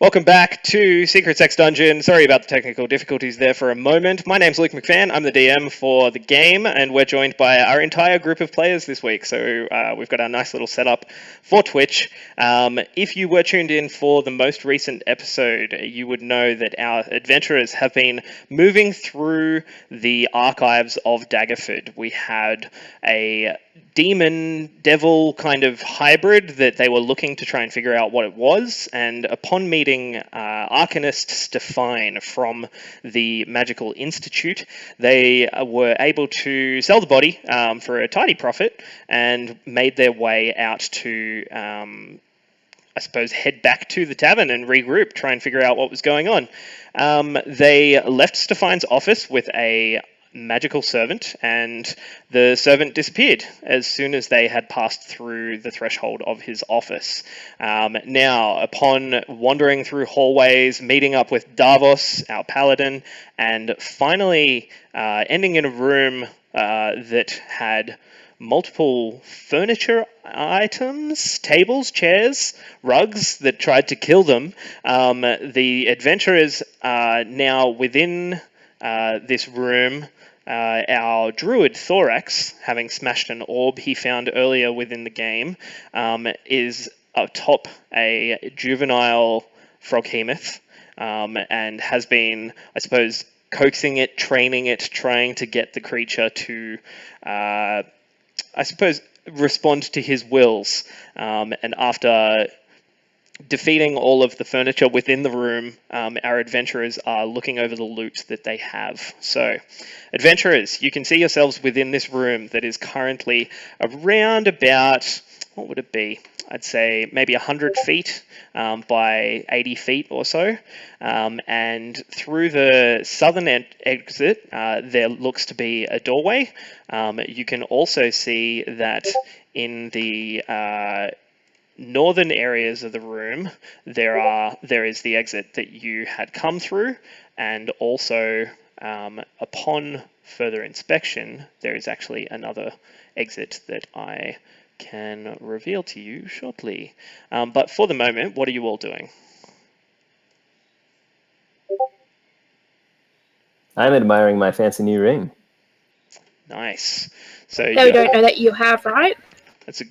Welcome back to Secret Sex Dungeon. Sorry about the technical difficulties there for a moment. My name's Luke McFan. I'm the DM for the game, and we're joined by our entire group of players this week. So we've got our nice little setup for Twitch. If you were tuned in for the most recent episode, you would know that our adventurers have been moving through the archives of Daggerford. We had a demon devil kind of hybrid that they were looking to try and figure out what it was, and upon meeting Arcanist Stefine from the Magical Institute, they were able to sell the body for a tidy profit and made their way out to I suppose head back to the tavern and regroup, try and figure out what was going on. They left Stefine's office with a magical servant, and the servant disappeared as soon as they had passed through the threshold of his office. Now, upon wandering through hallways, meeting up with Davos, our paladin, and finally ending in a room that had multiple furniture items, tables, chairs, rugs that tried to kill them, the adventurers are now within this room. Our druid Thorax, having smashed an orb he found earlier within the game, is atop a juvenile froghemoth and has been, I suppose, coaxing it, training it, trying to get the creature to, I suppose, respond to his wills. And after defeating all of the furniture within the room, our adventurers are looking over the loot that they have. So, adventurers, you can see yourselves within this room that is currently around about, what would it be? I'd say maybe 100 feet by 80 feet or so. And through the southern exit, there looks to be a doorway. You can also see that in the northern areas of the room, there is the exit that you had come through, and also upon further inspection, there is actually another exit that I can reveal to you shortly. But for the moment, what are you all doing? I'm admiring my fancy new ring. Nice. So we don't know that you have, right? That's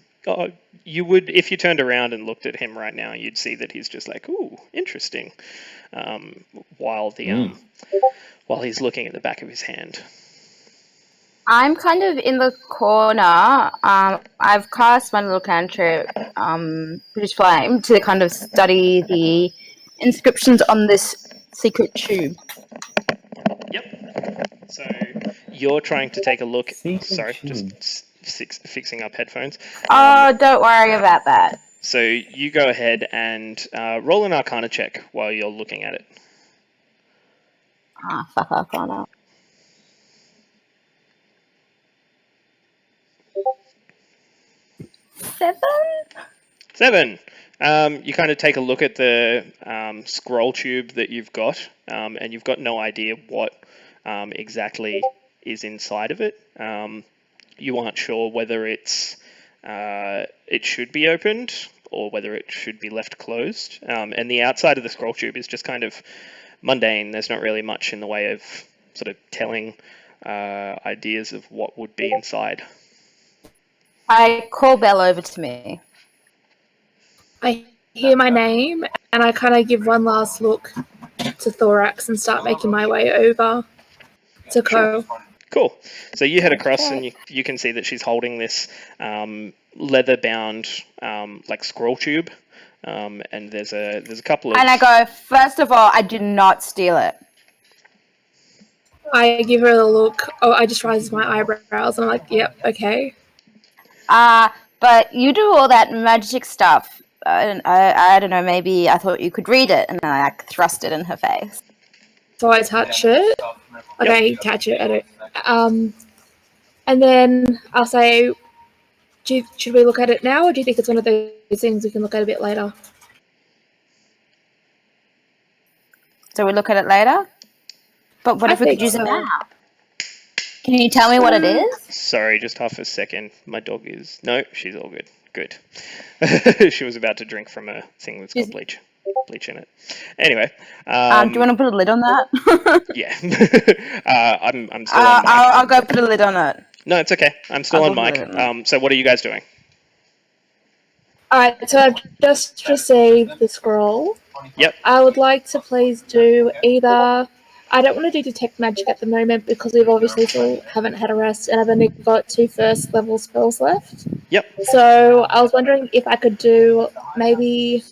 you would, if you turned around and looked at him right now, you'd see that he's just like, ooh, interesting. While he's looking at the back of his hand. I'm kind of in the corner. I've cast my little cantrip, British Flame, to kind of study the inscriptions on this secret tube. Yep. So you're trying to take a look. Secret tube. Just fixing up headphones. Don't worry about that. So you go ahead and roll an Arcana check while you're looking at it. Fuck Arcana. 7. You kind of take a look at the scroll tube that you've got, and you've got no idea what exactly is inside of it. You aren't sure whether it should be opened or whether it should be left closed. And the outside of the scroll tube is just kind of mundane. There's not really much in the way of sort of telling ideas of what would be inside. I call Belle over to me. I hear my name, and I kind of give one last look to Thorax and start making my way over to Co. Cool. So you head across, and you can see that she's holding this leather-bound like scroll tube, and there's a couple of. And I go, first of all, I did not steal it. I give her a look. Oh, I just raise my eyebrows, and I'm like, "Yep, okay." But you do all that magic stuff. I don't know, maybe I thought you could read it, and then I thrust it in her face. So I touch it. Okay, catch it at it. And then I'll say, should we look at it now, or do you think it's one of those things we can look at a bit later? So we look at it later? But what if we could use it now? Can you tell me what it is? Sorry, just half a second. My dog is... No, she's all good. Good. She was about to drink from a thing that's called bleach. bleach in it. Anyway, do you want to put a lid on that? yeah, I'm still on mic. I'll go put a lid on it. No, it's okay. I'm still I'll on put a mic. lid on it. So what are you guys doing? Alright, so I've just received the scroll. Yep. I would like to please do either. I don't want to do detect magic at the moment because we've obviously still haven't had a rest, and I've only got 2 first level spells left. Yep. So I was wondering if I could do maybe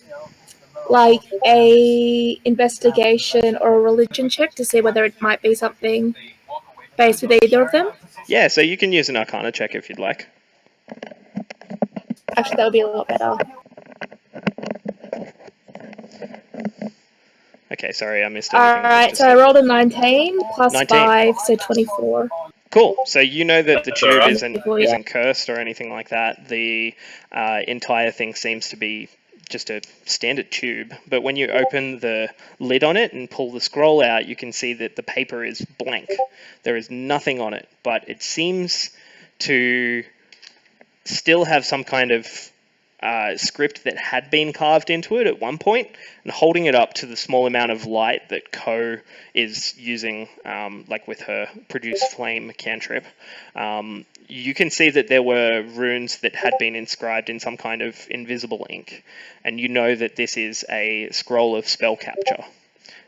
like a investigation or a religion check to see whether it might be something based with either of them. Yeah, so you can use an Arcana check if you'd like. Actually, that would be a lot better. Okay, sorry, I missed everything. Alright, so I rolled a 19 plus 19. 5, so 24. Cool. So you know that the tube isn't Yeah. cursed or anything like that. The entire thing seems to be just a standard tube. But when you open the lid on it and pull the scroll out, you can see that the paper is blank. There is nothing on it, but it seems to still have some kind of script that had been carved into it at one point, and holding it up to the small amount of light that Ko is using, like with her produce flame cantrip, you can see that there were runes that had been inscribed in some kind of invisible ink, and you know that this is a scroll of spell capture.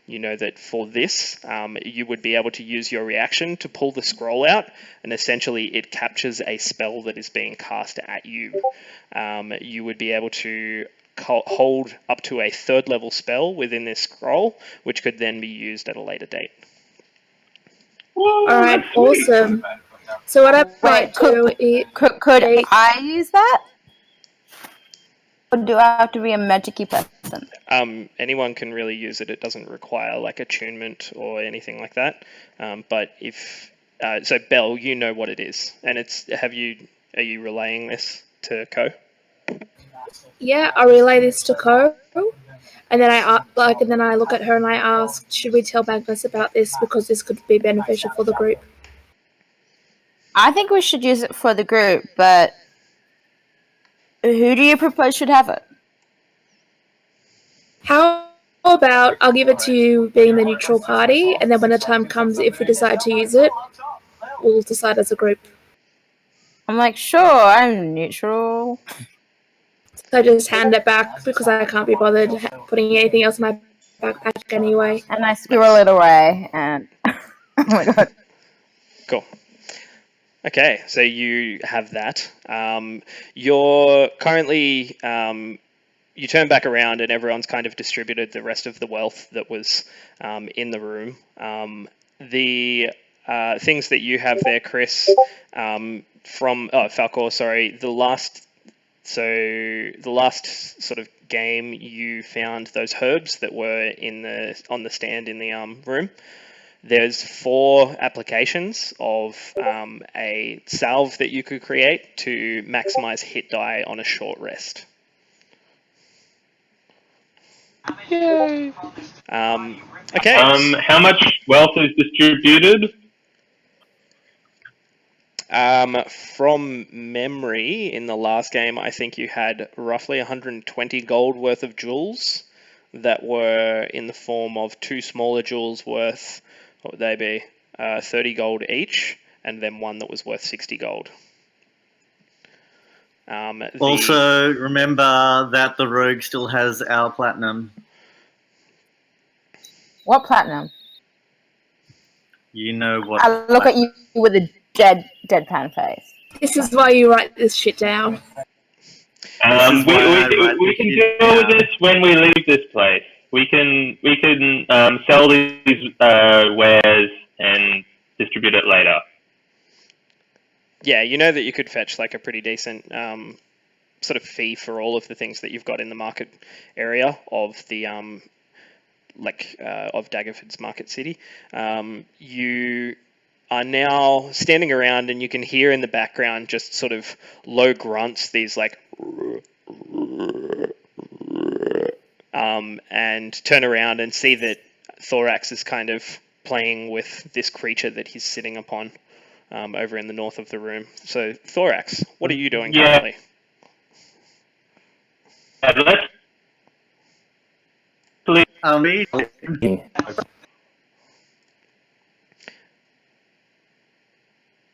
You know that for this, you would be able to use your reaction to pull the scroll out, and essentially it captures a spell that is being cast at you. You would be able to hold up to a 3rd level spell within this scroll, which could then be used at a later date. Alright, awesome. So what I might do is... Could I use that? Or do I have to be a magic-y person? Anyone can really use it. It doesn't require like attunement or anything like that. But if so, Belle, you know what it is, and it's. Are you relaying this to Ko? Yeah, I relay this to Ko, and then I look at her and I ask, should we tell Magnus about this because this could be beneficial for the group? I think we should use it for the group, but who do you propose should have it? How about I'll give it to you being the neutral party, and then when the time comes, if we decide to use it, we'll decide as a group. I'm like, sure, I'm neutral. So I just hand it back because I can't be bothered putting anything else in my backpack anyway. And I squirrel it away, and oh my god. Cool. Okay, so you have that. You're currently, you turn back around and everyone's kind of distributed the rest of the wealth that was in the room. The things that you have there, Chris, from Falcor, sorry, the last sort of game you found those herbs that were on the stand in the room. There's 4 applications of a salve that you could create to maximize hit die on a short rest. Yay! Okay. How much wealth is distributed? From memory, in the last game, I think you had roughly 120 gold worth of jewels that were in the form of 2 smaller jewels worth, what would they be? 30 gold each, and then one that was worth 60 gold. Also, remember that the rogue still has our platinum. What platinum? You know what? I look at you with a deadpan face. This is why you write this shit down. We can deal with this when we leave this place. We can sell these wares and distribute it later. Yeah, you know that you could fetch like a pretty decent sort of fee for all of the things that you've got in the market area of the of Daggerford's Market City. You are now standing around and you can hear in the background just sort of low grunts, these like and turn around and see that Thorax is kind of playing with this creature that he's sitting upon over in the north of the room. So Thorax, what are you doing currently?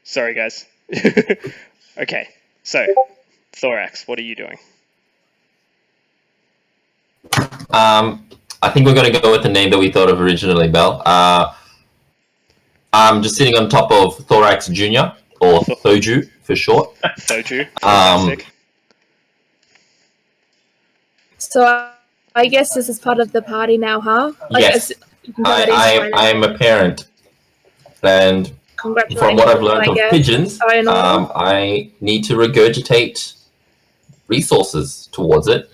Sorry, guys. Okay, so Thorax, what are you doing? I think we're going to go with the name that we thought of originally, Bell. I'm just sitting on top of Thorax Jr., or Thoju for short. Thoju, fantastic. So I guess this is part of the party now, huh? Yes, I'm a parent, and from what I've learned of pigeons, I need to regurgitate resources towards it.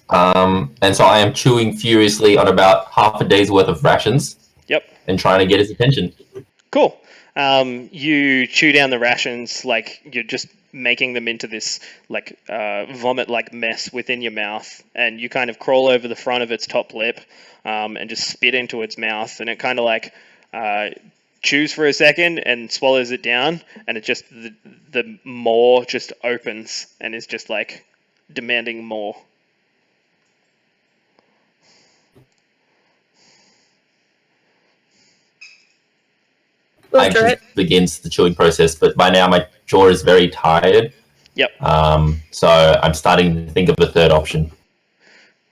And so I am chewing furiously on about half a day's worth of rations. Yep. And trying to get his attention. Cool. You chew down the rations like you're just making them into this like vomit-like mess within your mouth, and you kind of crawl over the front of its top lip and just spit into its mouth, and it kind of like chews for a second and swallows it down, and it just the maw just opens and is just like demanding more. Begins the chewing process, but by now my jaw is very tired. Yep. So I'm starting to think of a third option.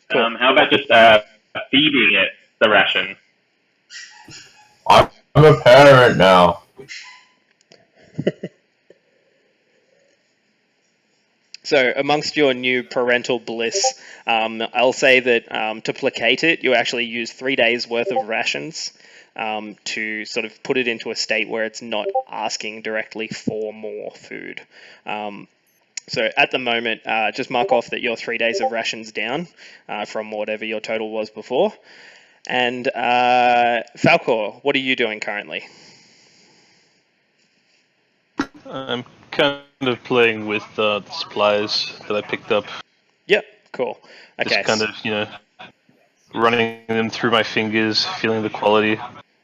Cool. How about just feeding it the ration? I'm a parent now. So amongst your new parental bliss, I'll say that to placate it, you actually use 3 days worth of rations to sort of put it into a state where it's not asking directly for more food. So at the moment, just mark off that you're 3 days of rations down from whatever your total was before. And Falcor, what are you doing currently? I'm kind of playing with the supplies that I picked up. Yep, cool. Okay. Just kind of, running them through my fingers, feeling the quality.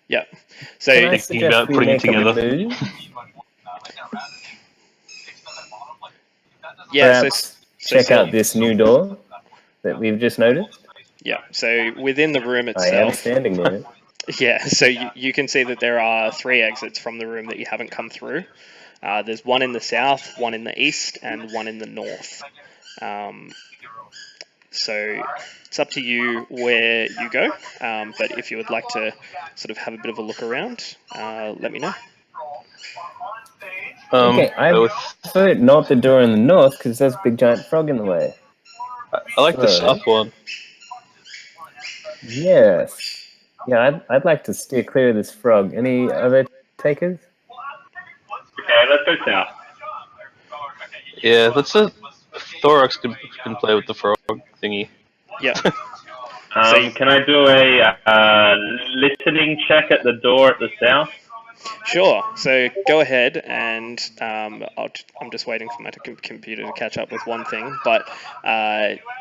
Yep. So thinking about putting it together. Yeah. Perhaps check out this new door that we've just noticed. Yeah. So within the room itself. I am standing there. Yeah. So you can see that there are 3 exits from the room that you haven't come through. There's one in the south, one in the east, and one in the north. So it's up to you where you go, but if you would like to sort of have a bit of a look around, let me know. Okay, I prefer not the door in the north because there's a big giant frog in the way. I like the south one. Yes. Yeah, I'd like to steer clear of this frog. Any other takers? Okay, let's go south. Yeah, let's Thorax can play with the frog thingy. Yeah. Can I do a listening check at the door at the south? Sure. So go ahead and I'm just waiting for my computer to catch up with one thing, but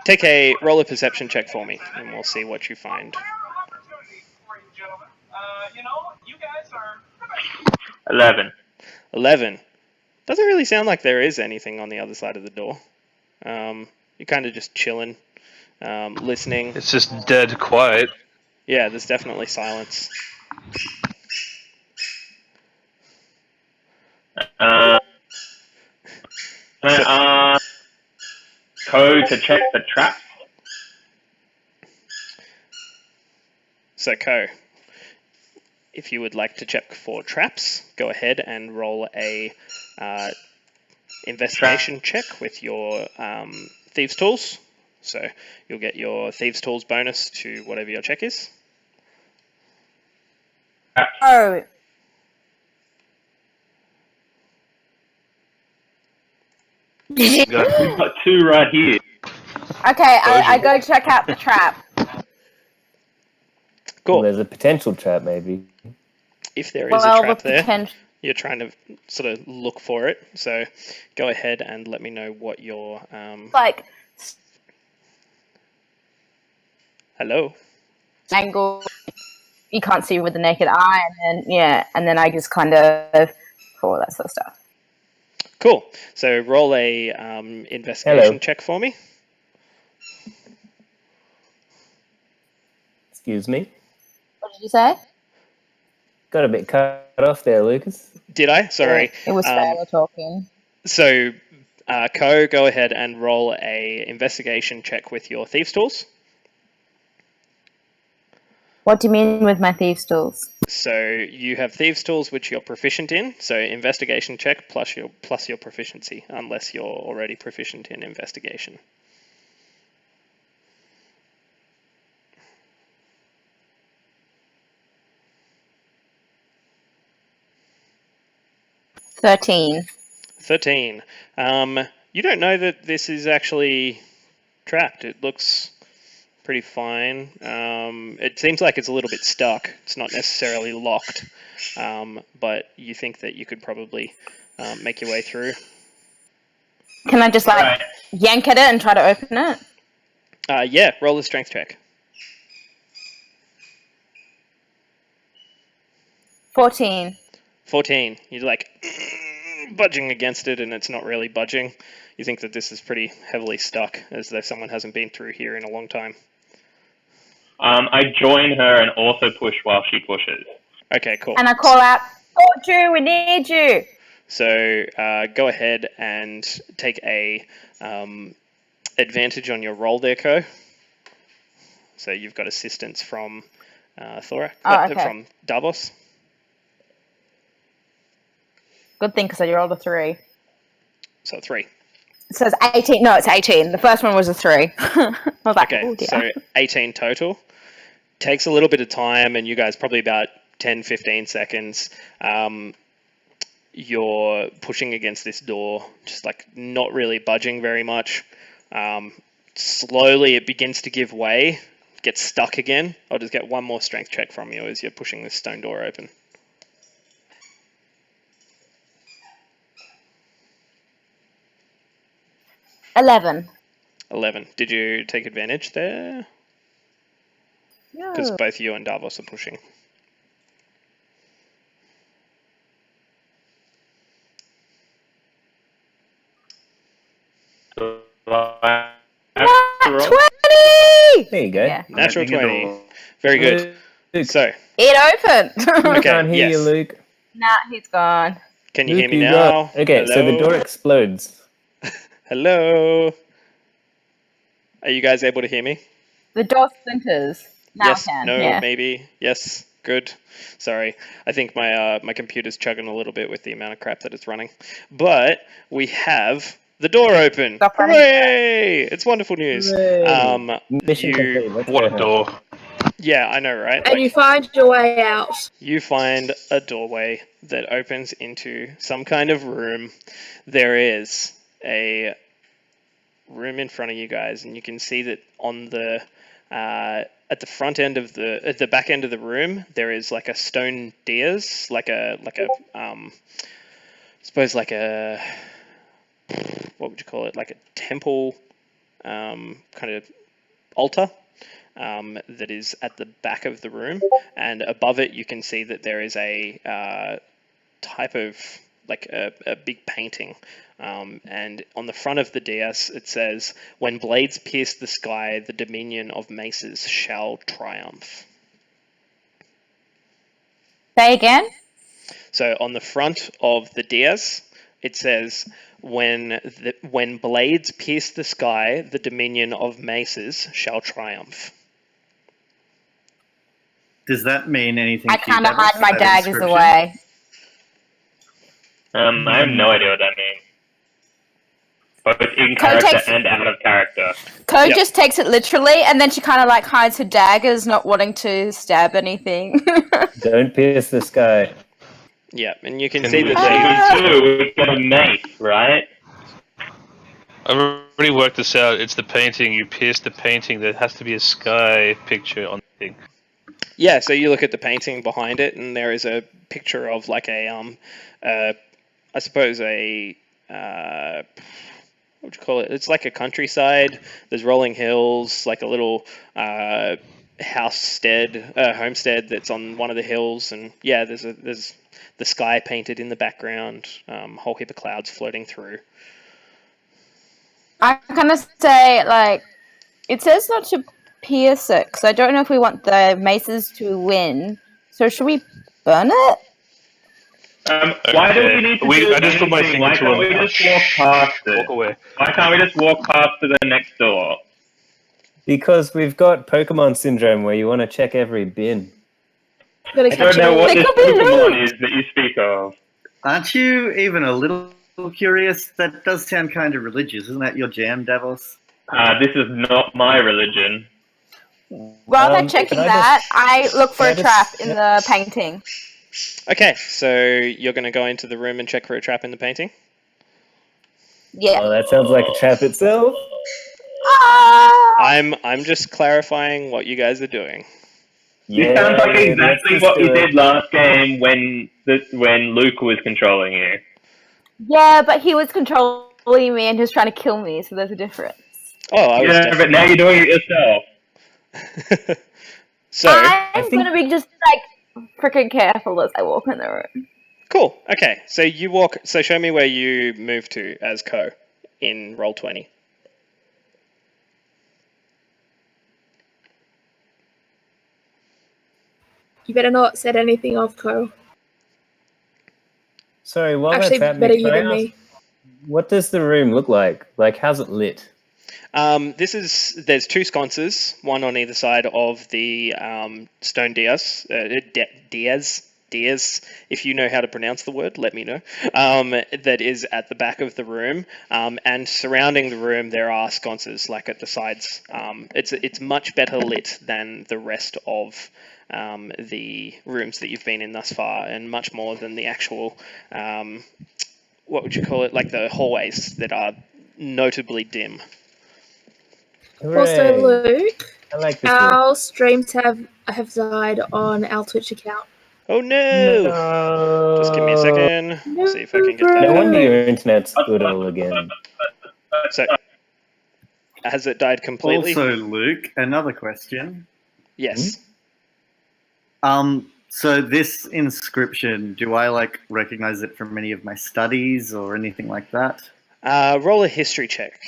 take a roll a perception check for me, and we'll see what you find. 11. 11. Doesn't really sound like there is anything on the other side of the door. You're kind of just chilling, listening. It's just dead quiet. Yeah, there's definitely silence. Code to check the trap. So, Ko, if you would like to check for traps, go ahead and roll a investigation check with your thieves' tools. So you'll get your thieves' tools bonus to whatever your check is. Oh. We've got 2 right here. Okay, I go check out the trap. Cool. Well, there's a potential trap, maybe. If there is a trap there, you're trying to sort of look for it. So go ahead and let me know what your hello angle you can't see with the naked eye, and then I just kind of all that sort of stuff. Cool. So roll a investigation check for me. Excuse me. What did you say? Got a bit cut off there, Lucas. Did I? Sorry. It was Taylor talking. So, Ko, go ahead and roll a investigation check with your thieves' tools. What do you mean with my thieves' tools? So you have thieves' tools which you're proficient in. So investigation check plus your proficiency, unless you're already proficient in investigation. $13. 13. You don't know that this is actually trapped. It looks pretty fine. It seems like it's a little bit stuck. It's not necessarily locked, but you think that you could probably make your way through. Can I just yank at it and try to open it? Yeah, roll a strength check. 14. 14. You're like budging against it and it's not really budging. You think that this is pretty heavily stuck, as though someone hasn't been through here in a long time. I join her and also push while she pushes. Okay, cool. And I call out, Fortune, we need you! So go ahead and take a advantage on your roll there, Ko. So you've got assistance from from Davos. Good thing, because I rolled a 3. So 3. It says 18. No, it's 18. The first one was a 3. I was like, okay, oh dear. So 18 total. Takes a little bit of time, and you guys probably about 10, 15 seconds. You're pushing against this door, just like not really budging very much. Slowly it begins to give way, gets stuck again. I'll just get one more strength check from you as you're pushing this stone door open. 11. 11. Did you take advantage there? No. Because both you and Davos are pushing. Nat 20! There you go. Yeah. Natural 20. Very good. So. It opened! I can't hear you, Luke. Nah, he's gone. Can you hear me now? Okay, Hello? so the door explodes. Hello? Are you guys able to hear me? The door splinters. Now yes, can. no, Yeah. maybe, yes, good. Sorry, I think my my computer's chugging a little bit with the amount of crap that it's running. But we have the door open. Stop running. Hooray! It's wonderful news. Mission complete. Let's What go a home. door. Yeah, I know, right? And you find your way out. You find a doorway that opens into some kind of room. There is a room in front of you guys, and you can see that on the at the front end of at the back end of the room, there is like a stone dais, like a I suppose like a, what would you call it? Like a temple kind of altar. That is at the back of the room, and above it you can see that there is a type of like a big painting, and on the front of the dais it says, "When blades pierce the sky, the dominion of maces shall triumph." Say again? So on the front of the dais it says, when blades pierce the sky, the dominion of maces shall triumph. Does that mean anything? I to you, kind of Davos, hide my that daggers description? away. I have no idea what that means. Both in Ko character takes- and out of character. Ko Yep. just takes it literally, and then she kind of like hides her daggers, not wanting to stab anything. Don't pierce the sky. Yeah, and you can Can see we that do we get a mace, right? I've already worked this out. It's the painting. You pierce the painting. There has to be a sky picture on the thing. yeah, so you look at the painting behind it, and there is a picture of like a I suppose a what would you call it? It's like a countryside. There's rolling hills, like a little homestead that's on one of the hills, and yeah, there's the sky painted in the background, a whole heap of clouds floating through. I kind of say, like, it says not to pierce it, because I don't know if we want the maces to win. So should we burn it? Why do we need to do I just put my anything? thing Why into can't we him. just walk past it? Walk away. Why can't we just walk past to the next door? Because we've got Pokemon syndrome where you want to check every bin. I don't know what this Pokemon is that you speak of. Aren't you even a little curious? That does sound kind of religious. Isn't that your jam, Davos? This is not my religion. While they're checking that, I look for a trap in the painting. Okay, so you're going to go into the room and check for a trap in the painting? Yeah. Oh, that sounds like a trap itself. I'm just clarifying what you guys are doing. This sounds like exactly what you did last game when Luke was controlling you. Yeah, but he was controlling me and he was trying to kill me, so there's a difference. Oh, but now you're doing it yourself. So I'm gonna be just like freaking careful as I walk in the room. Cool. Okay, so you walk. So show me where you move to as Ko in Roll20. You better not set anything off, Ko. Sorry, while Actually, that's better happening, you can I than ask, me. what does the room look like? Like, how's it lit? There's two sconces, one on either side of the stone dais. Diaz, if you know how to pronounce the word, let me know. That is at the back of the room, and surrounding the room there are sconces, like at the sides. It's much better lit than the rest of the rooms that you've been in thus far, and much more than the actual, what would you call it, like the hallways that are notably dim. Also, Luke, I like this our streams have died on our Twitch account. Oh no! Just give me a second. See if I can get that. No wonder your internet's good all again. So, has it died completely? Also, Luke, another question. Yes. So this inscription, do I recognize it from any of my studies or anything like that? Roll a history check.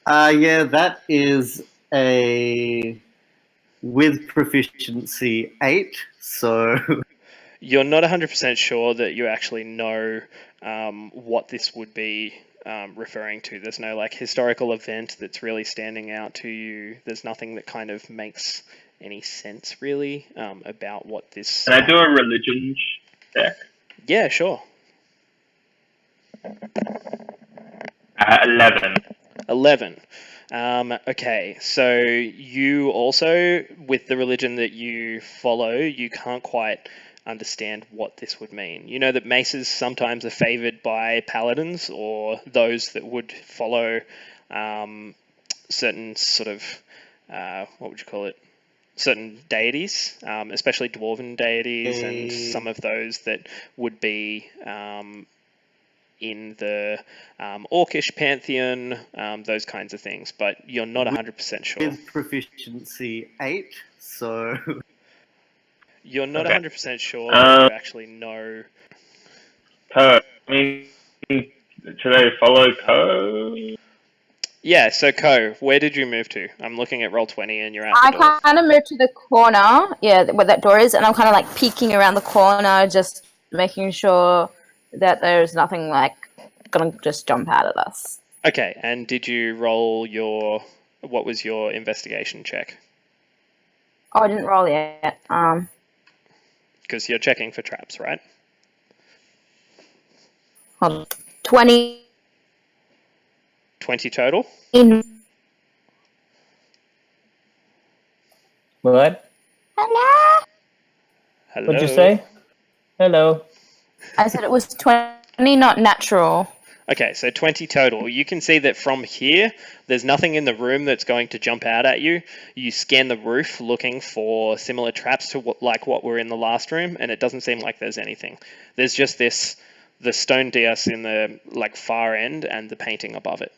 Yeah, that is a with proficiency 8, so... You're not 100% sure that you actually know what this would be referring to. There's no historical event that's really standing out to you. There's nothing that kind of makes any sense really about what this... Can I do a religion check? Yeah, sure. 11. 11. Okay, so you also, with the religion that you follow, you can't quite understand what this would mean. You know that maces sometimes are favored by paladins or those that would follow certain sort of, what would you call it? Certain deities, especially dwarven deities, and some of those that would be in the Orcish pantheon, those kinds of things, but you're not 100% sure. With proficiency 8, so... You're not 100% sure that you actually know. Ko. I mean, should I follow Ko? Yeah, so Ko, where did you move to? I'm looking at Roll20 and you're at the door. I kind of moved to the corner, where that door is, and I'm kind of peeking around the corner, just making sure that there's nothing gonna just jump out at us. Okay, and did you roll what was your investigation check? Oh, I didn't roll yet. Because you're checking for traps, right? 20. 20 total? What? Hello? Hello? What'd you say? Hello. I said it was 20, not natural. Okay, so 20 total. You can see that from here, there's nothing in the room that's going to jump out at you. You scan the roof looking for similar traps to what were in the last room, and it doesn't seem like there's anything. There's just the stone dais in the far end and the painting above it.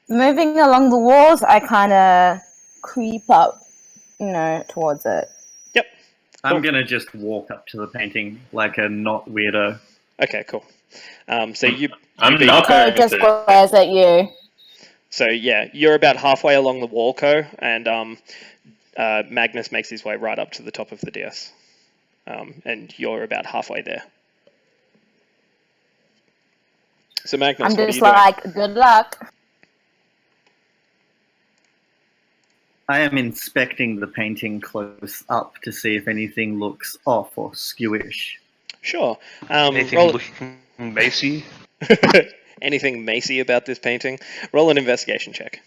Moving along the walls, I kind of creep up, towards it. Yep. I'm going to just walk up to the painting like a not weirdo. Okay, cool. So I'm not Co just glares at you. So yeah, you're about halfway along the wall, Co, and Magnus makes his way right up to the top of the dais. And you're about halfway there. So Magnus, I'm what just are you like, doing? good luck. I am inspecting the painting close up to see if anything looks off or skewish. Sure. Anything looking Macy? Anything Macy about this painting? Roll an investigation check.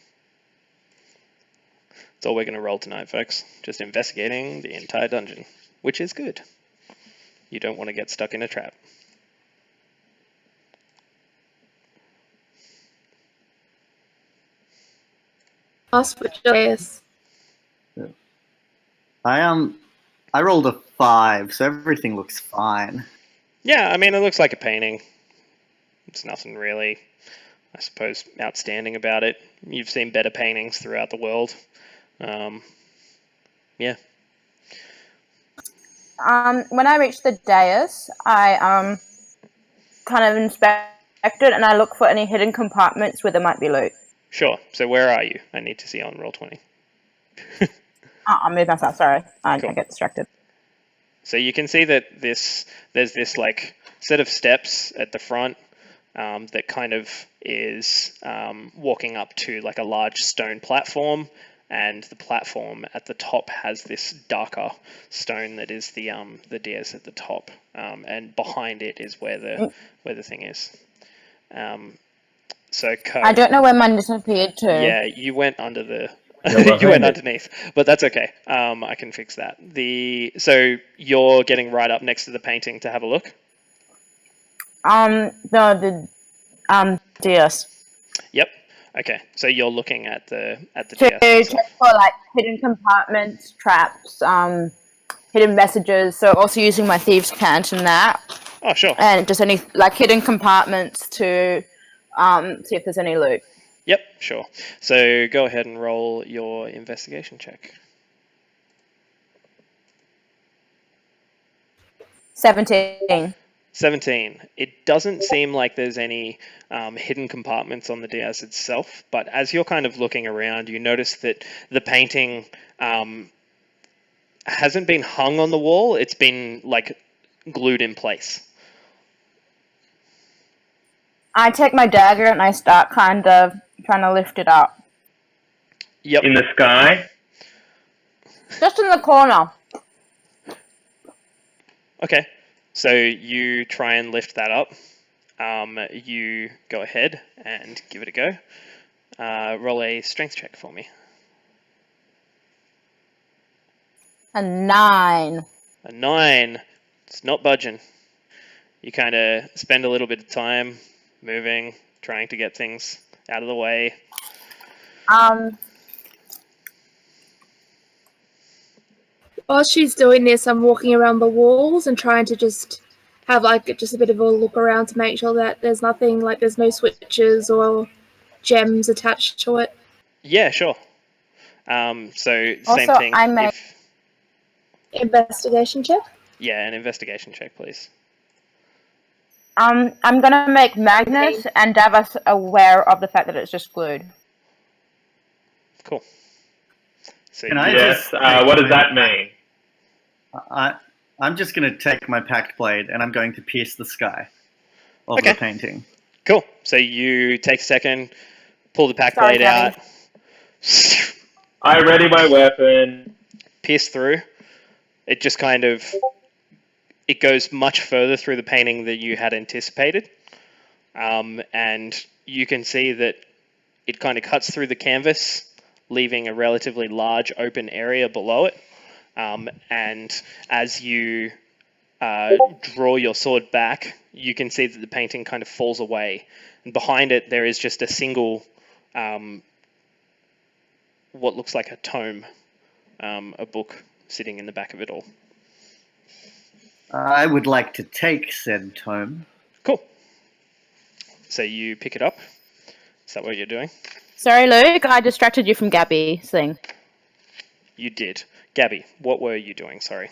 That's all we're going to roll tonight, folks. Just investigating the entire dungeon, which is good. You don't want to get stuck in a trap. I'll switch dais. I rolled a 5, so everything looks fine. Yeah, I mean, it looks like a painting. It's nothing really, I suppose, outstanding about it. You've seen better paintings throughout the world. Yeah. When I reach the dais, I kind of inspect it and I look for any hidden compartments where there might be loot. Sure. So where are you? I need to see on Roll20. I'll move myself, sorry. I Cool. get distracted. So you can see that there's this like set of steps at the front that kind of is walking up to like a large stone platform, and the platform at the top has this darker stone that is the dais at the top, and behind it is where the thing is. So I don't know where mine disappeared to. Yeah, you went under the. You went underneath, but that's okay. I can fix that. So you're getting right up next to the painting to have a look. No, the dais. Yep. Okay. So you're looking at the To dais. check for like hidden compartments, traps, hidden messages. So also using my thieves' cant and that. Oh, sure. And just any like hidden compartments to see if there's any loot. Yep, sure. So go ahead and roll your investigation check. 17. 17. It doesn't seem like there's any hidden compartments on the dais itself, but as you're kind of looking around, you notice that the painting hasn't been hung on the wall. It's been like glued in place. I take my dagger and I start kind of trying to lift it up. Yep. In the sky? Just in the corner. Okay. So you try and lift that up. You go ahead and give it a go. Roll a strength check for me. A 9. A 9. It's not budging. You kind of spend a little bit of time moving, trying to get things out of the way. While she's doing this, I'm walking around the walls and trying to just have like just a bit of a look around to make sure that there's nothing, like there's no switches or gems attached to it. Yeah, sure. So same Also, thing. I make investigation check. Yeah, an investigation check, please. I'm gonna make Magnus and Davos aware of the fact that it's just glued. Cool. So Yes. What does that mean? I'm just going to take my packed blade and I'm going to pierce the sky of the painting. Cool. So you take a second, pull the pack blade out. I ready my weapon. Pierce through. It just kind of, it goes much further through the painting than you had anticipated. And you can see that it kind of cuts through the canvas, leaving a relatively large open area below it. And as you draw your sword back, you can see that the painting kind of falls away. And behind it, there is just a single, what looks like a tome, a book sitting in the back of it all. I would like to take said tome. Cool. So you pick it up. Is that what you're doing? Sorry, Luke, I distracted you from Gabby's thing. You did. Gabby, what were you doing? Sorry.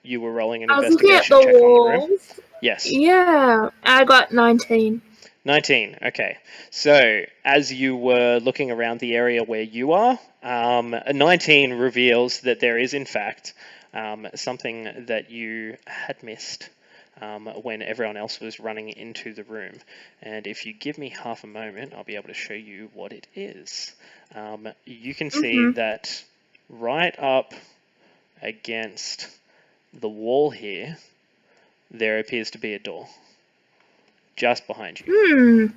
you were rolling an I was looking at investigation the check on the room. walls. Yes. Yeah, I got 19. 19, okay. So, as you were looking around the area where you are, a 19 reveals that there is, in fact, something that you had missed when everyone else was running into the room. And if you give me half a moment, I'll be able to show you what it is. You can see that right up against the wall here, there appears to be a door just behind you.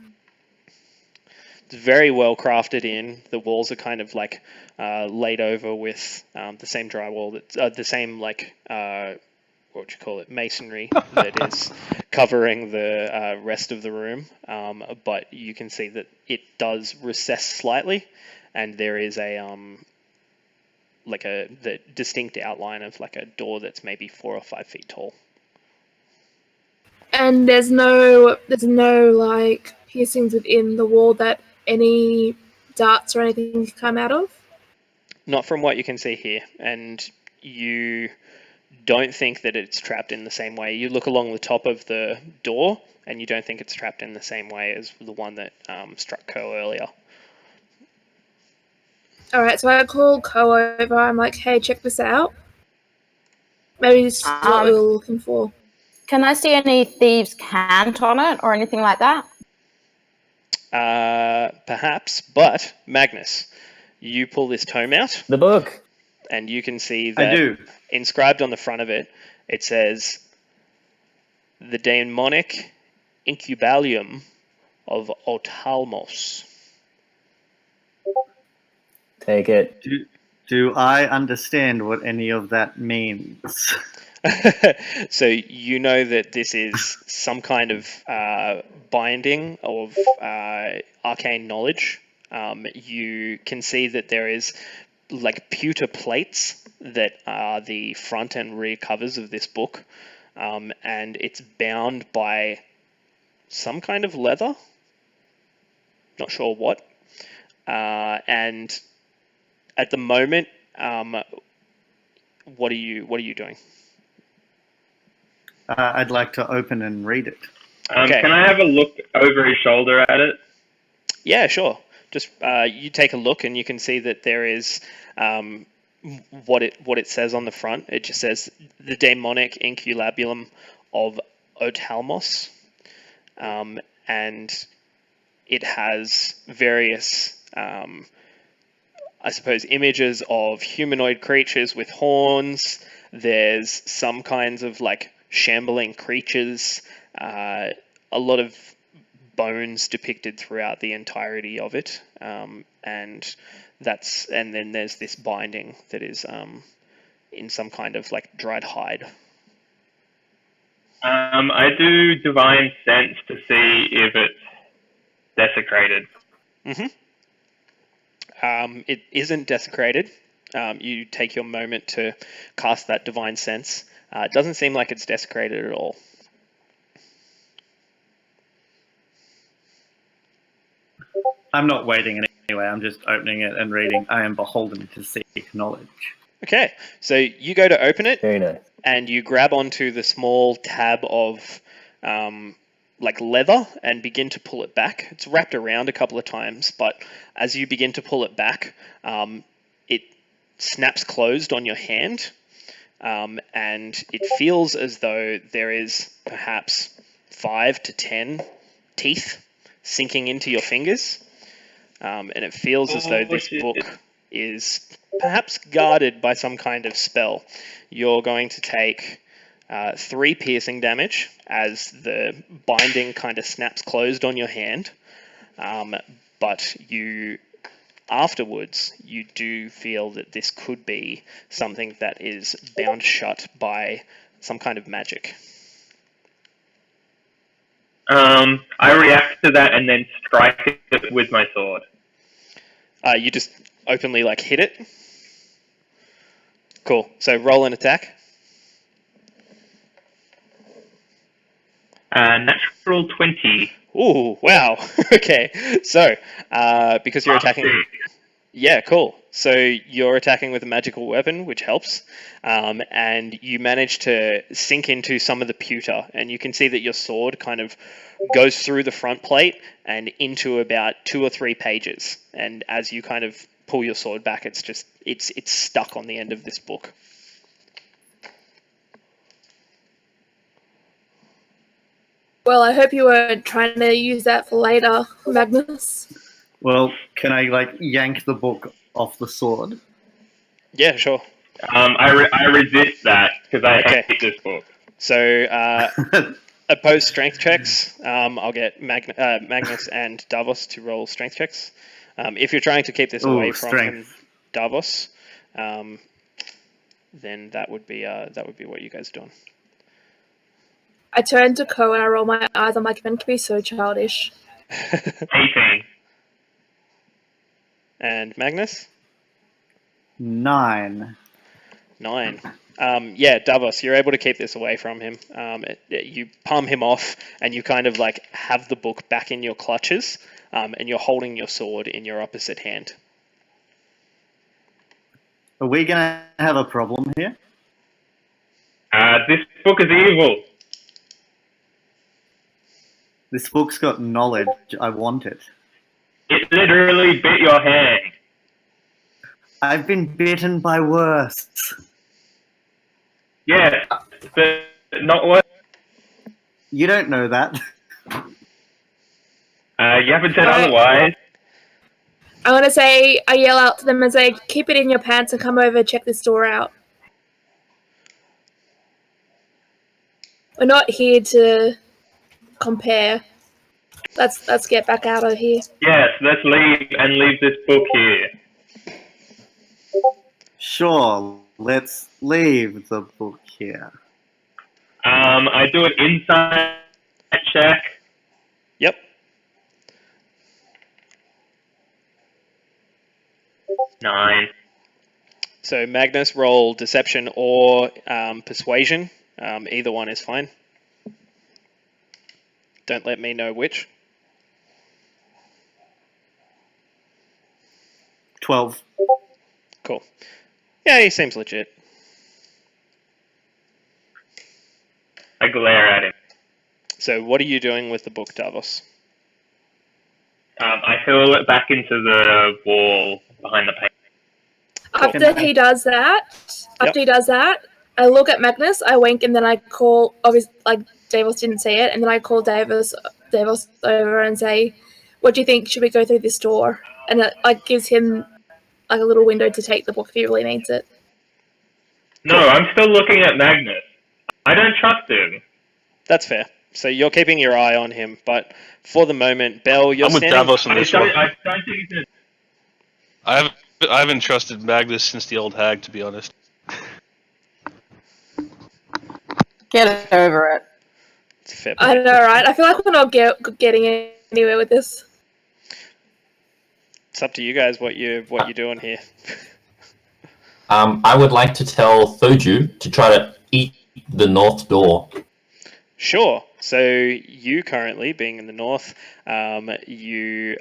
It's very well crafted in. The walls are kind of like laid over with the same drywall, that the same like what would you call it, masonry that is covering the rest of the room. But you can see that it does recess slightly, and there is a the distinct outline of like a door that's maybe 4 or 5 feet tall. And there's no like piercings within the wall that any darts or anything can come out of? Not from what you can see here, and you don't think that it's trapped in the same way. You look along the top of the door, and you don't think it's trapped in the same way as the one that struck Ko earlier. Alright, so I call Ko over. I'm like, hey, check this out. Maybe this is what we were looking for. Can I see any thieves' cant on it or anything like that? Perhaps, but Magnus, you pull this tome out. The book. And you can see that I do. Inscribed on the front of it, it says, "The Daemonic Incubalium of Otalmos." Take it. Do I understand what any of that means? So you know that this is some kind of binding of arcane knowledge. You can see that there is like pewter plates that are the front and rear covers of this book, and it's bound by some kind of leather. Not sure what. And at the moment, what are you doing? I'd like to open and read it. Okay. Can I have a look over his shoulder at it? Yeah, sure. Just you take a look, and you can see that there is what it says on the front. It just says "The Daemonic Inculabulum of Otalmos," and it has various, I suppose, images of humanoid creatures with horns. There's some kinds of like shambling creatures, a lot of bones depicted throughout the entirety of it, and then there's this binding that is in some kind of like dried hide. I do divine sense to see if it's desecrated. It isn't desecrated. You take your moment to cast that divine sense. It doesn't seem like it's desecrated at all. I'm not waiting anyway. I'm just opening it and reading. I am beholden to seek knowledge. Okay, so you go to open it. Very nice. And you grab onto the small tab of like leather and begin to pull it back. It's wrapped around a couple of times, but as you begin to pull it back, it snaps closed on your hand, and it feels as though there is perhaps 5 to 10 teeth sinking into your fingers, and it feels as though this book is perhaps guarded by some kind of spell. You're going to take 3 piercing damage as the binding kind of snaps closed on your hand, but afterwards you do feel that this could be something that is bound shut by some kind of magic. I react to that and then strike it with my sword. You just openly like hit it. Cool. So roll an attack. Natural 20. Ooh, wow. Okay. So, because you're attacking... Yeah, cool. So you're attacking with a magical weapon, which helps, and you manage to sink into some of the pewter, and you can see that your sword kind of goes through the front plate and into about 2 or 3 pages. And as you kind of pull your sword back, it's stuck on the end of this book. Well, I hope you weren't trying to use that for later, Magnus. Well, can I like yank the book off the sword? Yeah, sure. I resist that because I hate this book. So opposed strength checks. I'll get Magnus and Davos to roll strength checks. If you're trying to keep this away from him, Davos, then that would be what you guys are doing. I turn to Co and I roll my eyes. I'm like, men can be so childish. 18. And Magnus? 9. 9. Yeah, Davos, you're able to keep this away from him. You palm him off, and you kind of like have the book back in your clutches, and you're holding your sword in your opposite hand. Are we gonna have a problem here? This book is evil. This book's got knowledge. I want it. It literally bit your hand. I've been bitten by worse. Yeah, but not worse. You don't know that. You haven't said otherwise. I want to say, I yell out to them and say, keep it in your pants and come over and check this door out. We're not here to compare. Let's get back out of here. Yes, let's leave this book here. Sure, let's leave the book here. I do an insight check. Yep. Nine. So Magnus, roll deception or persuasion. Either one is fine. Don't let me know which. 12. Cool. Yeah, he seems legit. I glare at him. So what are you doing with the book, Davos? I hurl it back into the wall behind the paint. After he does that, I look at Magnus, I wink, and then I call. Obviously, like Davos didn't see it, and then I call Davos over and say, "What do you think? Should we go through this door?" And it like gives him like a little window to take the book if he really needs it. No, I'm still looking at Magnus. I don't trust him. That's fair. So you're keeping your eye on him, but for the moment, Bell, you're I'm with Davos on this one. I don't think he's I haven't trusted Magnus since the old hag, to be honest. Get over it. It's fair. I know, right? I feel like we're not getting anywhere with this. It's up to you guys what you're doing here. I would like to tell Thoju to try to eat the north door. Sure. So you currently, being in the north, you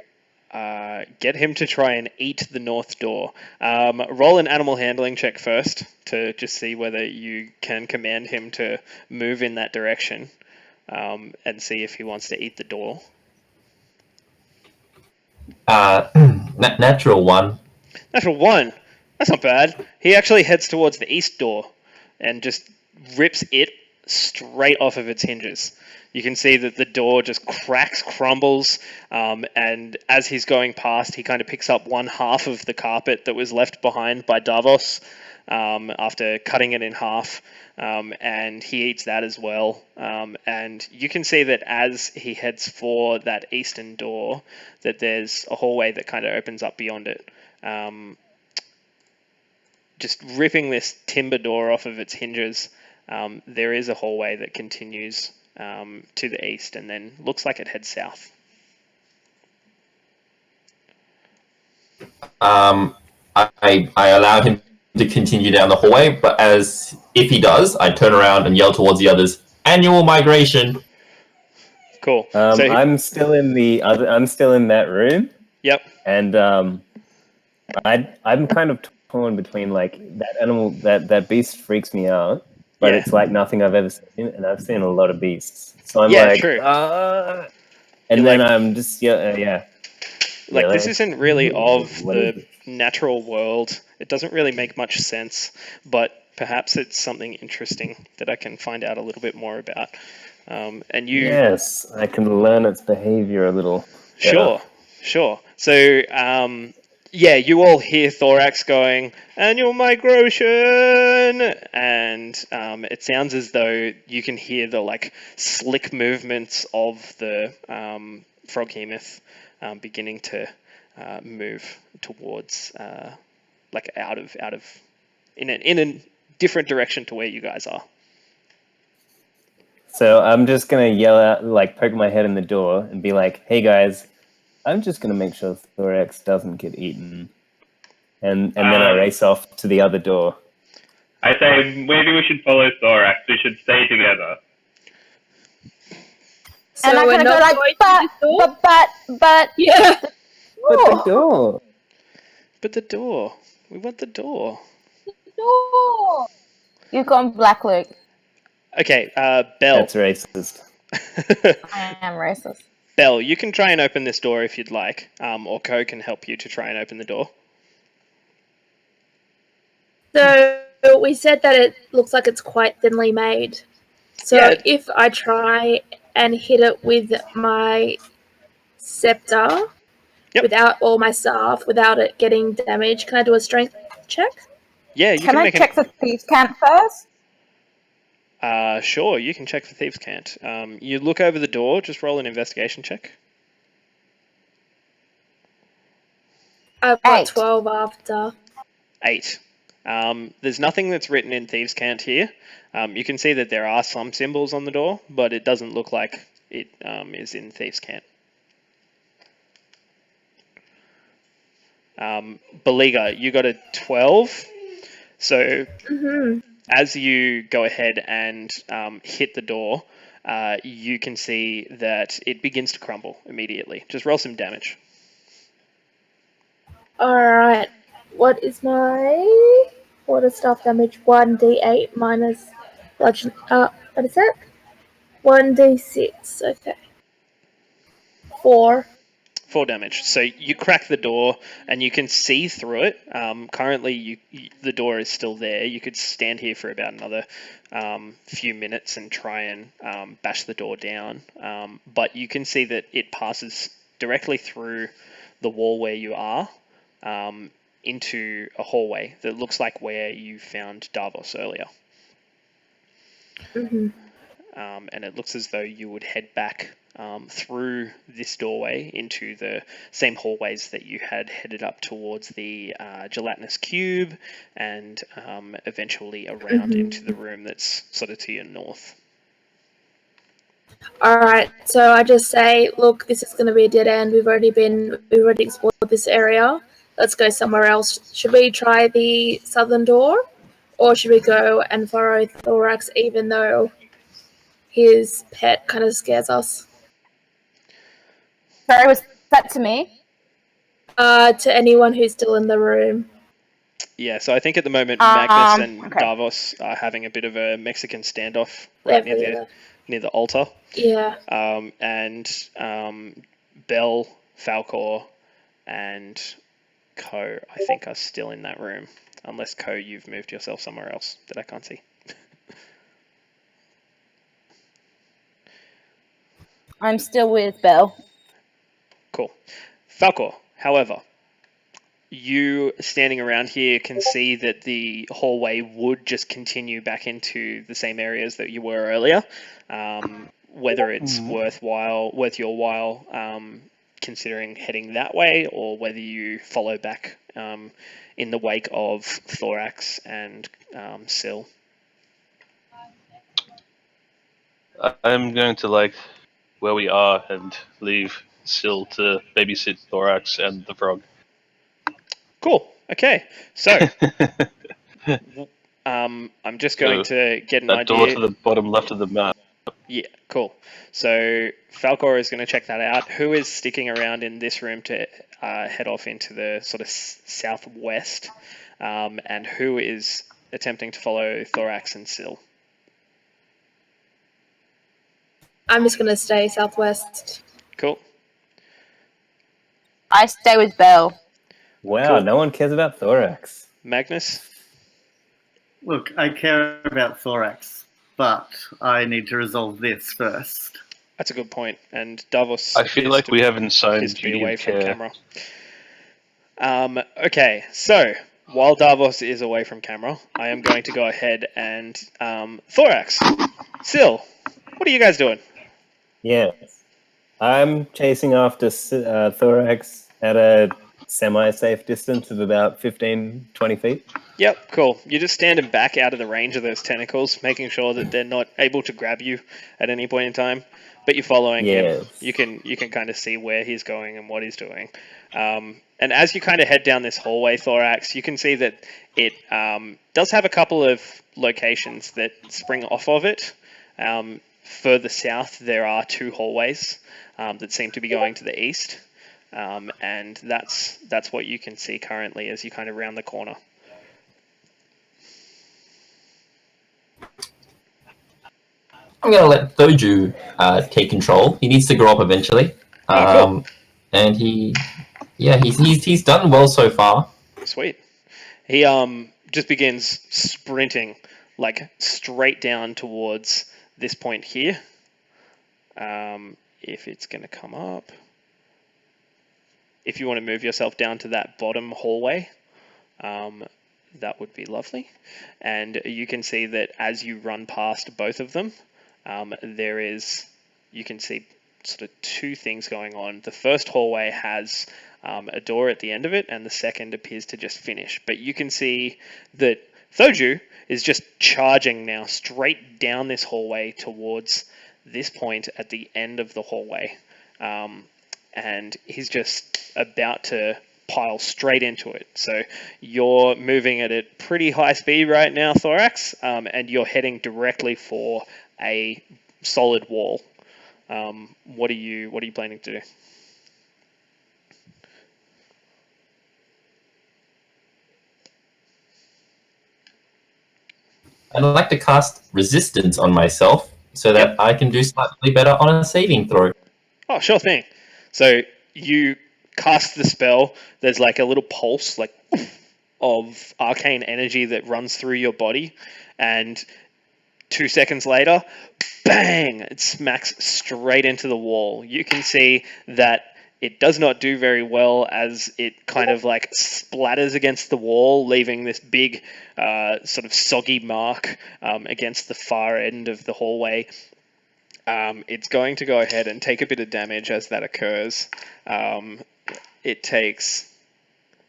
get him to try and eat the north door. Roll an animal handling check first to just see whether you can command him to move in that direction, and see if he wants to eat the door. Natural 1. Natural 1. That's not bad. He actually heads towards the east door and just rips it straight off of its hinges. You can see that the door just cracks, crumbles, and as he's going past, he kind of picks up one half of the carpet that was left behind by Davos after cutting it in half, and he eats that as well. And you can see that as he heads for that eastern door, that there's a hallway that kind of opens up beyond it. Just ripping this timber door off of its hinges, there is a hallway that continues to the east and then looks like it heads south. I allow him to continue down the hallway, but if he does, I turn around and yell towards the others, "Annual migration!" Cool. I'm still in that room. Yep. And I'm kind of torn between like that animal, that beast freaks me out, but Yeah. it's like nothing I've ever seen, and I've seen a lot of beasts. So I'm Yeah, like, true. and You're then like- I'm just yeah. Like, this isn't really of what is the it? natural world. It doesn't really make much sense, but perhaps it's something interesting that I can find out a little bit more about. And you... Yes, I can learn its behavior a little better. Sure. So, yeah, you all hear Thorax going, "Annual migration!" And it sounds as though you can hear the, like, slick movements of the froghemoth beginning to move towards, like, out of in a different direction to where you guys are. So I'm just gonna yell out, like poke my head in the door and be like, "Hey guys, I'm just gonna make sure Thorax doesn't get eaten," and then I race off to the other door. I say maybe we should follow Thorax. We should stay together. So and I'm we're gonna go not like, going to the door? but Yeah. But the door. But the door. We want the door. No. You've gone black, Luke. Okay, Belle. That's racist. I am racist. Belle, you can try and open this door if you'd like, or Ko can help you to try and open the door. So we said that it looks like it's quite thinly made. So Yeah. if I try and hit it with my scepter, Yep. without all my staff, without it getting damaged, can I do a strength check? Yeah, you Can I make check for thieves' cant first? Sure, you can check for thieves' cant. You look over the door, just roll an investigation check. I've got 8. 12 after. 8. There's nothing that's written in thieves' cant here. You can see that there are some symbols on the door, but it doesn't look like it is in thieves' cant. Beleaguer, you got a 12. So as you go ahead and hit the door, you can see that it begins to crumble immediately. Just roll some damage. Alright. What is my water staff damage? 1d8 minus bludgeon. What is that? 1d6. Okay. 4. 4 damage. So you crack the door and you can see through it. Currently, the door is still there. You could stand here for about another few minutes and try and bash the door down. But you can see that it passes directly through the wall where you are into a hallway that looks like where you found Davos earlier. And it looks as though you would head back through this doorway into the same hallways that you had headed up towards the gelatinous cube and eventually around into the room that's sort of to your north. Alright, so I just say, look, this is going to be a dead end. We've already explored this area. Let's go somewhere else. Should we try the southern door? Or should we go and follow Thorax even though his pet kind of scares us? Sorry, was that to me? To anyone who's still in the room. Yeah, so I think at the moment Magnus and okay. Davos are having a bit of a Mexican standoff right near the altar. Yeah. And Belle, Falcor, and Ko, I think, are still in that room. Unless, Ko, you've moved yourself somewhere else that I can't see. I'm still with Belle. Cool. Falcor, however, you standing around here can see that the hallway would just continue back into the same areas that you were earlier. Whether it's worth your while considering heading that way, or whether you follow back in the wake of Thorax and Syl. I'm going to like where we are and leave Syl to babysit Thorax and the frog. Cool. Okay. So I'm just going to get an that idea. door to the bottom left of the map. Yeah, cool. So Falcor is going to check that out. Who is sticking around in this room to head off into the sort of southwest, and who is attempting to follow Thorax and Syl? I'm just going to stay southwest. Cool. I stay with Belle. Wow, Cool. no one cares about Thorax. Magnus? Look, I care about Thorax, but I need to resolve this first. That's a good point. And Davos. I feel like we haven't signed appears to be duty away of from care. camera. Okay, so while Davos is away from camera, I am going to go ahead and Thorax, Syl, what are you guys doing? Yes. I'm chasing after Thorax at a semi-safe distance of about 15, 20 feet. Yep, cool. You're just standing back out of the range of those tentacles, making sure that they're not able to grab you at any point in time. But you're following him. You can kind of see where he's going and what he's doing. And as you kind of head down this hallway, Thorax, you can see that it does have a couple of locations that spring off of it. Further south, there are 2 hallways that seem to be going to the east. And that's what you can see currently as you kind of round the corner. I'm going to let Thoju take control. He needs to grow up eventually. Cool. And he's done well so far. Sweet. He just begins sprinting like straight down towards this point here. If it's going to come up. If you want to move yourself down to that bottom hallway, that would be lovely. And you can see that as you run past both of them, you can see sort of 2 things going on. The first hallway has a door at the end of it, and the second appears to just finish. But you can see that Thoju is just charging now straight down this hallway towards this point at the end of the hallway. And he's just about to pile straight into it. So you're moving at a pretty high speed right now, Thorax, and you're heading directly for a solid wall. What are you planning to do? I'd like to cast resistance on myself so that I can do slightly better on a saving throw. Oh, sure thing. So you cast the spell. There's like a little pulse, like of arcane energy that runs through your body, and 2 seconds later, bang! It smacks straight into the wall. You can see that it does not do very well as it kind of like splatters against the wall, leaving this big sort of soggy mark against the far end of the hallway. It's going to go ahead and take a bit of damage as that occurs. It takes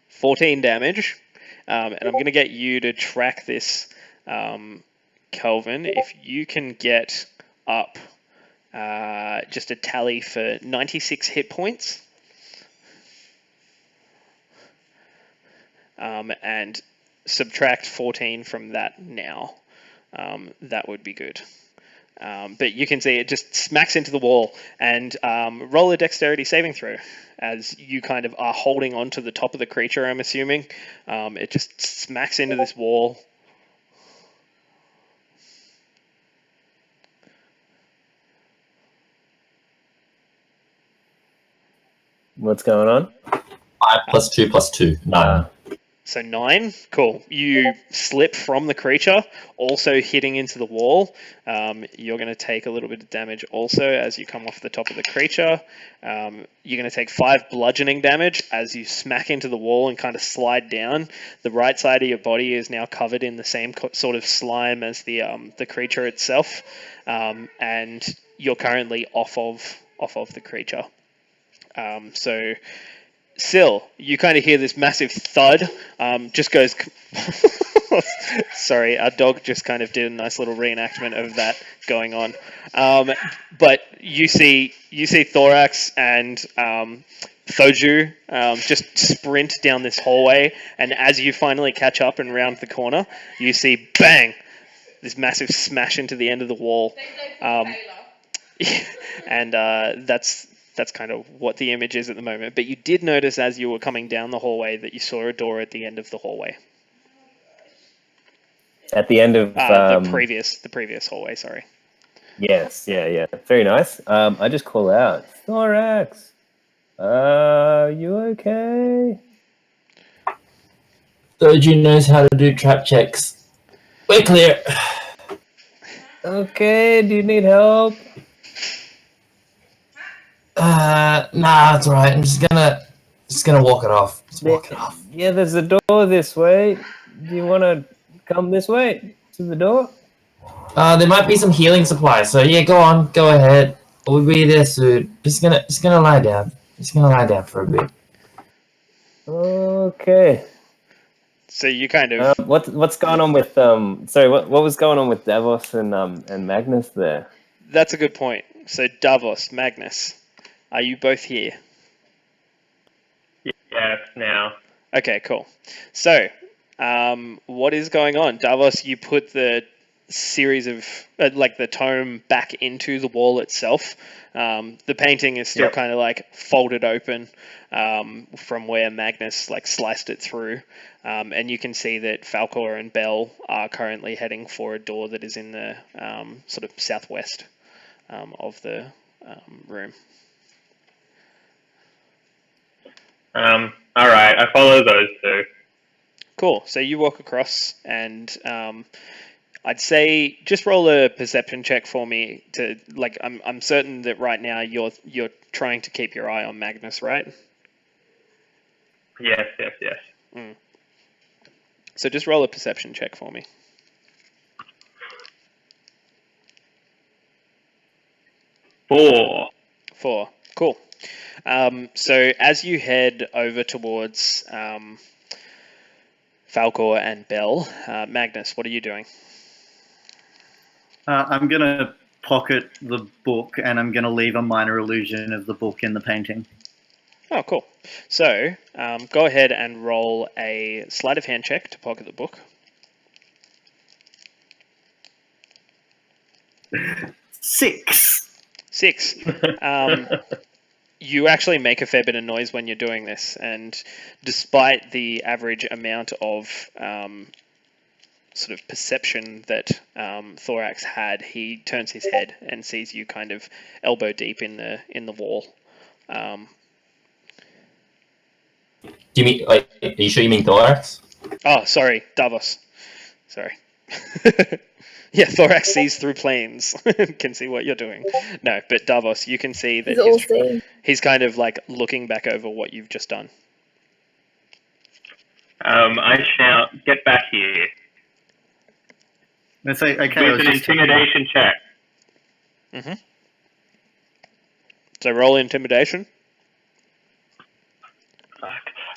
14 damage, and I'm going to get you to track this, Kelvin. If you can get up just a tally for 96 hit points, and subtract 14 from that now, that would be good. But you can see it just smacks into the wall, and roll a dexterity saving throw as you kind of are holding on to the top of the creature, I'm assuming. It just smacks into this wall. What's going on? 5 + 2 + 2, 9. So 9, cool. You slip from the creature, also hitting into the wall. You're going to take a little bit of damage also as you come off the top of the creature. You're going to take 5 bludgeoning damage as you smack into the wall and kind of slide down. The right side of your body is now covered in the same sort of slime as the creature itself, and you're currently off of the creature. So Syl, you kind of hear this massive thud, just goes... Sorry, our dog just kind of did a nice little reenactment of that going on. But you see Thorax and Thoju just sprint down this hallway, and as you finally catch up and round the corner, you see, bang, this massive smash into the end of the wall. And that's that's kind of what the image is at the moment. But you did notice as you were coming down the hallway that you saw a door at the end of the hallway. At the end of the previous hallway. Sorry. Yes, yeah. Very nice. I just call out, Thorax. You okay? Doju knows how to do trap checks. We're clear. Okay, do you need help? Nah, it's alright. I'm just gonna walk it off. Just walk it off. Yeah, there's a door this way. Do you want to come this way to the door? There might be some healing supplies. So yeah, go on, go ahead. We'll be there soon. Just gonna lie down. Just gonna lie down for a bit. Okay. So you kind of what's going on with Sorry, what was going on with Davos and Magnus there? That's a good point. So Davos, Magnus, are you both here? Yes, now. Okay, cool. So, what is going on? Davos, you put the series of, like the tome back into the wall itself. The painting is still kind of like folded open from where Magnus like sliced it through. And you can see that Falcor and Bell are currently heading for a door that is in the sort of southwest of the room. All right, I follow those two. Cool. So you walk across, and I'd say just roll a perception check for me. To like, I'm certain that right now you're trying to keep your eye on Magnus, right? Yes. So just roll a perception check for me. 4. 4. Cool. So as you head over towards Falcor and Bell, Magnus, what are you doing? I'm going to pocket the book, and I'm going to leave a minor illusion of the book in the painting. Oh, cool. So go ahead and roll a sleight of hand check to pocket the book. 6. 6. You actually make a fair bit of noise when you're doing this, and despite the average amount of sort of perception that Thorax had, he turns his head and sees you kind of elbow deep in the wall. Do you mean like? Are you sure you mean Thorax? Oh, sorry, Davos. Sorry. Yeah, Thorax sees through planes and can see what you're doing. No, but Davos, you can see that he's kind of like looking back over what you've just done. I shout, "Get back here!" Let's say, okay. With an intimidation check. Mm-hmm. So roll intimidation.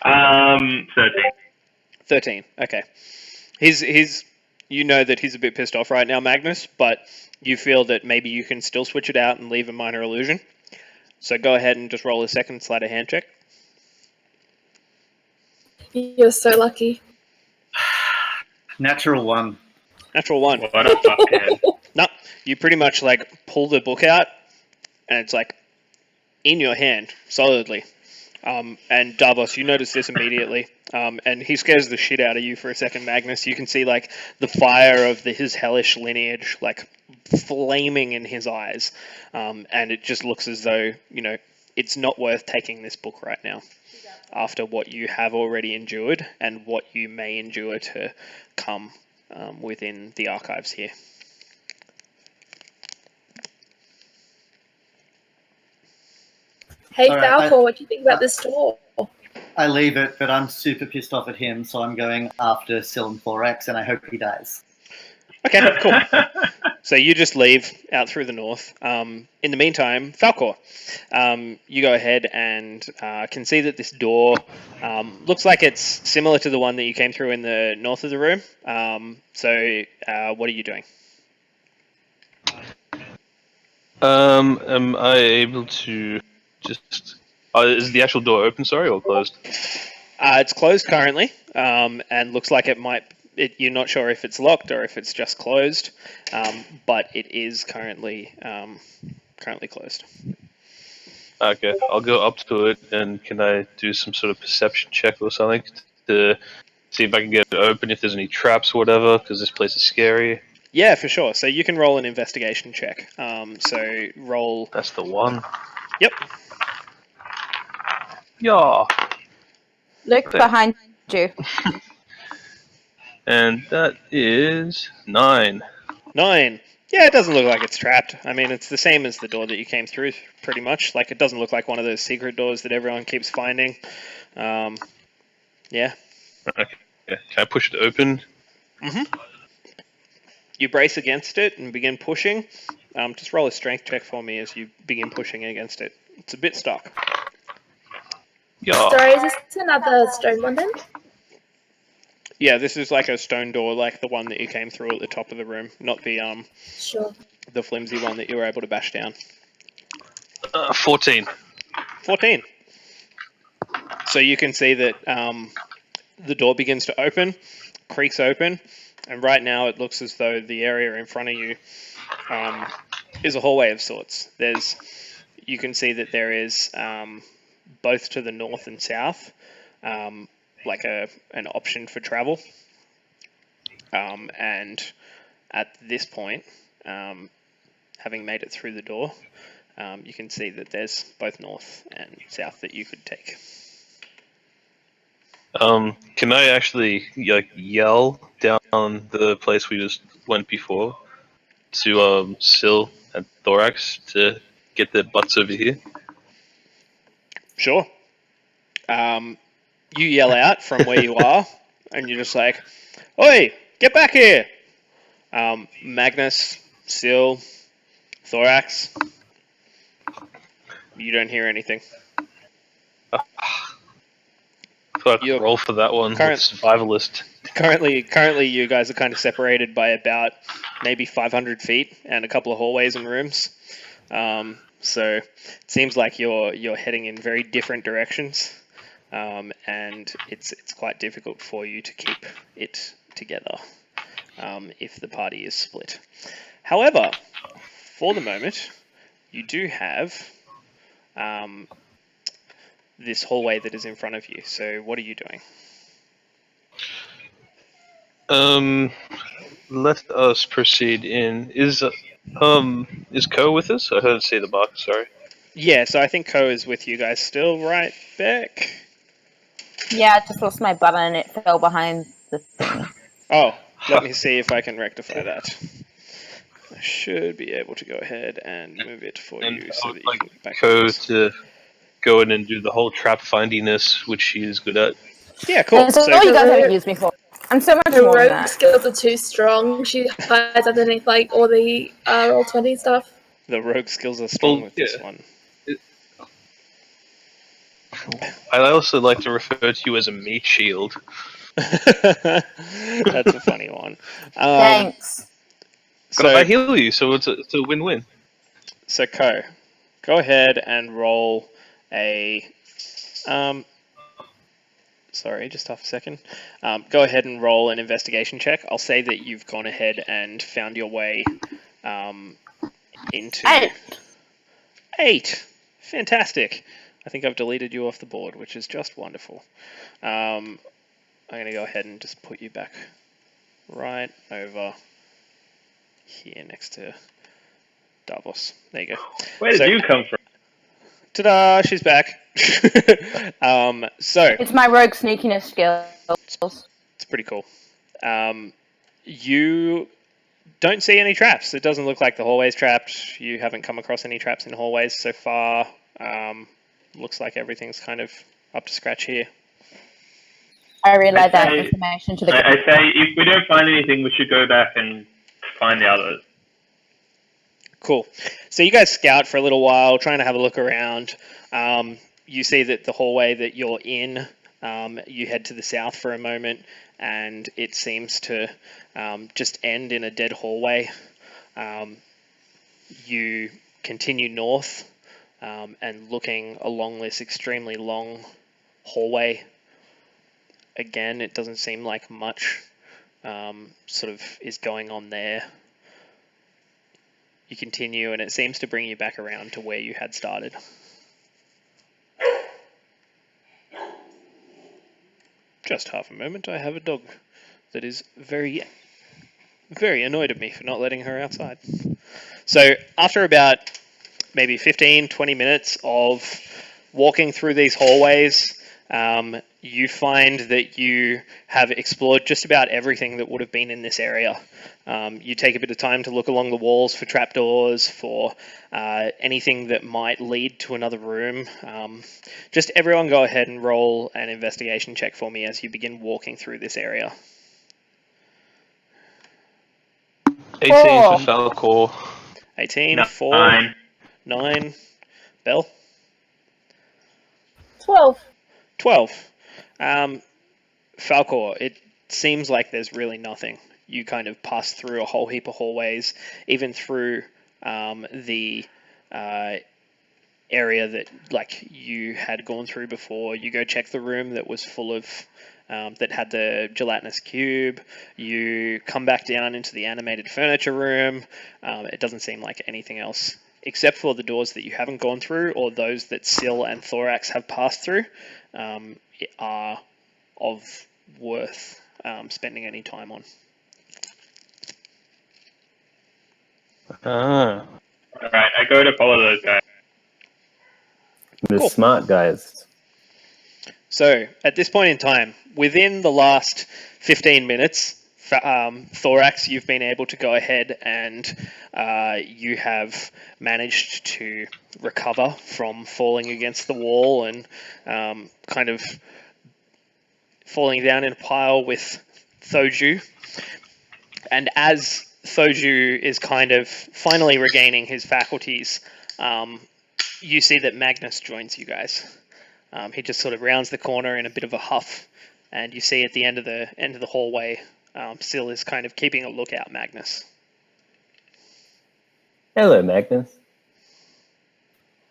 13. 13. Okay. He's. You know that he's a bit pissed off right now, Magnus, but you feel that maybe you can still switch it out and leave a minor illusion. So go ahead and just roll a second sleight of hand check. You're so lucky. Natural 1. Natural 1. What a fuckhead. No, you pretty much like pull the book out, and it's like in your hand, solidly. And Davos, you notice this immediately, and he scares the shit out of you for a second, Magnus. You can see like the fire of his hellish lineage like flaming in his eyes, and it just looks as though, you know, it's not worth taking this book right now after what you have already endured and what you may endure to come within the archives here. Hey, Falcor, what do you think about this door? I leave it, but I'm super pissed off at him, so I'm going after Sil and Thorax, and I hope he dies. Okay, cool. So you just leave out through the north. In the meantime, Falcor, you go ahead and can see that this door looks like it's similar to the one that you came through in the north of the room. So what are you doing? Am I able to just... is the actual door open, sorry, or closed? It's closed currently, and looks like it might... you're not sure if it's locked or if it's just closed, but it is currently closed. Okay, I'll go up to it, and can I do some sort of perception check or something to see if I can get it open, if there's any traps or whatever, because this place is scary. Yeah, for sure. So you can roll an investigation check. So roll. That's the one. Yep. Yeah. Look behind you. And that is 9. 9. Yeah, it doesn't look like it's trapped. I mean, it's the same as the door that you came through, pretty much. Like, it doesn't look like one of those secret doors that everyone keeps finding. Yeah. Okay. Can I push it open? Mm-hmm. You brace against it and begin pushing. Just roll a strength check for me as you begin pushing against it. It's a bit stuck. Yeah. Sorry, is this another stone one then? Yeah, this is like a stone door, like the one that you came through at the top of the room, not the Sure. the flimsy one that you were able to bash down. 14. 14. So you can see that the door begins to open, creaks open, and right now it looks as though the area in front of you is a hallway of sorts. You can see that there is both to the north and south, like an option for travel. And at this point, having made it through the door, you can see that there's both north and south that you could take. Can I actually yell down the place we just went before to Syl and Thorax to get their butts over here? Sure. You yell out from where you are, and you're just like, "Oi, get back here!" Magnus, Syl, Thorax. You don't hear anything. So I can roll for that one. Survivalist. Currently, you guys are kind of separated by about maybe 500 feet and a couple of hallways and rooms. So it seems like you're heading in very different directions, and it's quite difficult for you to keep it together if the party is split. However, for the moment, you do have this hallway that is in front of you. So what are you doing? Let us proceed in. Is Ko with us? I heard say the box. Sorry. Yeah, so I think Ko is with you guys still, right, Beck? Yeah, I just lost my button and it fell behind the thing. Oh, let me see if I can rectify that. I should be able to go ahead and move it for you so that you can get back Ko to to go in and do the whole trap findiness, which she is good at. Yeah, cool. That's all you guys haven't used me for. I'm so much Her more than rogue that. skills are too strong. She hides underneath like all the Roll20 stuff. The rogue skills are strong with this one. I also like to refer to you as a meat shield. That's a funny one. Thanks. But I heal you, so it's a win-win. So Ko, go ahead and roll a. Sorry, just half a second. Go ahead and roll an investigation check. I'll say that you've gone ahead and found your way into 8. Fantastic. I think I've deleted you off the board, which is just wonderful. I'm going to go ahead and just put you back right over here next to Davos. There you go. Where did you come from? Ta-da! She's back. So it's my rogue sneakiness skills. It's pretty cool. You don't see any traps. It doesn't look like the hallway's trapped. You haven't come across any traps in hallways so far. Looks like everything's kind of up to scratch here. I relay that information to the I say, if we don't find anything, we should go back and find the others. Cool. So you guys scout for a little while, trying to have a look around. You see that the hallway that you're in, you head to the south for a moment, and it seems to just end in a dead hallway. You continue north, and looking along this extremely long hallway. Again, it doesn't seem like much sort of is going on there. You continue, and it seems to bring you back around to where you had started. Just half a moment. I have a dog that is very, very annoyed at me for not letting her outside. So after about maybe 15, 20 minutes of walking through these hallways, you find that you have explored just about everything that would have been in this area. You take a bit of time to look along the walls for trapdoors, for anything that might lead to another room. Just everyone go ahead and roll an investigation check for me as you begin walking through this area. 18 for Falcor. 18, 4, 9. Bell? 12. 12. Falcor, it seems like there's really nothing. You kind of pass through a whole heap of hallways, even through the area that you had gone through before. You go check the room that was full of that had the gelatinous cube. You come back down into the animated furniture room. It doesn't seem like anything else, except for the doors that you haven't gone through, or those that Syl and Thorax have passed through, are of worth spending any time on. Alright, I go to follow those guys. The Cool. smart guys. So, at this point in time, within the last 15 minutes, Thorax, you've been able to go ahead and you have managed to recover from falling against the wall and kind of falling down in a pile with Thoju. And as Thoju is kind of finally regaining his faculties, you see that Magnus joins you guys. He just sort of rounds the corner in a bit of a huff, and you see at the end of the hallway, Syl is kind of keeping a lookout. Magnus. Hello, Magnus.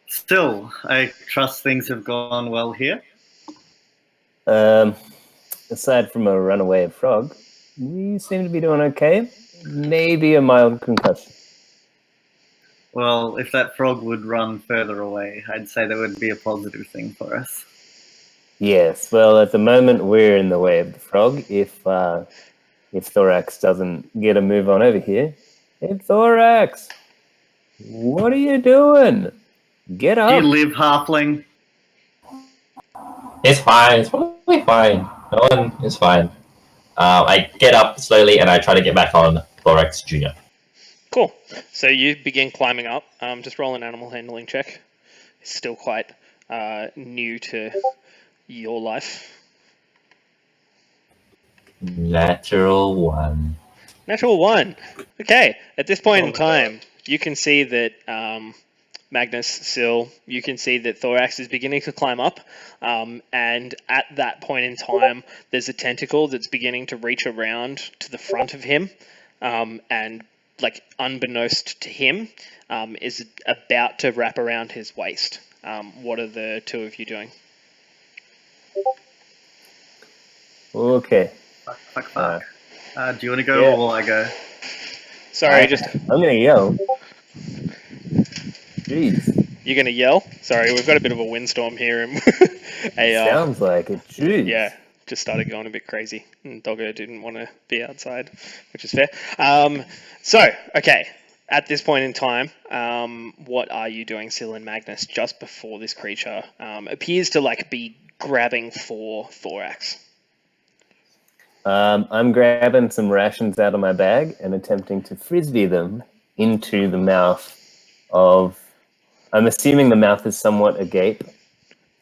Still, I trust things have gone well here. Aside from a runaway frog, we seem to be doing okay. Maybe a mild concussion. Well, if that frog would run further away, I'd say that would be a positive thing for us. Yes, well, at the moment we're in the way of the frog. If Thorax doesn't get a move on over here. Hey, Thorax! What are you doing? Get up! Do you live, halfling? It's fine. It's probably fine. No one is fine. I get up slowly and I try to get back on Thorax Jr. Cool. So you begin climbing up. Just roll an animal handling check. It's still quite new to your life. Natural 1. Natural 1. Okay. At this point in time, you can see that Magnus, Syl, you can see that Thorax is beginning to climb up. And at that point in time, there's a tentacle that's beginning to reach around to the front of him. And unbeknownst to him, is about to wrap around his waist. What are the two of you doing? Okay. Fuck. Do you want to go or will I go? Sorry, I'm gonna yell. Jeez. You're gonna yell? Sorry, we've got a bit of a windstorm here, and Sounds like it. Jeez. Yeah, just started going a bit crazy. And Doggo didn't want to be outside, which is fair. Okay, at this point in time, what are you doing, Syl and Magnus, just before this creature appears to be grabbing for Thorax? I'm grabbing some rations out of my bag and attempting to frisbee them into the mouth of... I'm assuming the mouth is somewhat agape.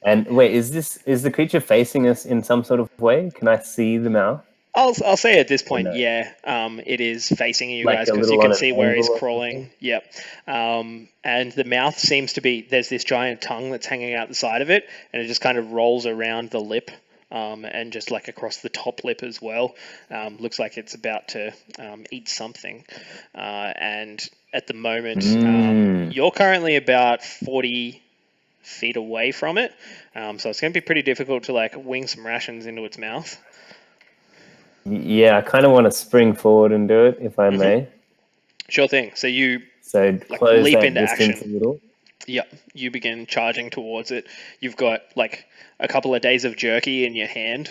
And wait, is the creature facing us in some sort of way? Can I see the mouth? I'll say at this point, no? yeah, it is facing you Like guys a because you little can on see an where he's angle or crawling. Yep. And the mouth seems to be, there's this giant tongue that's hanging out the side of it, and it just kind of rolls around the lip. And just across the top lip as well. Looks like it's about to eat something. And at the moment, you're currently about 40 feet away from it. So it's going to be pretty difficult to wing some rations into its mouth. Yeah, I kind of want to spring forward and do it, if I may. Sure thing. So you close leap that into distance action. a little. Yep, you begin charging towards it. You've got a couple of days of jerky in your hand,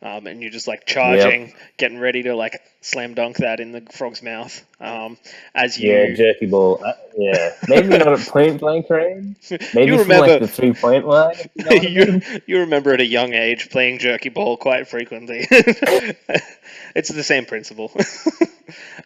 and you're just like charging, getting ready to like slam dunk that in the frog's mouth. As you jerky ball. Maybe not at point blank range. Maybe you from remember like the 3-point line. If you know what I mean. you remember at a young age playing jerky ball quite frequently. It's the same principle.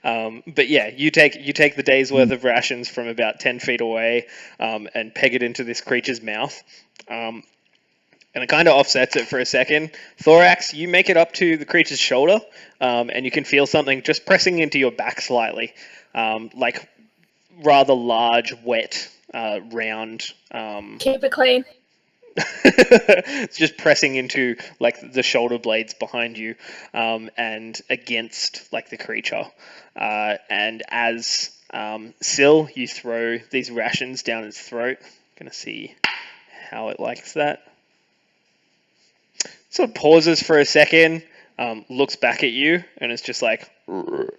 But yeah, you take the day's worth of rations from about 10 feet away, and peg it into this creature's mouth. And it kind of offsets it for a second. Thorax, you make it up to the creature's shoulder, and you can feel something just pressing into your back slightly, like rather large, wet, round. Keep it clean. It's just pressing into like the shoulder blades behind you, and against like the creature. And as Syl, you throw these rations down its throat. Gonna see how it likes that. So it pauses for a second, looks back at you, and it's just like, and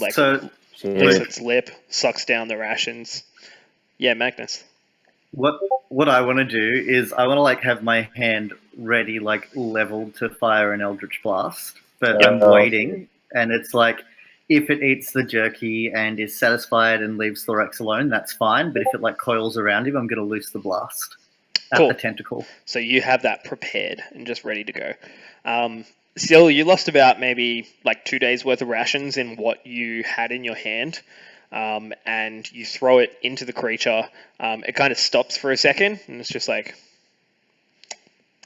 like licks its lip, sucks down the rations. Yeah, Magnus. What I want to do is I want to like have my hand ready, like leveled to fire an Eldritch Blast, but I'm waiting, and it's like if it eats the jerky and is satisfied and leaves Thorax alone, that's fine. But if it like coils around him, I'm going to loose the blast at the tentacle. So you have that prepared and just ready to go. Still, you lost about maybe like 2 days worth of rations in what you had in your hand. And you throw it into the creature. It kind of stops for a second, and it's just like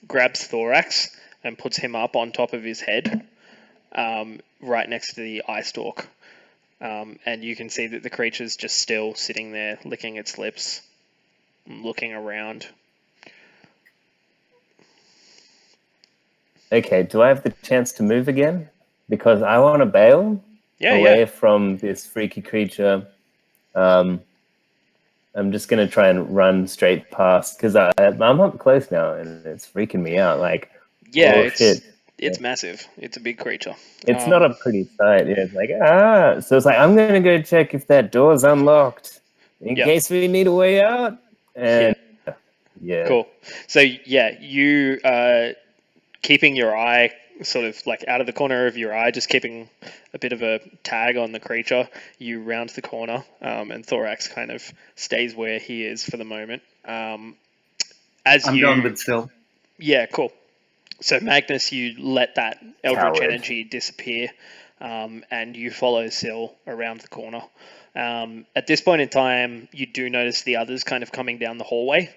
grabs Thorax and puts him up on top of his head, right next to the eye stalk. And you can see that the creature's just still sitting there, licking its lips, looking around. Okay, do I have the chance to move again? Because I want to bail away from this freaky creature. I'm just going to try and run straight past, because I'm up close now, and it's freaking me out. Like, it's massive. It's a big creature. It's not a pretty sight. Yeah, it's like, So it's like, I'm going to go check if that door's unlocked in case we need a way out. And Cool. So, you keeping your eye sort of like out of the corner of your eye, just keeping a bit of a tag on the creature, you round the corner, and Thorax kind of stays where he is for the moment. I'm going with Syl. Yeah, cool. So Magnus, you let that Eldritch energy disappear, and you follow Syl around the corner. At this point in time, you do notice the others kind of coming down the hallway,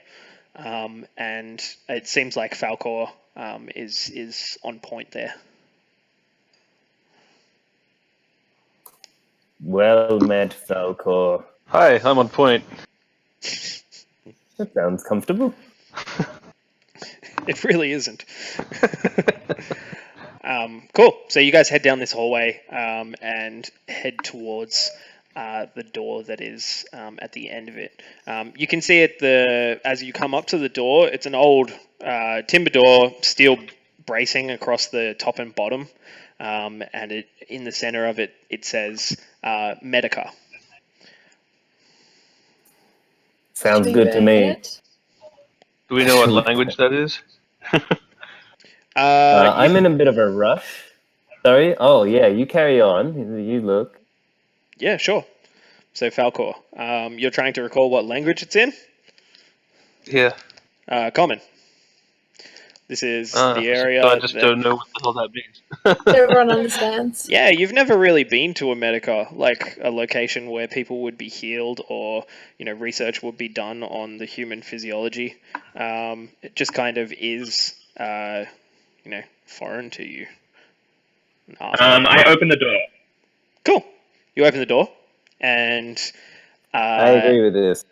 and it seems like Falcor is on point there. Well met, Falcor. Hi, I'm on point. That sounds comfortable. It really isn't. Cool. So you guys head down this hallway, and head towards the door that is at the end of it. You can see as you come up to the door, it's an old timber door, steel bracing across the top and bottom, and in the center of it, it says Medica. Sounds good to me. Do we know what language that is? I'm in a bit of a rush. Sorry? Oh, yeah, you carry on. You look. Yeah, sure. So, Falcor, you're trying to recall what language it's in? Yeah. Common. This is the area. So I just don't know what the hell that means. Everyone understands. Yeah, you've never really been to a Medica, like a location where people would be healed or, research would be done on the human physiology. It just kind of is, foreign to you. I open the door. Cool. You open the door, and I agree with this.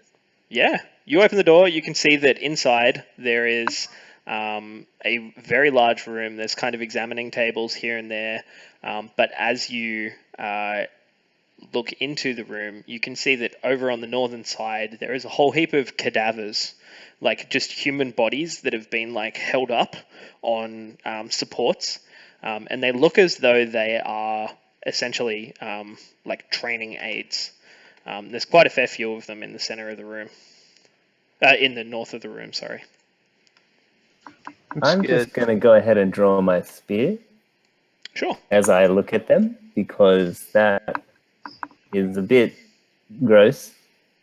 Yeah, you open the door. You can see that inside there is a very large room. There's kind of examining tables here and there, but as you look into the room, you can see that over on the northern side there is a whole heap of cadavers, like just human bodies that have been like held up on supports, and they look as though they are essentially like training aids. There's quite a fair few of them in the center of the room, in the north of the room. Sorry. I'm just going to go ahead and draw my spear. Sure. As I look at them, because that is a bit gross.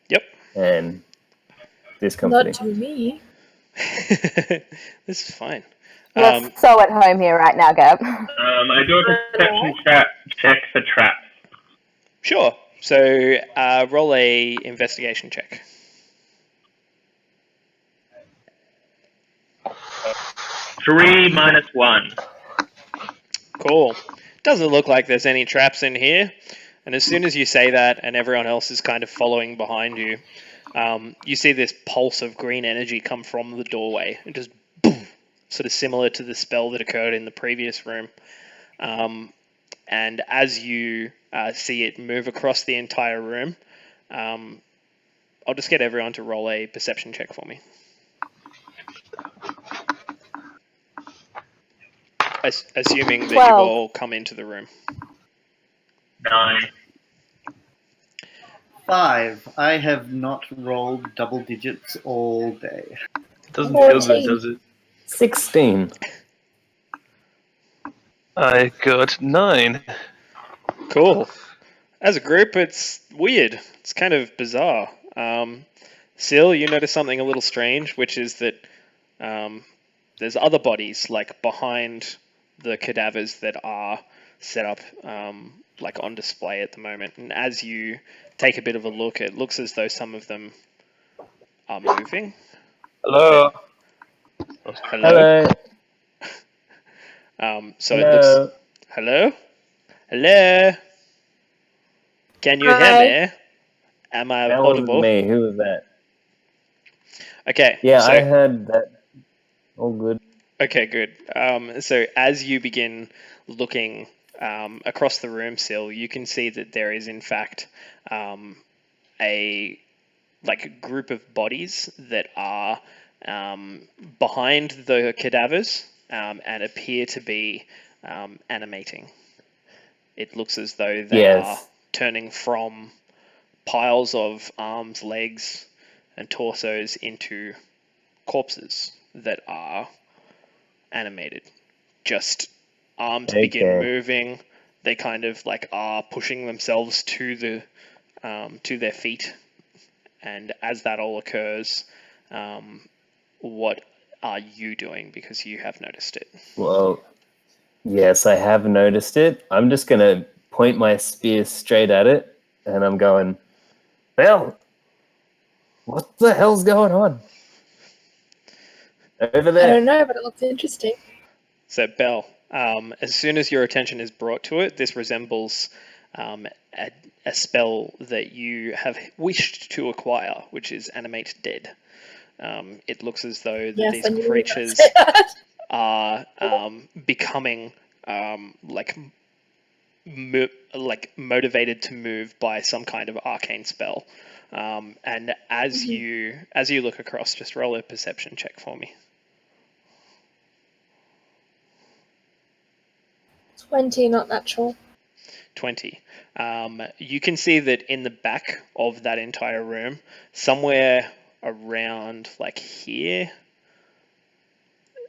Yep. And discomforting. Not to me. This is fine. You're so at home here right now, Gab. I do a perception check for traps. Sure. So roll a investigation check. 3 minus 1. Cool. Doesn't look like there's any traps in here. And as soon as you say that and everyone else is kind of following behind you, you see this pulse of green energy come from the doorway. It just boom, sort of similar to the spell that occurred in the previous room. And as you see it move across the entire room, I'll just get everyone to roll a perception check for me. Assuming that you've all come into the room. 9. 5. I have not rolled double digits all day. Doesn't feel good, does it? 16. I got 9. Cool. As a group, it's weird. It's kind of bizarre. Sil, you notice something a little strange, which is that there's other bodies like behind the cadavers that are set up like on display at the moment. And as you take a bit of a look, it looks as though some of them are moving. Hello. Hello. So Hello. it looks. Hello. Hello. Can you hear me? Am I That audible? was me. Who was that? Okay. Yeah, so, I heard that. All good. Okay, good. So as you begin looking across the room, Sil, you can see that there is in fact a group of bodies that are behind the cadavers and appear to be animating. It looks as though they are turning from piles of arms, legs, and torsos into corpses that are animated. Just arms begin moving. They kind of are pushing themselves to their feet. And as that all occurs, what are you doing? Because you have noticed it. Well, yes, I have noticed it. I'm just going to point my spear straight at it, and I'm going, Bell, what the hell's going on? Over there. I don't know, but it looks interesting. So, Bell, as soon as your attention is brought to it, this resembles a spell that you have wished to acquire, which is Animate Dead. It looks as though these creatures are becoming motivated to move by some kind of arcane spell. And as you look across, just roll a perception check for me. 20, not natural. 20. You can see that in the back of that entire room, somewhere around here,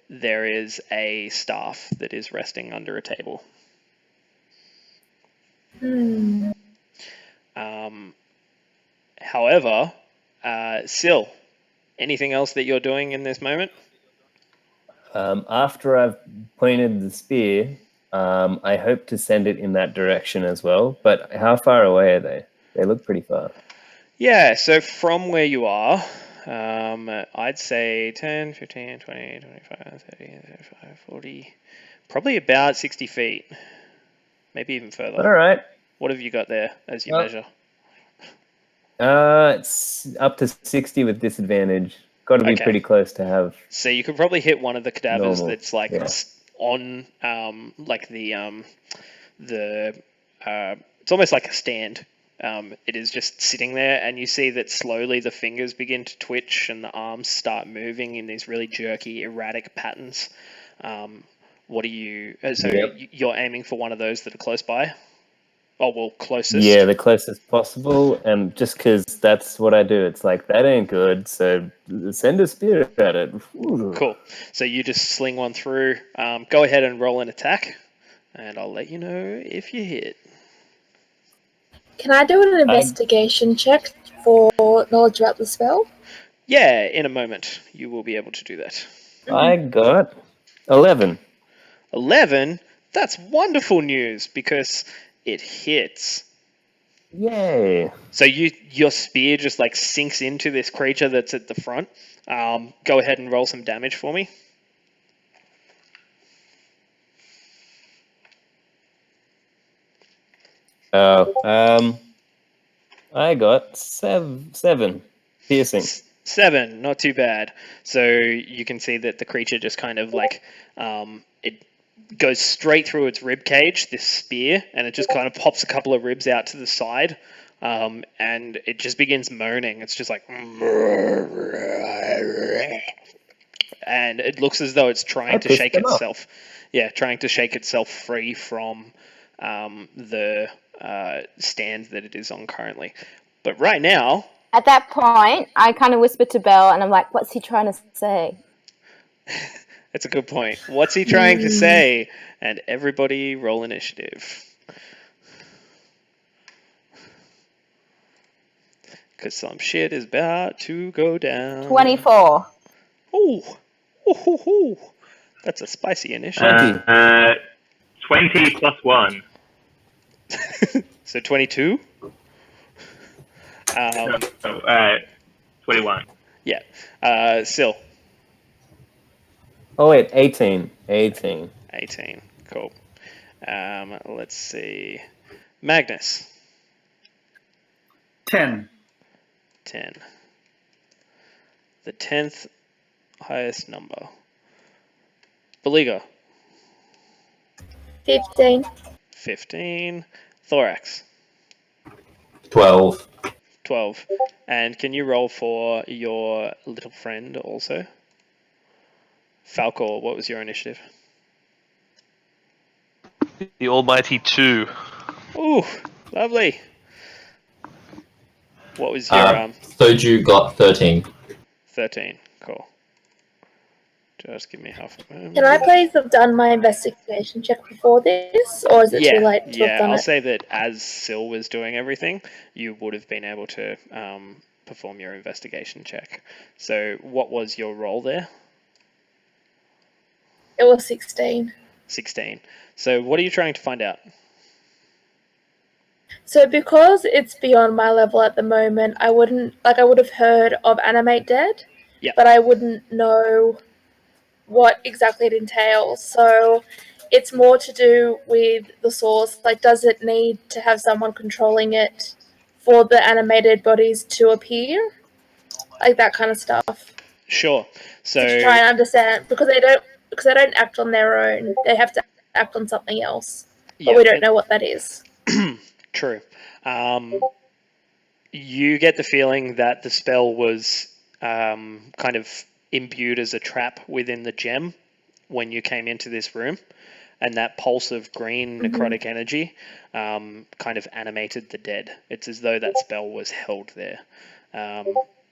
there is a staff that is resting under a table. However, Sil, anything else that you're doing in this moment? After I've pointed the spear, I hope to send it in that direction as well. But how far away are they? They look pretty far. Yeah, so from where you are, I'd say 10, 15, 20, 25, 30, 35, 40, probably about 60 feet. Maybe even further. All right. What have you got there as you measure? It's up to 60 with disadvantage. Got to be pretty close to have. So you could probably hit one of the cadavers that's on it's almost like a stand. It is just sitting there, and you see that slowly the fingers begin to twitch and the arms start moving in these really jerky, erratic patterns. What are you? You're aiming for one of those that are close by? Oh, well, closest. Yeah, the closest possible, and just because that's what I do, it's like, that ain't good, so send a spear at it. Ooh. Cool. So you just sling one through. Go ahead and roll an attack, and I'll let you know if you hit. Can I do an investigation check for knowledge about the spell? Yeah, in a moment. You will be able to do that. I got 11. 11? That's wonderful news, because it hits. Yay. So your spear just like sinks into this creature that's at the front. Go ahead and roll some damage for me. I got 7 piercing. 7, not too bad. So you can see that the creature just kind of like it goes straight through its rib cage, this spear, and it just kind of pops a couple of ribs out to the side, and it just begins moaning. It's just like, and it looks as though it's trying to shake itself. Yeah, trying to shake itself free from the stand that it is on currently. But right now, At that point, I kind of whisper to Belle, and I'm like, "What's he trying to say?" that's a good point. What's he trying to say? And everybody roll initiative. Because some shit is about to go down. 24. Oh, that's a spicy initiative. 20 plus 1. So 22? 21. Yeah. Sil. Oh wait, 18. 18. 18. Cool. Let's see. Magnus. 10. 10. The 10th highest number. Beliga. 15. 15. Thorax. 12. 12. And can you roll for your little friend also? Falcor, what was your initiative? The almighty 2. Ooh, lovely. What was your Soju got 13. 13? Cool. Just give me half a moment. Can I please have done my investigation check before this, or is it too late to have done I'll it? say that as Sil was doing everything, you would have been able to perform your investigation check. So what was your roll there? It was 16. 16. So what are you trying to find out? So because it's beyond my level at the moment, I would have heard of Animate Dead, but I wouldn't know what exactly it entails. So it's more to do with the source. Like, does it need to have someone controlling it for the animated bodies to appear? Like that kind of stuff. Sure. So to try and understand, because they don't act on their own. They have to act on something else. But we don't know what that is. True. You get the feeling that the spell was kind of imbued as a trap within the gem when you came into this room, and that pulse of green necrotic energy kind of animated the dead. It's as though that spell was held there.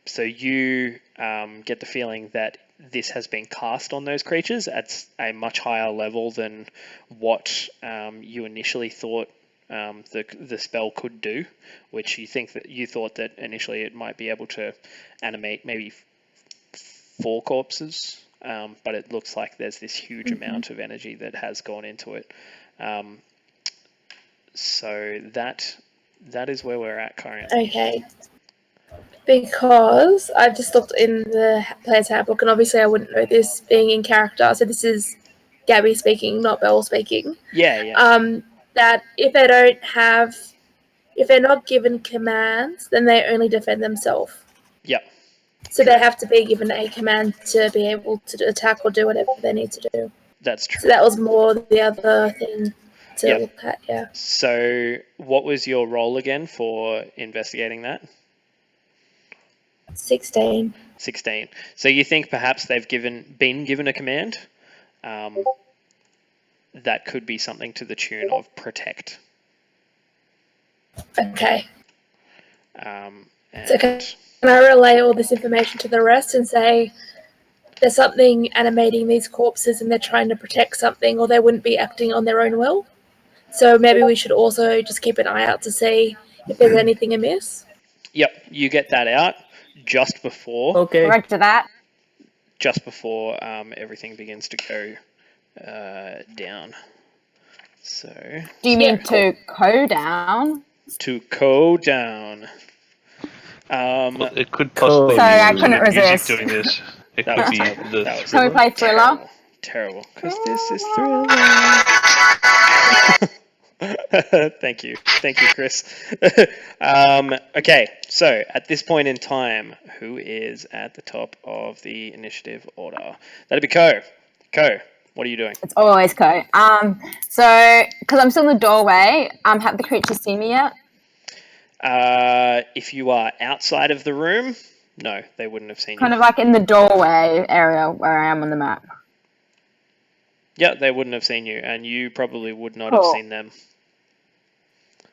So you get the feeling that this has been cast on those creatures at a much higher level than what you initially thought the spell could do, which you thought that initially it might be able to animate maybe 4 corpses, but it looks like there's this huge amount of energy that has gone into it. So that is where we're at currently. Okay. Because I've just looked in the player's handbook, and obviously I wouldn't know this being in character, so this is Gabby speaking, not Belle speaking. Yeah. That if they're not given commands, then they only defend themselves. Yep. So they have to be given a command to be able to attack or do whatever they need to do. That's true. So that was more the other thing to look at, yeah. So what was your role again for investigating that? 16. 16. So you think perhaps they've been given a command? That could be something to the tune of protect. Okay. And So can I relay all this information to the rest and say there's something animating these corpses and they're trying to protect something, or they wouldn't be acting on their own will? So maybe we should also just keep an eye out to see if there's anything amiss. Yep, you get that out just before. Okay. Correct to that. Just before everything begins to go down. So. Do you mean to go down? To go down. Well, it could possibly Sorry, be I couldn't the music resist. doing this. It That could was be terrible. the That was Can we play Thriller? Terrible. Because this is Thriller. Thank you, Chris. Okay, so at this point in time, who is at the top of the initiative order? That'd be Ko. Ko, what are you doing? It's always Ko. So because I'm still in the doorway, have the creatures seen me yet? If you are outside of the room, no, they wouldn't have seen you. Kind of like in the doorway area where I am on the map. Yeah, they wouldn't have seen you, and you probably would not have seen them.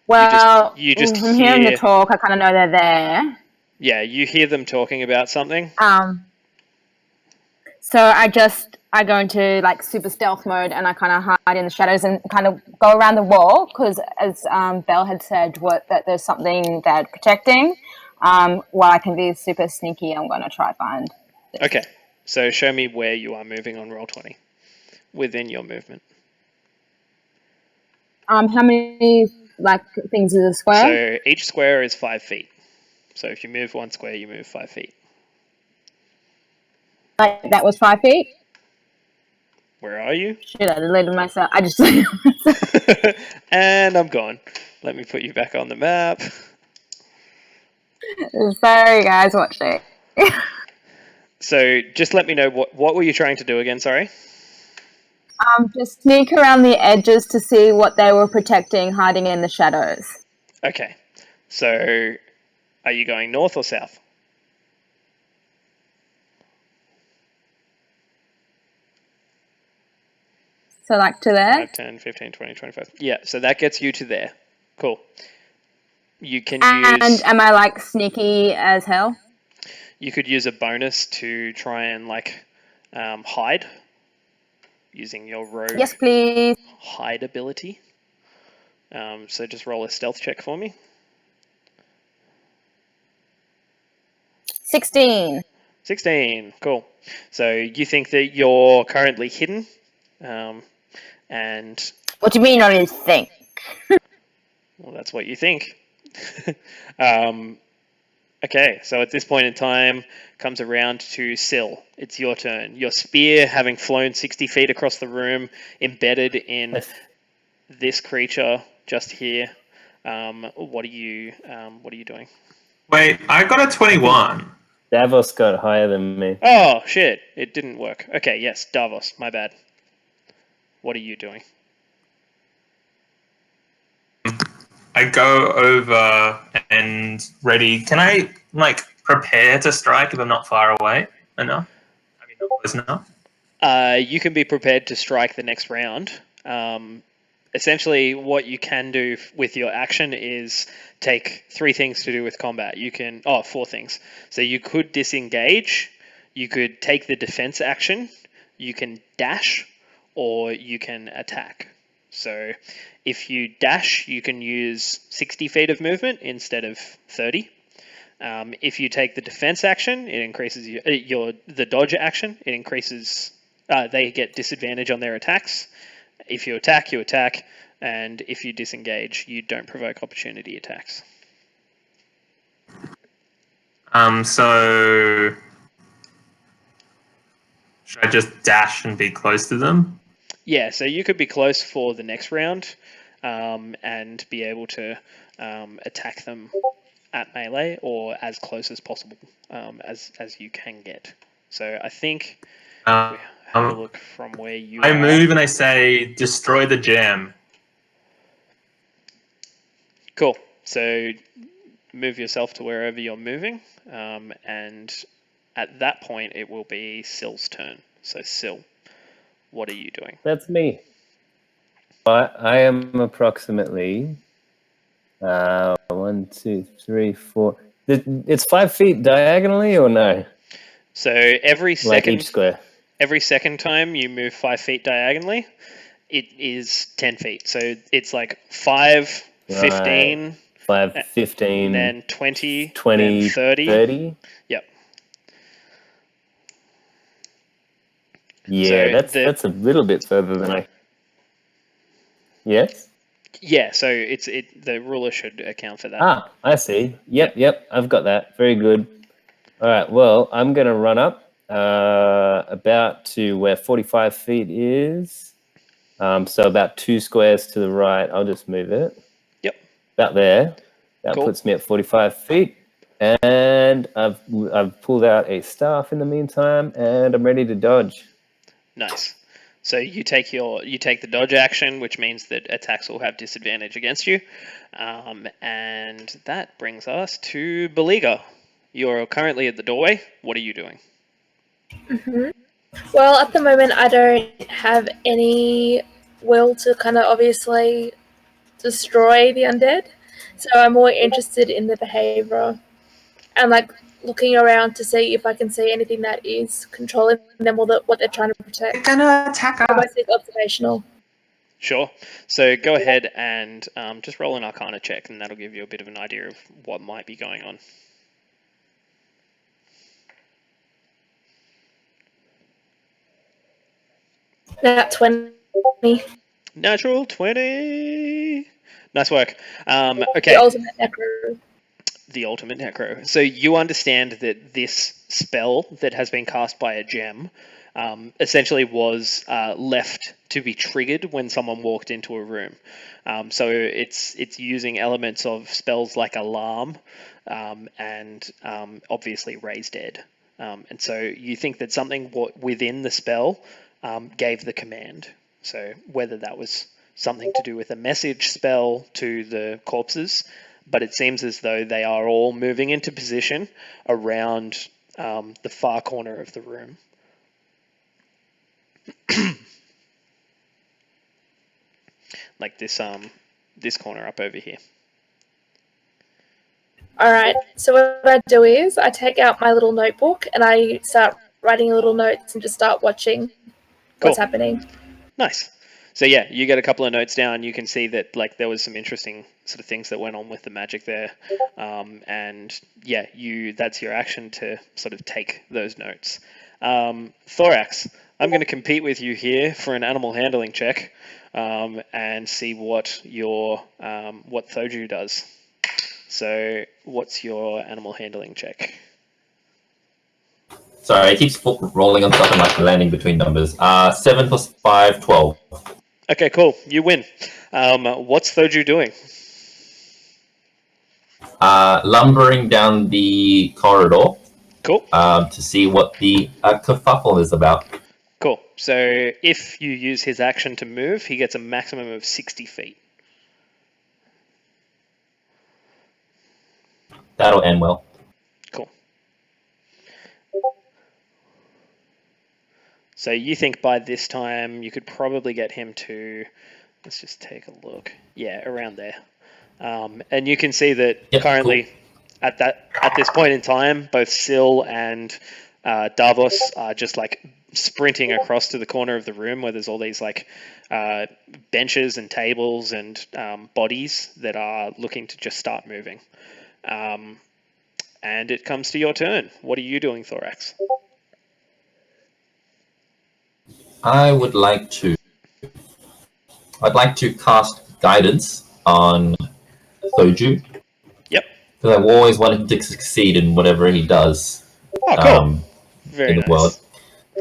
Well, you just from hearing the talk, I kind of know they're there. Yeah, you hear them talking about something. So I go into like super stealth mode, and I kind of hide in the shadows and kind of go around the wall because, as Belle had said, that there's something they're protecting. While I can be super sneaky, I'm going to try find this. Okay, so show me where you are moving on Roll20 within your movement. How many things is a square? So each square is 5 feet. So if you move one square, you move 5 feet. Like that was 5 feet? Where are you? Shit, I deleted myself. I just And I'm gone. Let me put you back on the map. Sorry, guys, watch it. So just let me know, what were you trying to do again, sorry? Just sneak around the edges to see what they were protecting, hiding in the shadows. Okay. So are you going north or south? So like to there? 5, 10, 15, 20, 25. Yeah, so that gets you to there. Cool. You can use... am I like sneaky as hell? You could use a bonus to try and hide using your rogue yes, please. hide ability. So just roll a stealth check for me. 16. 16, cool. So you think that you're currently hidden, and... What do you mean I didn't think? Well, that's what you think. Okay, so at this point in time, comes around to Syl. It's your turn. Your spear, having flown 60 feet across the room, embedded in this creature just here. What are you doing? Wait, I got a 21. Davos got higher than me. Oh, shit. It didn't work. Okay, yes, Davos. My bad. What are you doing? I go over and ready. Can I, prepare to strike if I'm not far away enough? I mean, not close enough? You can be prepared to strike the next round. Essentially, what you can do with your action is take 3 things to do with combat. 4 things. So you could disengage, you could take the defense action, you can dash, or you can attack. So if you dash, you can use 60 feet of movement instead of 30. If you take the defense action, it increases the dodge action. It increases. They get disadvantage on their attacks. If you attack, and if you disengage, you don't provoke opportunity attacks. So should I just dash and be close to them? Yeah, so you could be close for the next round, and be able to attack them at melee or as close as possible, as you can get. So I think we have a look from where you I are. move and I say, destroy the gem. Cool. So move yourself to wherever you're moving, and at that point it will be Syl's turn. So Syl, what are you doing? That's me. I am approximately 1, 2, 3, 4. It's 5 feet diagonally, or no? So every second, like each square. Every second time you move 5 feet diagonally, it is 10 feet. So it's like 5, 15, 5, 15, and then 20, 20, then 30. 30. Yep. Yeah, So that's a little bit further than I. Yes. Yeah, so the ruler should account for that. Ah, I see. Yep. I've got that. Very good. All right. Well, I'm going to run up about to where 45 feet is. So about 2 squares to the right. I'll just move it. Yep. About there. That Cool. puts me at 45 feet. And I've pulled out a staff in the meantime, and I'm ready to dodge. Nice. So you take the dodge action, which means that attacks will have disadvantage against you, and that brings us to Beleaguer. You're currently at the doorway. What are you doing? Mm-hmm. Well, at the moment, I don't have any will to kind of obviously destroy the undead, so I'm more interested in the behavior and like looking around to see if I can see anything that is controlling them or what they're trying to protect. They're gonna attack us. Almost like observational. Sure. So go ahead and just roll an Arcana check, and that'll give you a bit of an idea of what might be going on. Nat 20. Natural 20. Nice work. Okay. The ultimate necro. The ultimate necro. So you understand that this spell that has been cast by a gem essentially was left to be triggered when someone walked into a room. So it's using elements of spells like Alarm and obviously Raise Dead. And so you think that something within the spell gave the command. So whether that was something to do with a message spell to the corpses, but it seems as though they are all moving into position around the far corner of the room. Like this corner up over here. All right. So what I do is I take out my little notebook and I start writing little notes and just start watching what's happening. Nice. So yeah, you get a couple of notes down. You can see that like there was some interesting sort of things that went on with the magic there, and yeah, that's your action to sort of take those notes. Thorax, I'm going to compete with you here for an animal handling check, and see what what Thoju does. So what's your animal handling check? Sorry, it keeps rolling on top and like landing between numbers. 7 plus 5, 12. Okay, cool. You win. What's Thoju doing? Lumbering down the corridor. Cool. To see what the kerfuffle is about. Cool. So if you use his action to move, he gets a maximum of 60 feet. That'll end well. Cool. So you think by this time you could probably get him to, let's just take a look. Yeah, around there. And you can see that currently cool. at this point in time, both Syl and Davos are just like sprinting across to the corner of the room where there's all these like benches and tables and bodies that are looking to just start moving. And it comes to your turn. What are you doing, Thorax? I'd like to cast guidance on Thoju. Yep. Because I've always wanted him to succeed in whatever he does. Oh, cool. Very in the world.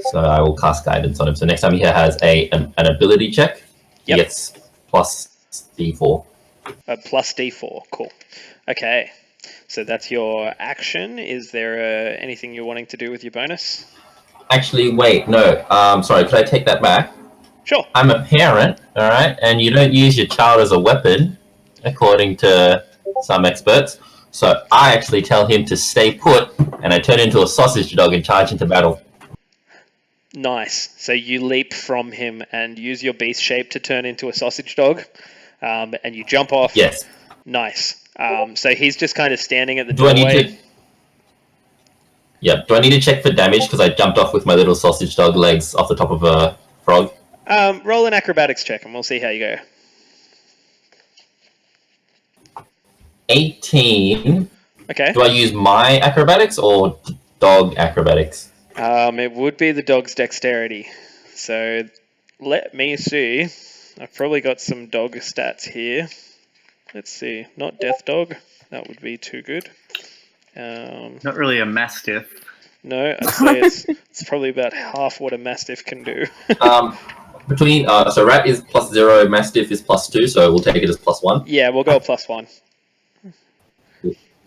So I will cast guidance on him. So next time he has an ability check, he gets plus D4. Plus D4. Cool. Okay. So that's your action. Is there anything you're wanting to do with your bonus? Actually, wait, no. Sorry, could I take that back? Sure. I'm a parent, all right, and you don't use your child as a weapon, according to some experts. So I actually tell him to stay put, and I turn into a sausage dog and charge into battle. Nice. So you leap from him and use your beast shape to turn into a sausage dog, and you jump off. Yes. Nice. So he's just kind of standing at the Do I doorway. need to? Yeah. Do I need to check for damage because I jumped off with my little sausage dog legs off the top of a frog? Roll an acrobatics check, and we'll see how you go. 18. Okay. Do I use my acrobatics or dog acrobatics? It would be the dog's dexterity. So let me see. I've probably got some dog stats here. Let's see. Not death dog. That would be too good. Not really a mastiff. No, I'd say it's probably about half what a mastiff can do. So rat is +0, mastiff is +2, so we'll take it as +1. Yeah, we'll go +1.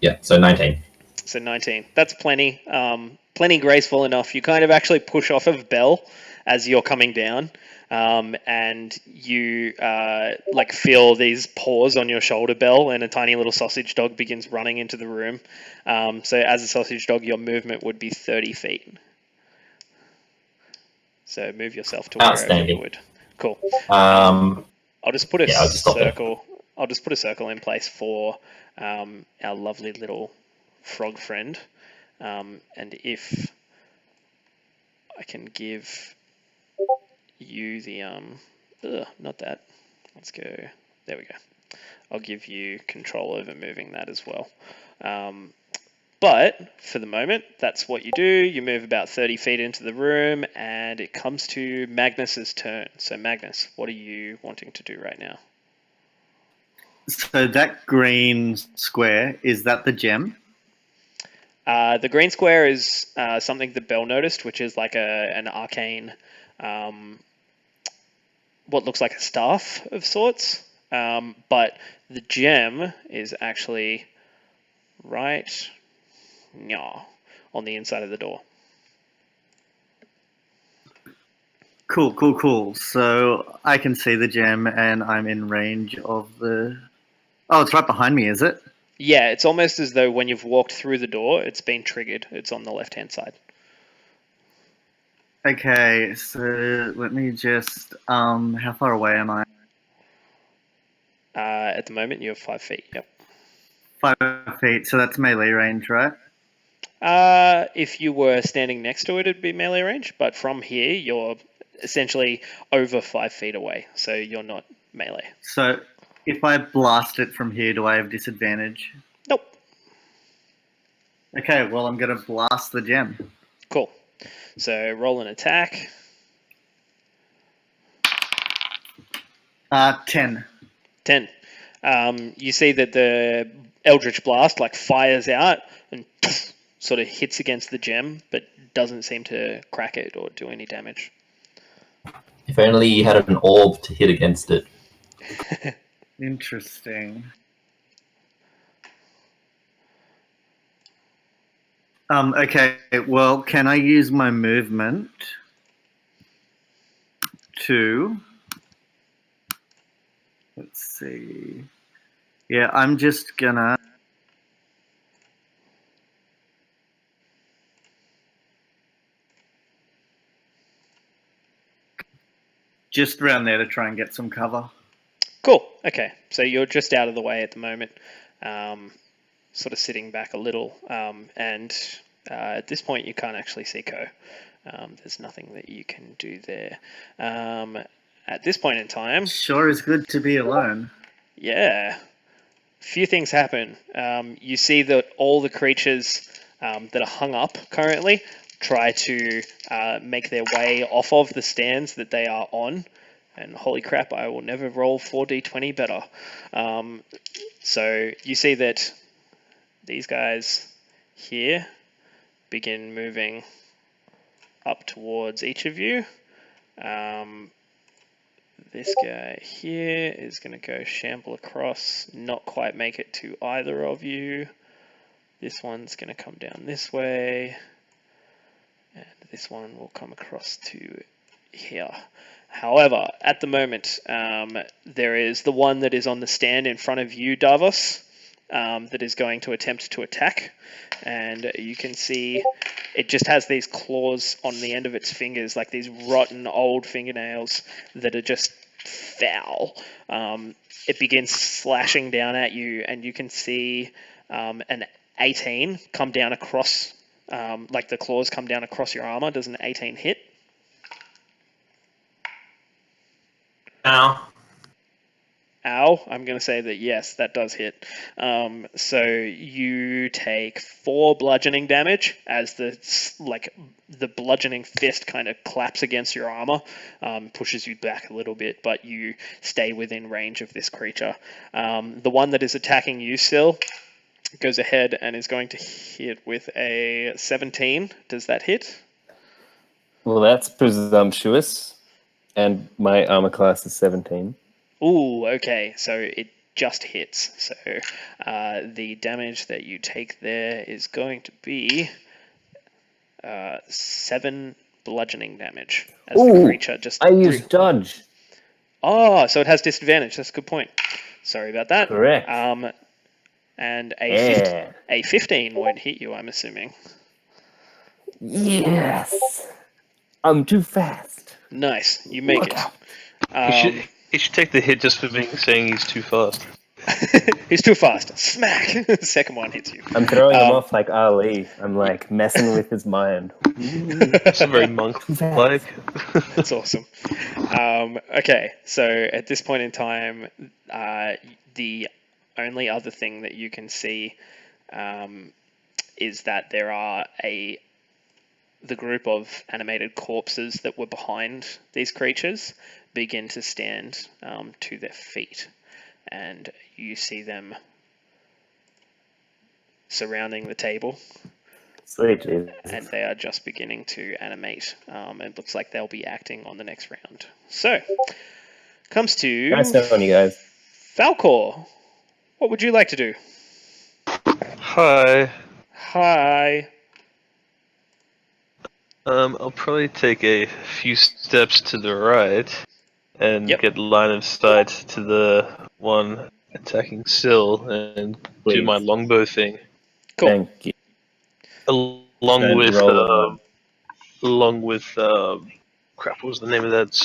Yeah, so 19. So 19. That's plenty. Plenty graceful enough. You kind of actually push off of Belle as you're coming down, and you like feel these paws on your shoulder, Belle, and a tiny little sausage dog begins running into the room. So as a sausage dog, your movement would be 30 feet. So move yourself to wherever you would. Cool. I'll just put a circle. I'll just put a circle in place for our lovely little frog friend, and if I can give you the not that. Let's go. There we go. I'll give you control over moving that as well. But for the moment, that's what you do. You move about 30 feet into the room, and it comes to Magnus's turn. So Magnus, what are you wanting to do right now? So that green square, is that the gem? The green square is something that Belle noticed, which is like an arcane, what looks like a staff of sorts. But the gem is actually right on the inside of the door. Cool. So I can see the gem and I'm in range of the... Oh, it's right behind me, is it? Yeah, it's almost as though when you've walked through the door, it's been triggered. It's on the left-hand side. Okay, so let me just... how far away am I? At the moment, you have 5 feet, yep. 5 feet, so that's melee range, right? If you were standing next to it, it'd be melee range, but from here, you're essentially over 5 feet away, so you're not melee. So if I blast it from here, do I have disadvantage? Nope. Okay, well, I'm going to blast the gem. Cool. So roll an attack. 10. 10. You see that the Eldritch Blast like fires out and sort of hits against the gem, but doesn't seem to crack it or do any damage. If only you had an orb to hit against it. Interesting. Okay, well, can I use my movement to... Let's see. Yeah, I'm just gonna... Just around there to try and get some cover. Cool. Okay. So you're just out of the way at the moment, sort of sitting back a little. And at this point, you can't actually see Ko. There's nothing that you can do there. At this point in time... Sure is good to be alone. Yeah. A few things happen. You see that all the creatures that are hung up currently try to make their way off of the stands that they are on. And holy crap, I will never roll 4d20 better. So you see that these guys here begin moving up towards each of you. This guy here is going to go shamble across, not quite make it to either of you. This one's going to come down this way. And this one will come across to here. However, at the moment, there is the one that is on the stand in front of you, Davos, that is going to attempt to attack. And you can see it just has these claws on the end of its fingers, like these rotten old fingernails that are just foul. It begins slashing down at you, and you can see an 18 come down across, like the claws come down across your armor. Does an 18 hit? Ow. Ow. I'm going to say that yes, that does hit. So you take 4 bludgeoning damage as the bludgeoning fist kind of claps against your armor, pushes you back a little bit, but you stay within range of this creature. The one that is attacking you still goes ahead and is going to hit with a 17. Does that hit? Well, that's presumptuous, and my armor class is 17. Ooh, okay, so it just hits. So the damage that you take there is going to be 7 bludgeoning damage as the creature just... I used dodge. Oh, so it has disadvantage. That's a good point. Sorry about that. Correct. And a 15 won't hit you, I'm assuming. Yes. I'm too fast. Nice. You make it. He should take the hit just for saying he's too fast. He's too fast. Smack! The second one hits you. I'm throwing him off like Ali. I'm like messing with his mind. It's very monk-like. That's awesome. Okay, so at this point in time, the only other thing that you can see is that there are the group of animated corpses that were behind these creatures begin to stand to their feet, and you see them surrounding the table. Sweet Jesus. And they are just beginning to animate. It looks like they'll be acting on the next round. So, comes to Nice knowing you guys. Falcor. What would you like to do? Hi. Hi. I'll probably take a few steps to the right and get line of sight to the one attacking Syl and do my longbow thing. Cool. Thank you. Along with crap, what was the name of that?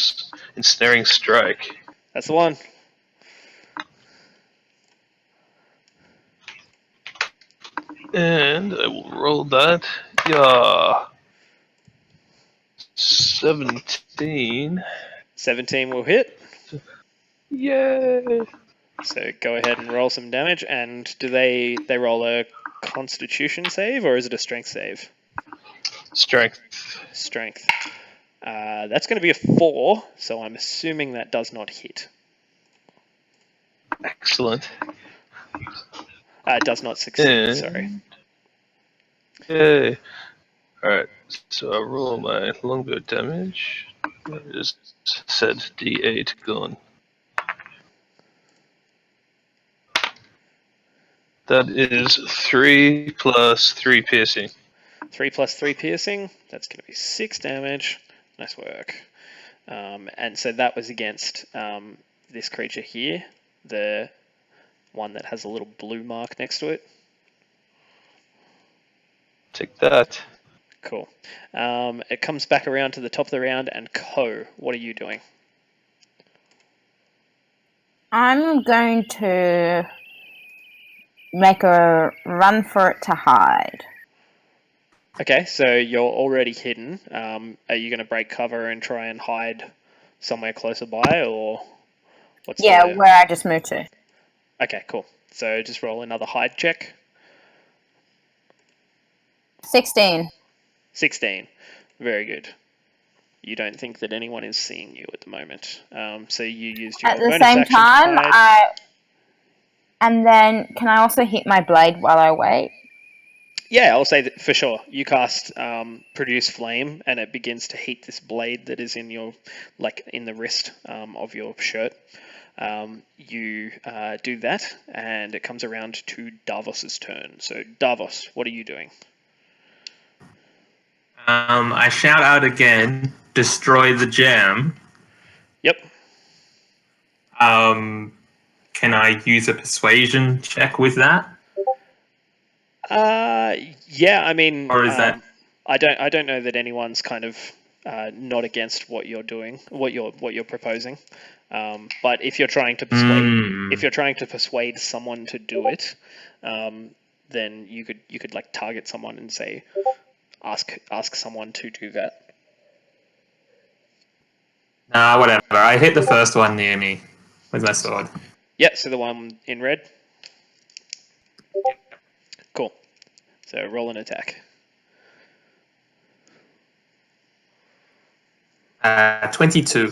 Ensnaring Strike. That's the one. And I will roll that. Yeah. 17. 17 will hit. Yay! So go ahead and roll some damage. And do they roll a Constitution save, or is it a Strength save? Strength. Strength. That's going to be a 4, so I'm assuming that does not hit. Excellent. It does not succeed, sorry. Yay. Alright, so I roll my longbow damage. I just said D8 gone. That is 3 plus 3 piercing. 3 plus 3 piercing, that's going to be 6 damage. Nice work. And so that was against this creature here, the one that has a little blue mark next to it. Take that. Cool. It comes back around to the top of the round, and Ko, what are you doing? I'm going to make a run for it to hide. Okay, so you're already hidden. Are you going to break cover and try and hide somewhere closer by, or what's where I just moved to. Okay, cool. So just roll another hide check. 16. 16. Very good. You don't think that anyone is seeing you at the moment. So you used your At the bonus same action time, to hide. and then can I also hit my blade while I wait? Yeah, I'll say that for sure. You cast Produce Flame, and it begins to heat this blade that is in your, in the wrist of your shirt. You do that, and it comes around to Davos's turn. So Davos, what are you doing? I shout out again, destroy the gem. Yep. Can I use a persuasion check with that? Yeah, I mean, or is that? I don't know that anyone's kind of not against what you're doing, what you're proposing. But if you're trying to persuade someone to do it, then you could like target someone and say, ask someone to do that. Nah, whatever. I hit the first one near me with my sword. Yeah, so the one in red. Cool. So roll an attack. 22.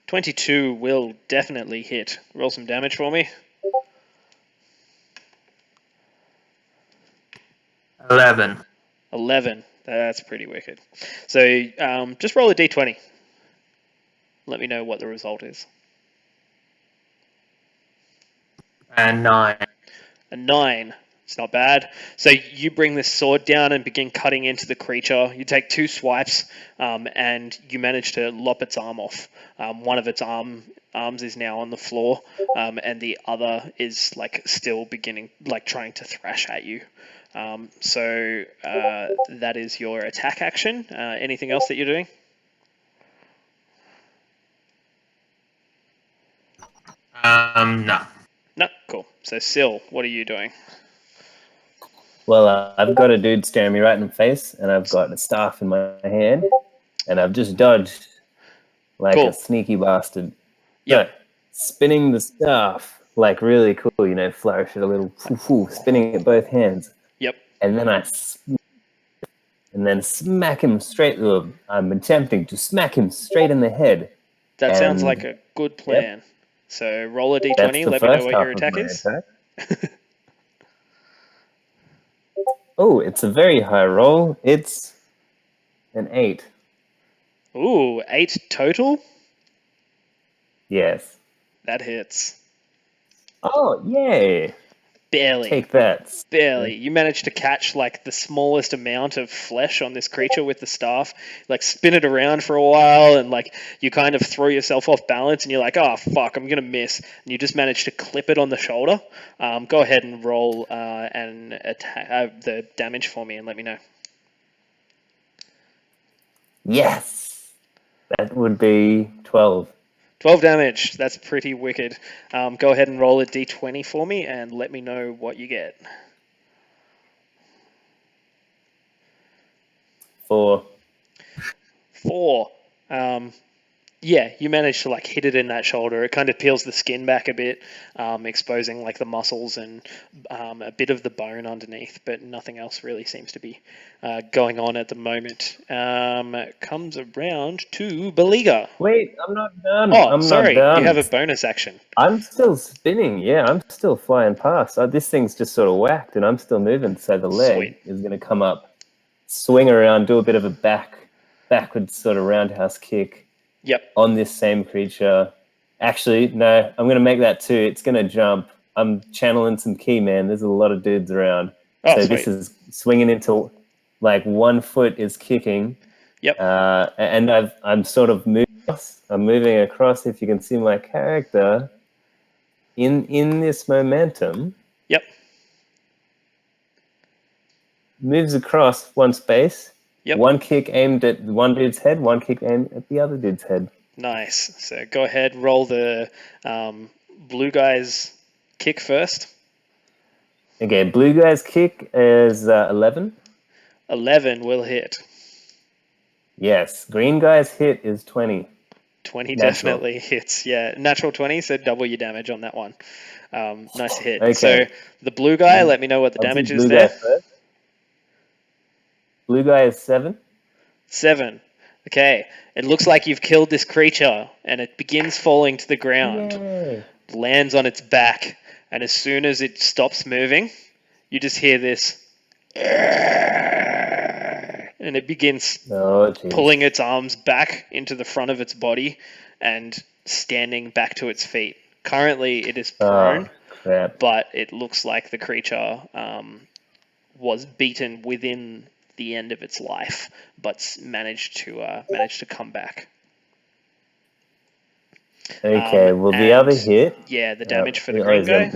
22 will definitely hit. Roll some damage for me. 11. 11. That's pretty wicked. So just roll a d20. Let me know what the result is. And 9. A 9. It's not bad. So you bring this sword down and begin cutting into the creature. You take 2 swipes, and you manage to lop its arm off. One of its arms is now on the floor, and the other is like still trying to thrash at you. So that is your attack action. Anything else that you're doing? No. No, cool. So Syl, what are you doing? Well, I've got a dude staring me right in the face, and I've got a staff in my hand, and I've just dodged like Cool. a sneaky bastard. Yep. So, spinning the staff, like really cool, you know, flourish it a little, spinning it both hands. Yep. And then smack him straight. I'm attempting to smack him straight in the head. That sounds like a good plan. Yep. So roll a d20. That's the let me know first what half your attack of my is. attack. Oh, it's a very high roll. It's an 8. Ooh, 8 total? Yes. That hits. Oh, yay. Barely. Take that. Barely. You managed to catch like the smallest amount of flesh on this creature with the staff, like spin it around for a while, and like you kind of throw yourself off balance, and you're like, oh fuck, I'm gonna miss, and you just manage to clip it on the shoulder. Go ahead and roll an attack, the damage for me, and let me know. Yes, that would be 12. 12 damage. That's pretty wicked. Go ahead and roll a d20 for me and let me know what you get. 4. 4. Yeah, you manage to like hit it in that shoulder. It kind of peels the skin back a bit, exposing like the muscles and a bit of the bone underneath, but nothing else really seems to be going on at the moment. Comes around to Beliga. Wait, I'm not done. Oh, I'm sorry, not done. you have a bonus action. I'm still spinning. Yeah, I'm still flying past. This thing's just sort of whacked, and I'm still moving. So the leg is going to come up, swing around, do a bit of a backwards sort of roundhouse kick. Yep. On this same creature. Actually, no, I'm going to make that 2. It's going to jump. I'm channeling some ki, man. There's a lot of dudes around. Oh, so sweet. This is swinging into, like, 1 foot is kicking. Yep. And I'm sort of moving across, if you can see my character, in this momentum. Yep. Moves across 1 space. Yep. 1 kick aimed at one dude's head, 1 kick aimed at the other dude's head. Nice. So go ahead, roll the blue guy's kick first. Okay, blue guy's kick is 11. 11 will hit. Yes, green guy's hit is 20. 20 definitely hits. Yeah, natural 20, so double your damage on that one. Nice hit. Okay. So the blue guy, let me know what the damage is there. Blue guy is 7. 7. Okay. It looks like you've killed this creature, and it begins falling to the ground. Yay. Lands on its back, and as soon as it stops moving, you just hear this, and it begins pulling its arms back into the front of its body and standing back to its feet. Currently, it is prone, but it looks like the creature was beaten within the end of its life, but managed to come back. Okay, well, the other hit... Yeah, the damage for the green guy.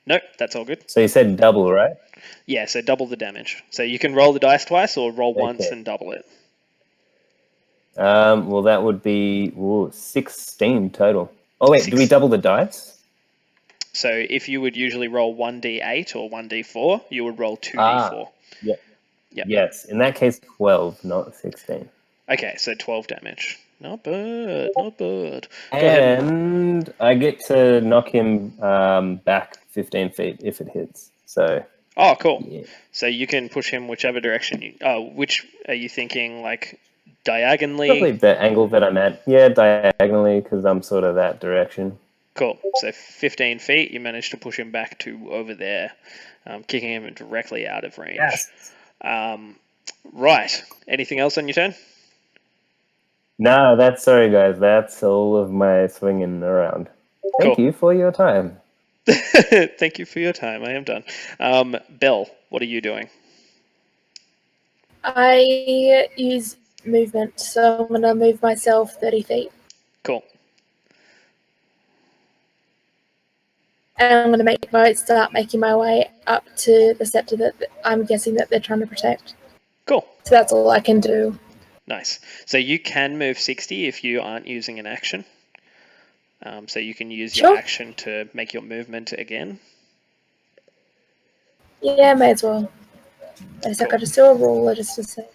Nope, that's all good. So you said double, right? Yeah, so double the damage. So you can roll the dice twice or roll once and double it. Well, that would be 16 total. Oh, wait, do we double the dice? So if you would usually roll 1d8 or 1d4, you would roll 2d4. Yeah. Yep. Yes, in that case, 12, not 16. Okay, so 12 damage. Not bad, not bad. Go And ahead. I get to knock him back 15 feet if it hits. So. Oh, cool. Yeah. So you can push him whichever direction you. Which are you thinking? Like diagonally? Probably the angle that I'm at. Yeah, diagonally, because I'm sort of that direction. Cool. So 15 feet, you managed to push him back to over there, kicking him directly out of range. Yes. Right. Anything else on your turn? No, sorry, guys. That's all of my swinging around. Thank you for your time. Thank you for your time. I am done. Belle, what are you doing? I use movement, so I'm going to move myself 30 feet. Cool. And I'm going to start making my way up to the scepter that I'm guessing that they're trying to protect. Cool. So that's all I can do. Nice. So you can move 60 if you aren't using an action. So you can use your action to make your movement again. Yeah, may as well. I just got to do a roll just to say.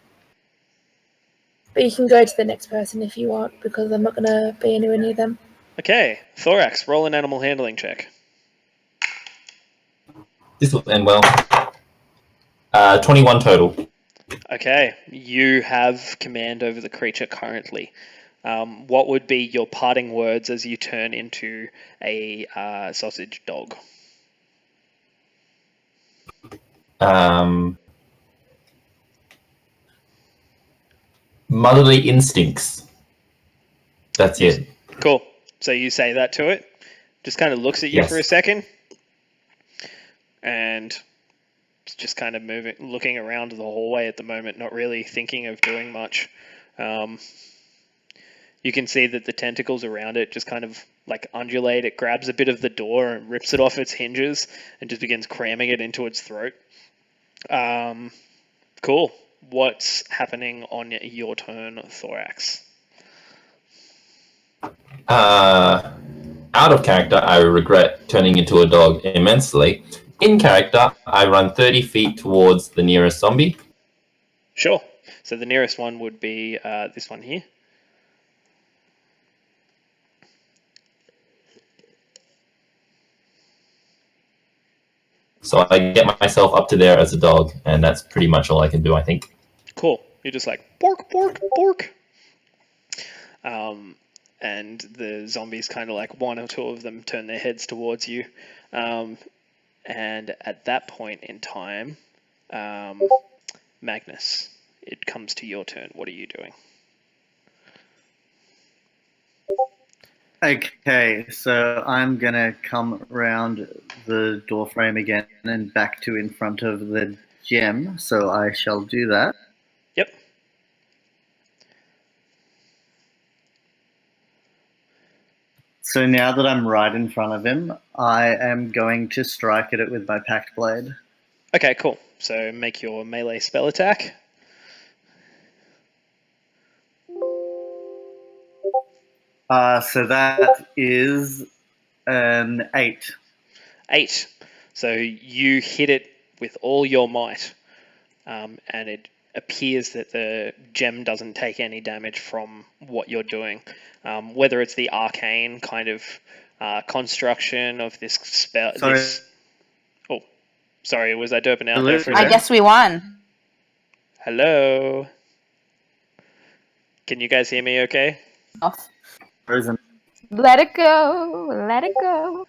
But you can go to the next person if you want, because I'm not going to be anywhere near them. Okay, Thorax, roll an animal handling check. This will end well. 21 total. Okay, you have command over the creature currently. What would be your parting words as you turn into a sausage dog? Motherly instincts. That's it. Cool. So you say that to it. Just kind of looks at you for a second. And just kind of looking around the hallway at the moment, not really thinking of doing much. You can see that the tentacles around it just kind of like undulate. It grabs a bit of the door and rips it off its hinges and just begins cramming it into its throat. Cool. What's happening on your turn, Thorax? Out of character, I regret turning into a dog immensely. In character, I run 30 feet towards the nearest zombie. Sure. So the nearest one would be this one here. So I get myself up to there as a dog, and that's pretty much all I can do, I think. Cool. You're just like, bork, bork, bork. And the zombies kind of like one or two of them turn their heads towards you. And at that point in time, Magnus, it comes to your turn. What are you doing? Okay, so I'm going to come around the door frame again and back to in front of the gem, so I shall do that. Yep. So now that I'm right in front of him, I am going to strike at it with my Pact Blade. Okay, cool. So make your melee spell attack. So that is an 8. 8. So you hit it with all your might, and it appears that the gem doesn't take any damage from what you're doing. Whether it's the arcane kind of construction of this spell. Sorry. Oh, sorry, was I derping out there for a I second? guess we won. Hello? Can you guys hear me okay? Off. Frozen. Let it go. Let it go.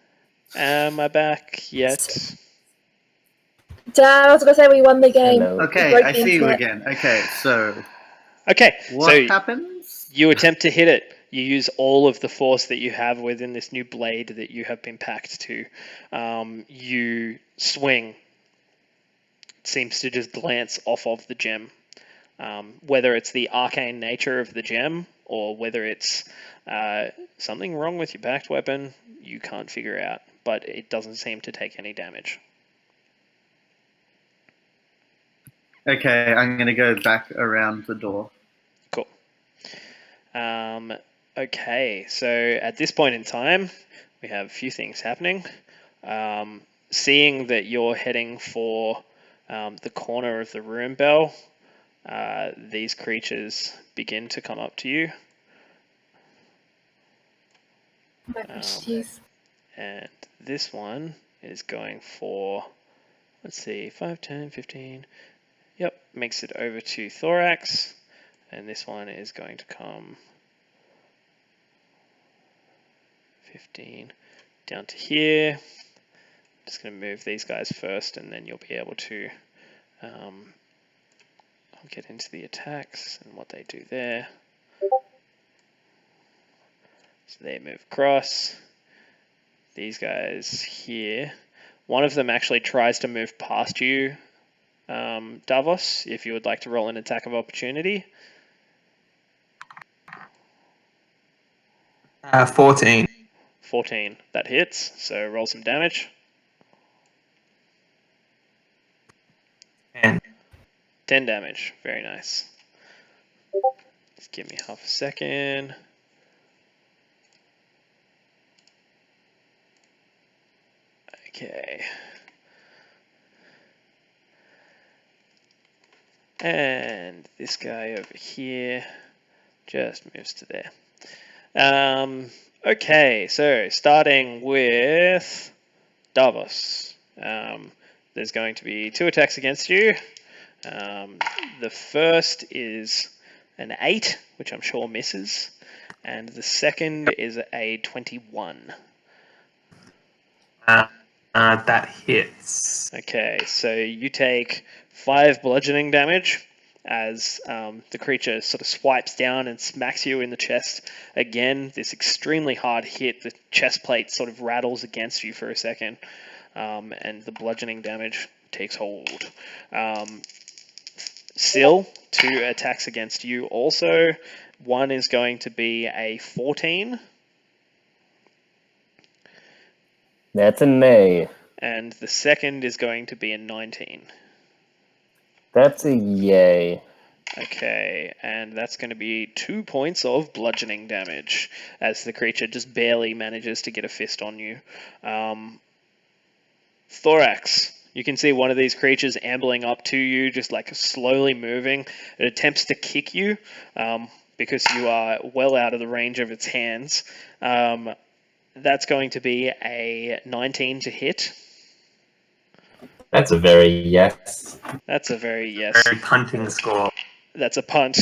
Am I back yet? Dad, I was going to say we won the game. Hello. Okay, I see you again. Okay, so what happens? You attempt to hit it. You use all of the force that you have within this new blade that you have been packed to. You swing. It seems to just glance off of the gem. Whether it's the arcane nature of the gem or whether it's something wrong with your packed weapon, you can't figure out. But it doesn't seem to take any damage. Okay, I'm going to go back around the door. Cool. Okay, so at this point in time, we have a few things happening. Seeing that you're heading for the corner of the room, Belle, these creatures begin to come up to you. And this one is going for, let's see, 5, 10, 15. Yep, makes it over to Thorax. And this one is going to come 15 down to here. Just going to move these guys first, and then you'll be able to I'll get into the attacks and what they do there. So they move across. These guys here, one of them actually tries to move past you, Davos, if you would like to roll an attack of opportunity. 14. 14, that hits, so roll some damage. 10 damage, very nice. Just give me half a second. Okay. And this guy over here just moves to there. Okay, so starting with Davos. There's going to be 2 attacks against you. The first is an 8, which I'm sure misses, and the second is a 21. That hits. Okay, so you take 5 bludgeoning damage as the creature sort of swipes down and smacks you in the chest. Again, this extremely hard hit, the chest plate sort of rattles against you for a second, and the bludgeoning damage takes hold. Still, 2 attacks against you also. One is going to be a 14. That's a nay. And the second is going to be a 19. That's a yay. Okay, and that's going to be 2 points of bludgeoning damage as the creature just barely manages to get a fist on you. Thorax, you can see one of these creatures ambling up to you, just like slowly moving. It attempts to kick you because you are well out of the range of its hands. That's going to be a 19 to hit. That's a very yes. That's a very yes. Very punting score. That's a punt.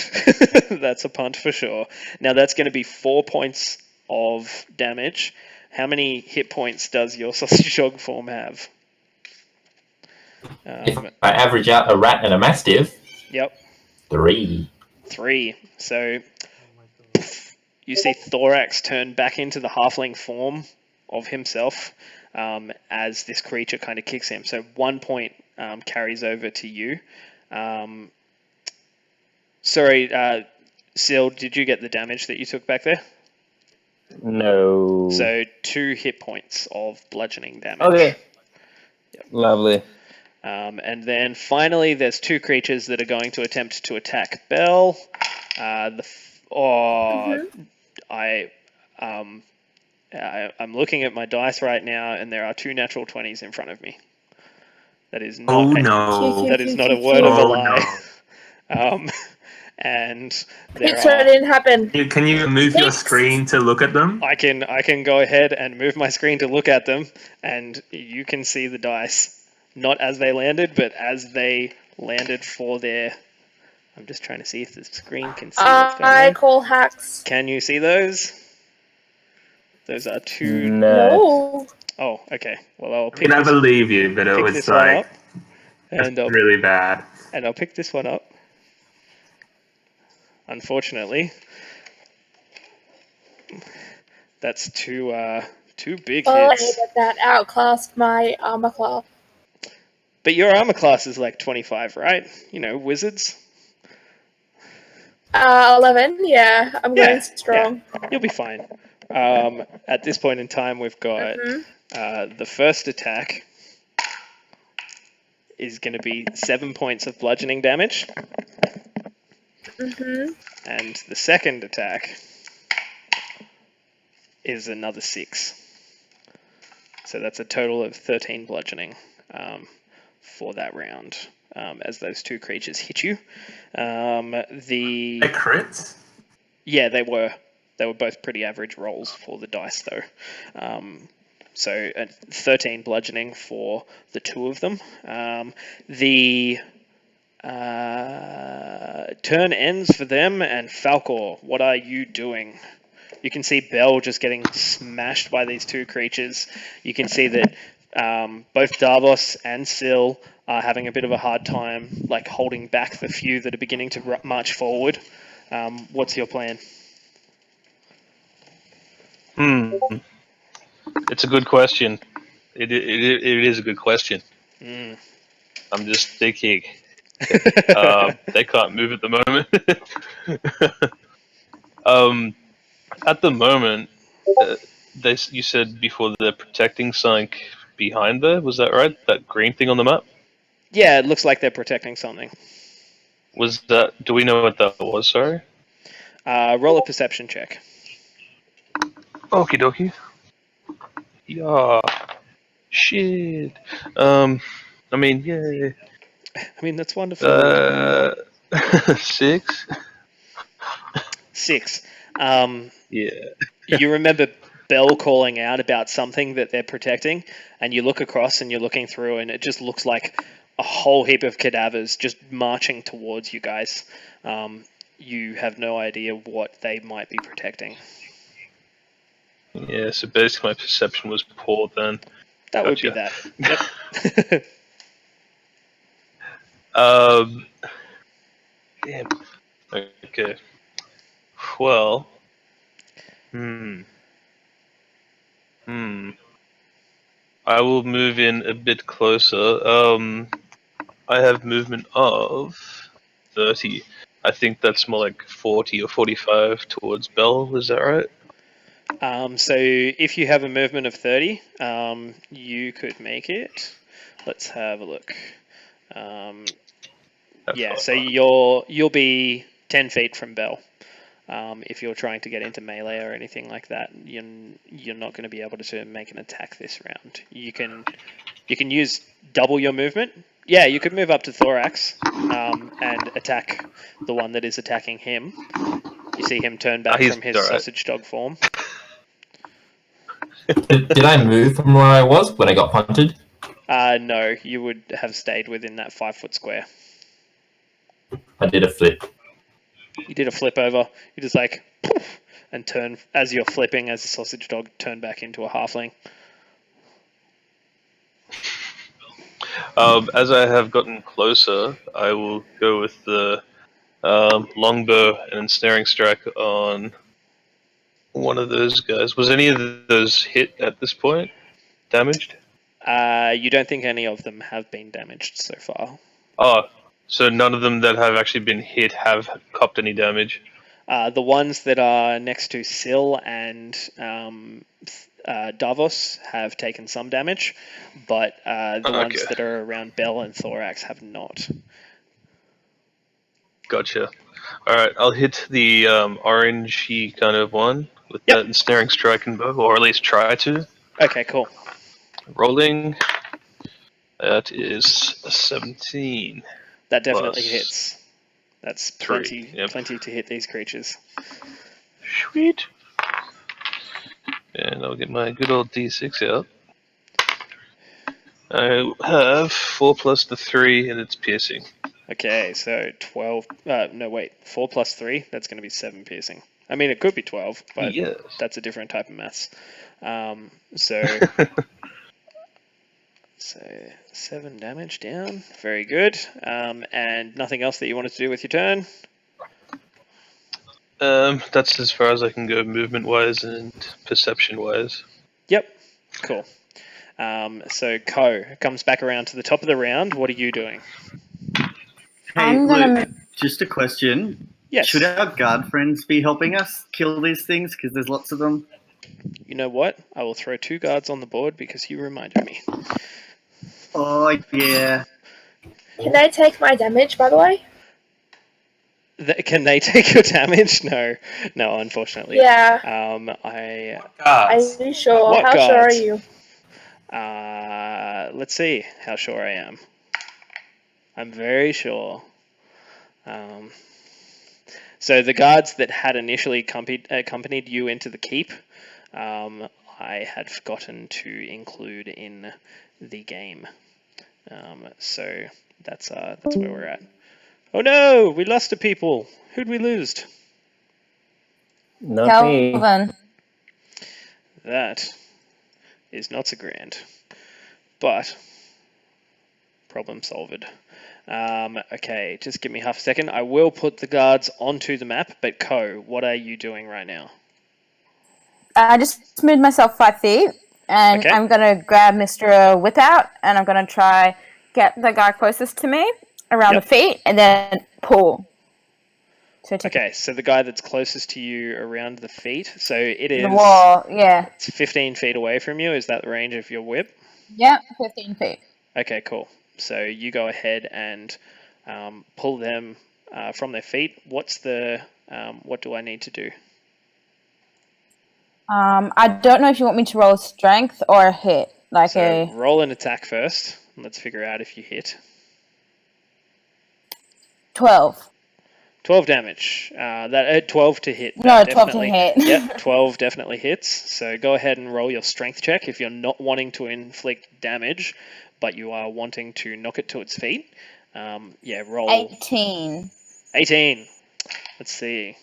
That's a punt for sure. Now that's going to be 4 points of damage. How many hit points does your sausage dog form have? If I average out a rat and a mastiff, Yep. 3. 3. So you see Thorax turn back into the halfling form of himself as this creature kind of kicks him. So 1 point carries over to you. Sorry, Sil, did you get the damage that you took back there? No. So 2 hit points of bludgeoning damage. Okay. Yep. Lovely. And then finally, there's 2 creatures that are going to attempt to attack Belle. I'm looking at my dice right now, and there are 2 natural 20s in front of me. That is not. That is not a word of a lie. No. And It didn't happen. Can you move your screen to look at them? I can go ahead and move my screen to look at them, and you can see the dice, not as they landed, but as they landed for their. I'm just trying to see if the screen can see what's going on. I call hacks. Can you see those? Those are 2. No. Oh, okay. Well, I'll I never believe you, but it was like really bad. And I'll pick this one up. Unfortunately, that's 2 big hits. That outclassed my armor class. But your armor class is like 25, right? You know, wizards. 11. Yeah, I'm going strong. Yeah, you'll be fine. At this point in time, we've got the first attack is going to be 7 points of bludgeoning damage. Mm-hmm. And the second attack is another 6. So that's a total of 13 bludgeoning for that round as those two creatures hit you. A crit? Yeah, they were both pretty average rolls for the dice, though. So 13 bludgeoning for the two of them. The turn ends for them, and Falcor, what are you doing? You can see Bell just getting smashed by these two creatures. You can see that both Davos and Syl are having a bit of a hard time, like holding back the few that are beginning to march forward. What's your plan? It's a good question. It is a good question. I'm just thinking. They can't move at the moment. At the moment, you said before they're protecting something behind there. Was that right? That green thing on the map? Yeah, it looks like they're protecting something. Was that? Do we know what that was? Sorry. Roll a perception check. Okie dokie. Yeah. Shit. I mean, yeah. I mean, that's wonderful. 6. 6. Yeah. You remember Bell calling out about something that they're protecting, and you look across and you're looking through, and it just looks like a whole heap of cadavers just marching towards you guys. You have no idea what they might be protecting. Yeah, so basically my perception was poor then. That would be that. Yep. Damn. Okay. Well. I will move in a bit closer. I have movement of 30. I think that's more like 40 or 45 towards Bell. Is that right? So if you have a movement of 30, you could make it. Let's have a look. Yeah, so you'll be 10 feet from Bell. If you're trying to get into melee or anything like that, you're not going to be able to make an attack this round. You can use double your movement. Yeah, you could move up to Thorax and attack the one that is attacking him. You see him turn back from his sausage dog form. Did I move from where I was when I got punted? No, you would have stayed within that 5-foot square. I did a flip. You did a flip over. You just like poof, and turn as you're flipping as the sausage dog turn back into a halfling. As I have gotten closer, I will go with the longbow and ensnaring strike on one of those guys. Was any of those hit at this point? Damaged? You don't think any of them have been damaged so far? Oh, so none of them that have actually been hit have copped any damage? The ones that are next to Syl and Davos have taken some damage, but the ones that are around Bell and Thorax have not. Gotcha. Alright, I'll hit the orangey kind of one with that ensnaring strike and bow, or at least try to. Okay, cool. Rolling. That is a 17. That definitely hits. That's plenty, 3. Yep. plenty to hit these creatures. Sweet. And I'll get my good old D6 out. I have 4 plus the 3, and it's piercing. Okay, so 12. No, wait. 4 plus 3. That's going to be 7 piercing. I mean, it could be 12, but that's a different type of maths. So 7 damage down. Very good. And nothing else that you wanted to do with your turn? That's as far as I can go movement-wise and perception-wise. Yep. Cool. So Ko comes back around to the top of the round. What are you doing? Hey, Luke, just a question. Yes. Should our guard friends be helping us kill these things? Because there's lots of them. You know what? I will throw 2 guards on the board because you reminded me. Oh, yeah. Can they take my damage, by the way? Can they take your damage? No, unfortunately. Yeah. Are you sure? What How sure are guards? you? Let's see how sure I am. I'm very sure. So the guards that had initially accompanied you into the keep, I had forgotten to include in the game. So that's where we're at. Oh no, we lost a people. Who'd we lose? Not me. Kelvin. That is not so grand, but problem solved. Okay, just give me half a second. I will put the guards onto the map, but Ko, what are you doing right now? I just moved myself 5 feet, and Okay. I'm gonna grab Mr. Whitout, and I'm gonna try get the guy closest to me around Yep. the feet, and then pull. Okay, so the guy that's closest to you around the feet, so it is The wall, yeah. It's 15 feet away from you. Is that the range of your whip? Yep, 15 feet. Okay, cool. So you go ahead and pull them from their feet. What do I need to do? I don't know if you want me to roll strength or a hit. Roll an attack first. Let's figure out if you hit. 12. 12 damage. 12 to hit. No, 12 to hit. Yep, 12 definitely hits. So go ahead and roll your strength check if you're not wanting to inflict damage, but you are wanting to knock it to its feet. Roll 18. 18. Let's see.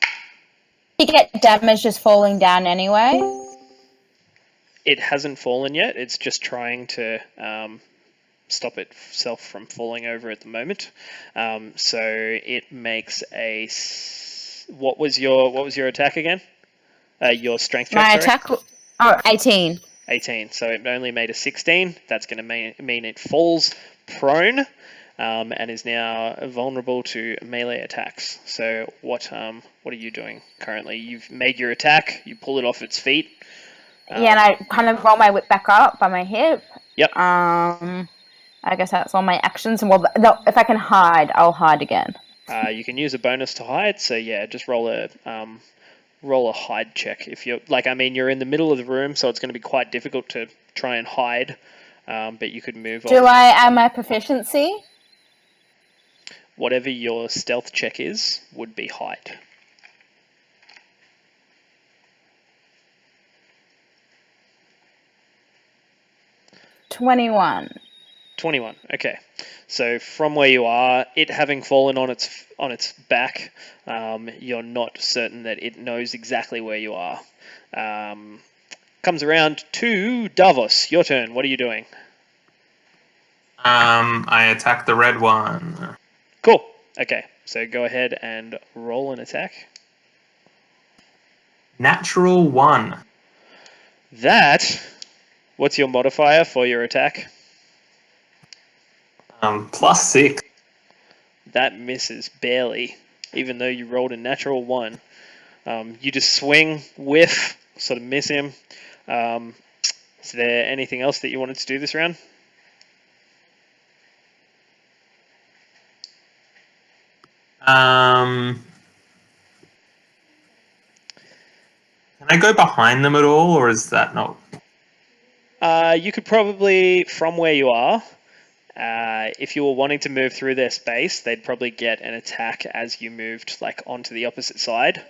You get damage just falling down anyway. It hasn't fallen yet. It's just trying to stop itself from falling over at the moment. So it makes a. What was your attack again? Your strength check. My sorry? attack. 18. 18. So it only made a 16. That's going to mean it falls prone. And is now vulnerable to melee attacks. So what are you doing currently? You've made your attack. You pull it off its feet. And I kind of roll my whip back up by my hip. Yep. I guess that's all my actions. And if I can hide, I'll hide again. You can use a bonus to hide. So yeah, just roll a hide check. If you're you're in the middle of the room, so it's going to be quite difficult to try and hide. But you could move on. Do I add my proficiency? Whatever your stealth check is, would be hide. $21. 21. Okay. So from where you are, it having fallen on its back, you're not certain that it knows exactly where you are. Comes around to Davos. Your turn. What are you doing? I attack the red one. Cool. Okay. So go ahead and roll an attack. Natural 1. What's your modifier for your attack? +6. That misses barely, even though you rolled a natural 1. You just swing, whiff, sort of miss him. Is there anything else that you wanted to do this round? Can I go behind them at all, or is that not? You could probably, from where you are, if you were wanting to move through their space, they'd probably get an attack as you moved onto the opposite side.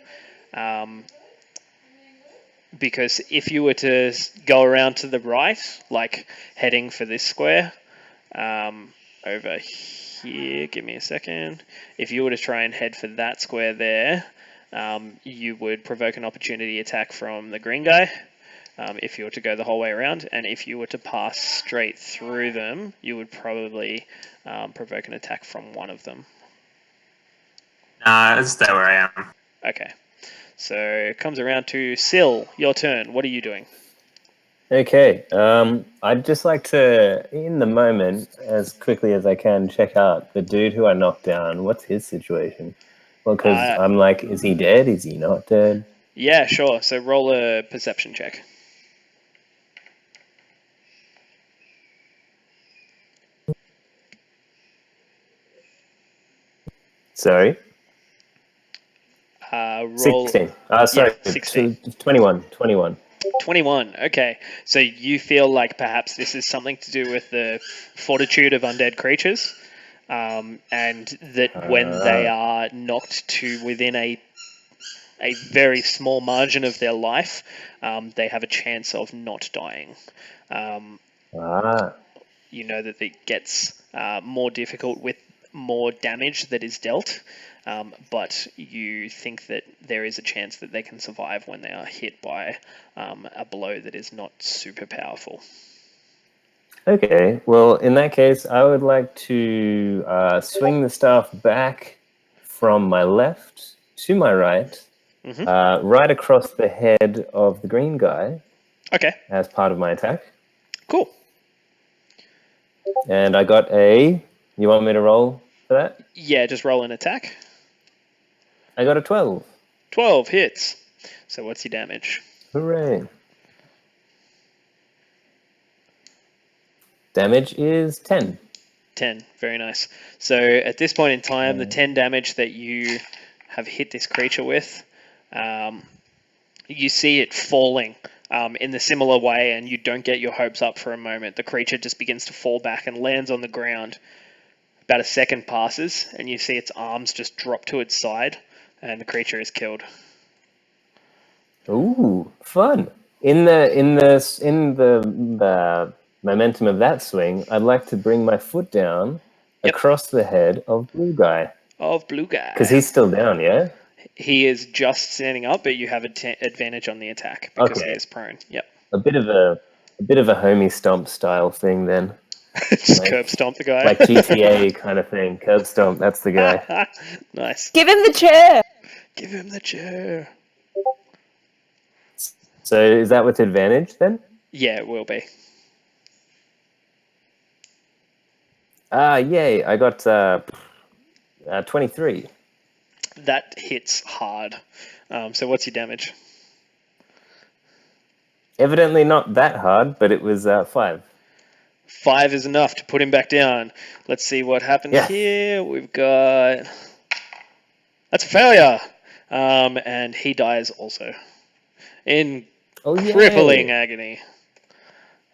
Because if you were to go around to the right, heading for this square, over here, give me a second. If you were to try and head for that square there, you would provoke an opportunity attack from the green guy. If you were to go the whole way around, and if you were to pass straight through them, you would probably provoke an attack from one of them. Nah, stay where I am. Okay. So it comes around to Syl. Your turn. What are you doing? Okay. I'd just like to, in the moment, as quickly as I can, check out the dude who I knocked down. What's his situation? Well, because I'm like, is he dead? Is he not dead? Yeah, sure. So roll a perception check. Sorry? roll. 16. Sorry, 16. 21. 21. Okay, so you feel like perhaps this is something to do with the fortitude of undead creatures, and that when they are knocked to within a very small margin of their life, they have a chance of not dying. You know that it gets more difficult with more damage that is dealt, but you think that there is a chance that they can survive when they are hit by a blow that is not super powerful. Okay, well, in that case, I would like to swing the staff back from my left to my right, right across the head of the green guy. Okay. As part of my attack. Cool. And I got a... You want me to roll for that? Yeah, just roll an attack. I got a 12. 12 hits. So what's your damage? Hooray. Damage is 10. 10. Very nice. So at this point in time, the 10 damage that you have hit this creature with, you see it falling in the similar way, and you don't get your hopes up for a moment. The creature just begins to fall back and lands on the ground. About a second passes, and you see its arms just drop to its side, and the creature is killed. Ooh, fun! In the momentum of that swing, I'd like to bring my foot down across the head of Blue Guy. Of Blue Guy. Because he's still down, yeah? He is just standing up, but you have advantage on the attack because he is prone. Yep. A bit of a homie stomp style thing then. Just curb stomp the guy. Like GTA kind of thing. Curb stomp, that's the guy. Nice. Give him the chair. Give him the chair. So is that with advantage then? Yeah, it will be. Yay! I got 23. That hits hard. So what's your damage? Evidently not that hard, but it was 5. 5 is enough to put him back down. Let's see what happens here. We've got... That's a failure! And he dies also. In crippling agony.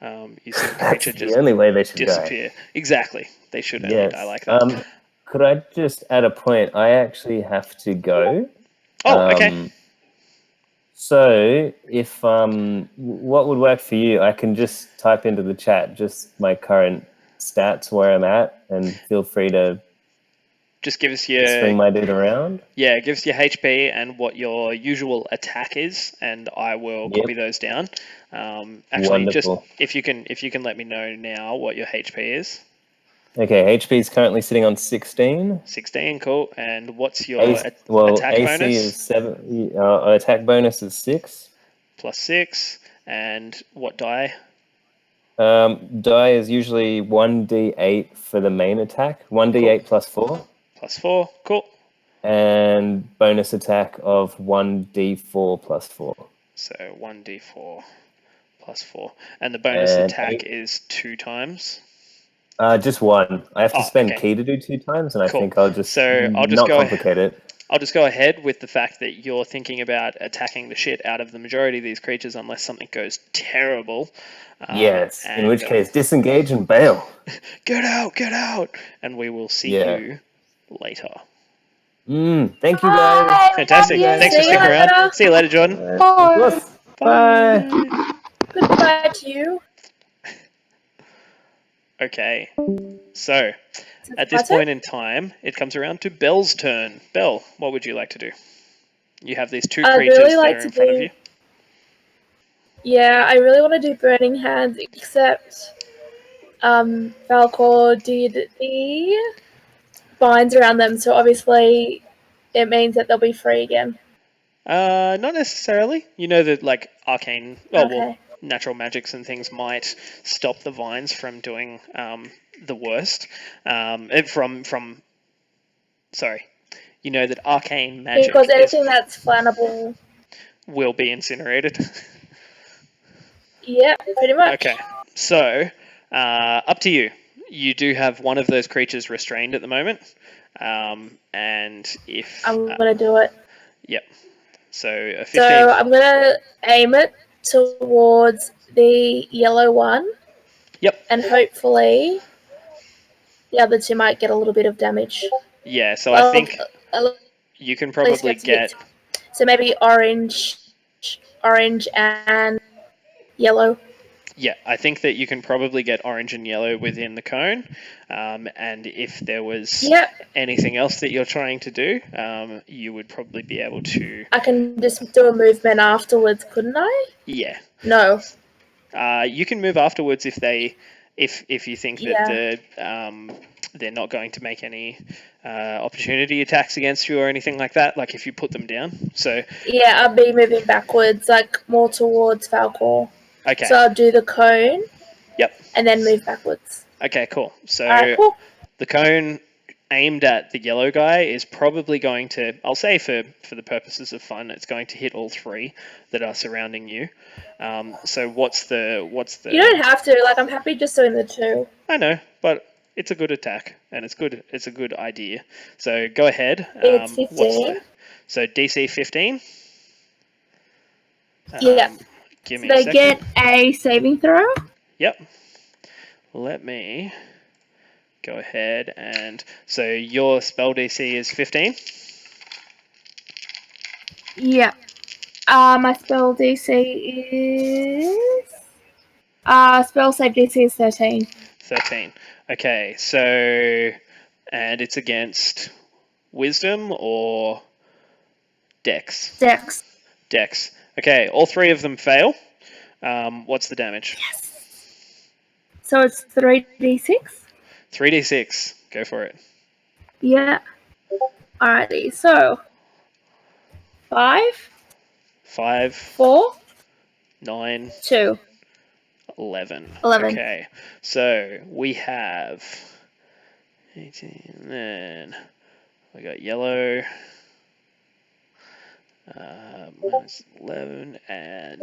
You see the creature just the only way they should disappear. Die. Exactly. They should only die like that. Could I just add a point? I actually have to go. Oh, okay. So, if what would work for you? I can just type into the chat just my current stats where I'm at, and feel free to just give us your swing my dude around. Yeah, give us your HP and what your usual attack is, and I will copy those down. Actually, Wonderful. Just if you can let me know now what your HP is. Okay, HP is currently sitting on 16. 16, cool. And what's your attack AC bonus? Is 7. Attack bonus is 6. Plus 6. And what die? Die is usually 1d8 for the main attack. 1d8 plus 4. Plus 4, cool. And bonus attack of 1d4 plus 4. So 1d4 plus 4. And the bonus attack is 2 times? Just 1. I have to spend key to do 2 times, and I think I'll just not complicate it. I'll just go ahead with the fact that you're thinking about attacking the shit out of the majority of these creatures unless something goes terrible. Yes, in which case, disengage and bail. Get out! And we will see you later. Thank you, guys. Fantastic. Thanks for sticking around. See you later, Jordan. Bye. Goodbye to you. Okay, so at this point in time, it comes around to Belle's turn. Belle, what would you like to do? You have these 2 creatures that are in front of you. Yeah, I really want to do Burning Hands, except Valcor did the binds around them, so obviously it means that they'll be free again. Not necessarily. You know that like arcane, natural magics and things might stop the vines from doing the worst. You know that arcane magic because anything that's flammable will be incinerated. Yeah, pretty much. Okay, so up to you. You do have one of those creatures restrained at the moment, and if I'm gonna do it. Yep. So a 15. So I'm going to aim it towards the yellow one. Yep. And hopefully the other two might get a little bit of damage. Yeah, so I think at you can least probably get... get... So maybe orange and yellow. Yeah, I think that you can probably get orange and yellow within the cone. And if there was anything else that you're trying to do, you would probably be able to... I can just do a movement afterwards, couldn't I? Yeah. No. You can move afterwards if you think that they're not going to make any opportunity attacks against you or anything like that, like if you put them down. So yeah, I'll be moving backwards, like more towards Falcor. Okay. So I'll do the cone. Yep. And then move backwards. Okay, cool. So Alright, cool. The cone aimed at the yellow guy is probably going to, I'll say for the purposes of fun, it's going to hit all three that are surrounding you. So what's the... You don't have to. Like, I'm happy just doing the two. I know, but it's a good attack and it's a good idea. So go ahead. It's 15. So DC 15. Yeah. Give me so a they second. get a saving throw. Yep. Let me go ahead and... So your spell DC is 15? Yeah. My spell DC is... spell save DC is 13. 13. Okay, so... And it's against Wisdom or Dex? Dex. Dex. Okay, all three of them fail. What's the damage? Yes. So it's 3d6? 3d6. Go for it. Yeah. Alrighty, so... 5. 5. 4. 9. 2. 11. 11. Okay, so we have 18, then we got yellow, minus 11, and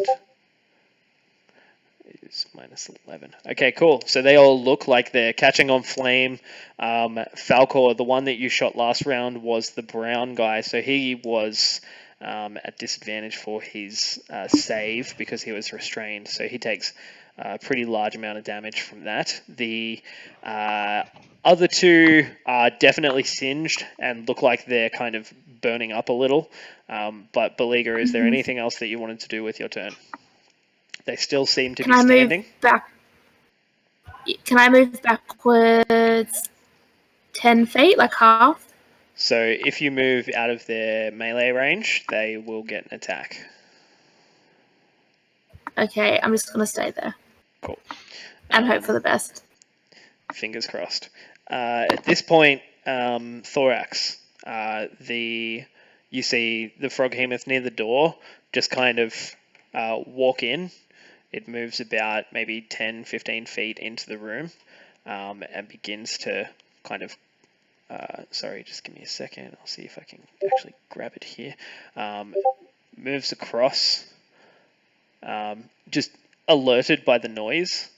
is minus 11. Okay, cool. So they all look like they're catching on flame. Falcor, the one that you shot last round, was the brown guy, so he was at disadvantage for his save because he was restrained, so he takes a pretty large amount of damage from that. The other two are definitely singed and look like they're kind of burning up a little. But Beleaguer, is there anything else that you wanted to do with your turn? They still seem to be standing. Can I move backwards 10 feet, like half? So if you move out of their melee range, they will get an attack. Okay, I'm just going to stay there. Cool. And hope for the best. Fingers crossed. At this point, Thorax, you see the Froghemoth near the door just kind of walk in. It moves about maybe 10, 15 feet into the room and begins to kind of... sorry, just give me a second. I'll see if I can actually grab it here. Moves across, just alerted by the noise,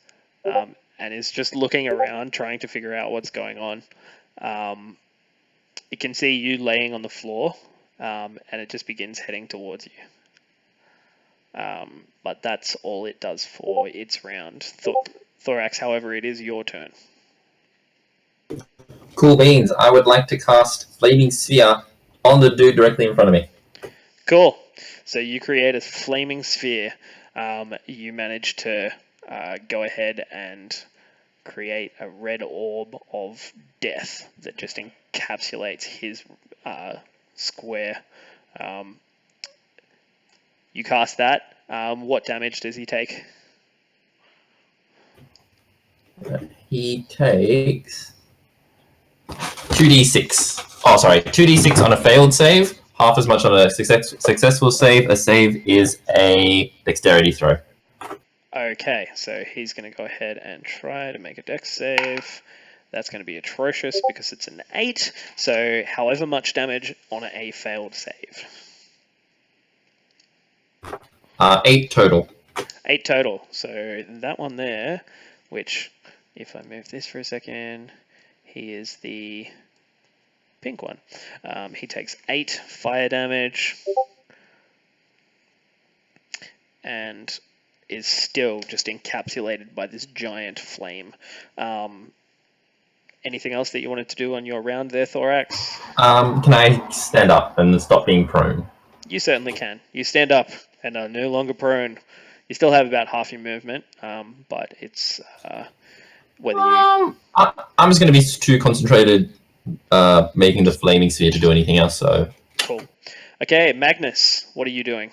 and is just looking around, trying to figure out what's going on. It can see you laying on the floor, and it just begins heading towards you. But that's all it does for its round. Thorax, however, it is your turn. Cool beans. I would like to cast Flaming Sphere on the dude directly in front of me. Cool. So you create a flaming sphere. You manage to go ahead and create a red orb of death that just encapsulates his square. You cast that. What damage does he take? He takes 2d6. Oh, sorry, 2d6 on a failed save, half as much on a successful save. A save is a dexterity throw. Okay, so he's going to go ahead and try to make a dex save. That's going to be atrocious because it's an 8. So however much damage on a failed save. 8 total. 8 total. So that one there, which if I move this for a second, he is the pink one. He takes 8 fire damage. and is still just encapsulated by this giant flame. Anything else that you wanted to do on your round there, Thorax? Can I stand up and stop being prone? You certainly can. You stand up and are no longer prone. You still have about half your movement, but it's whether you... I'm just going to be too concentrated making the flaming sphere to do anything else, so... Cool. Okay, Magnus, what are you doing?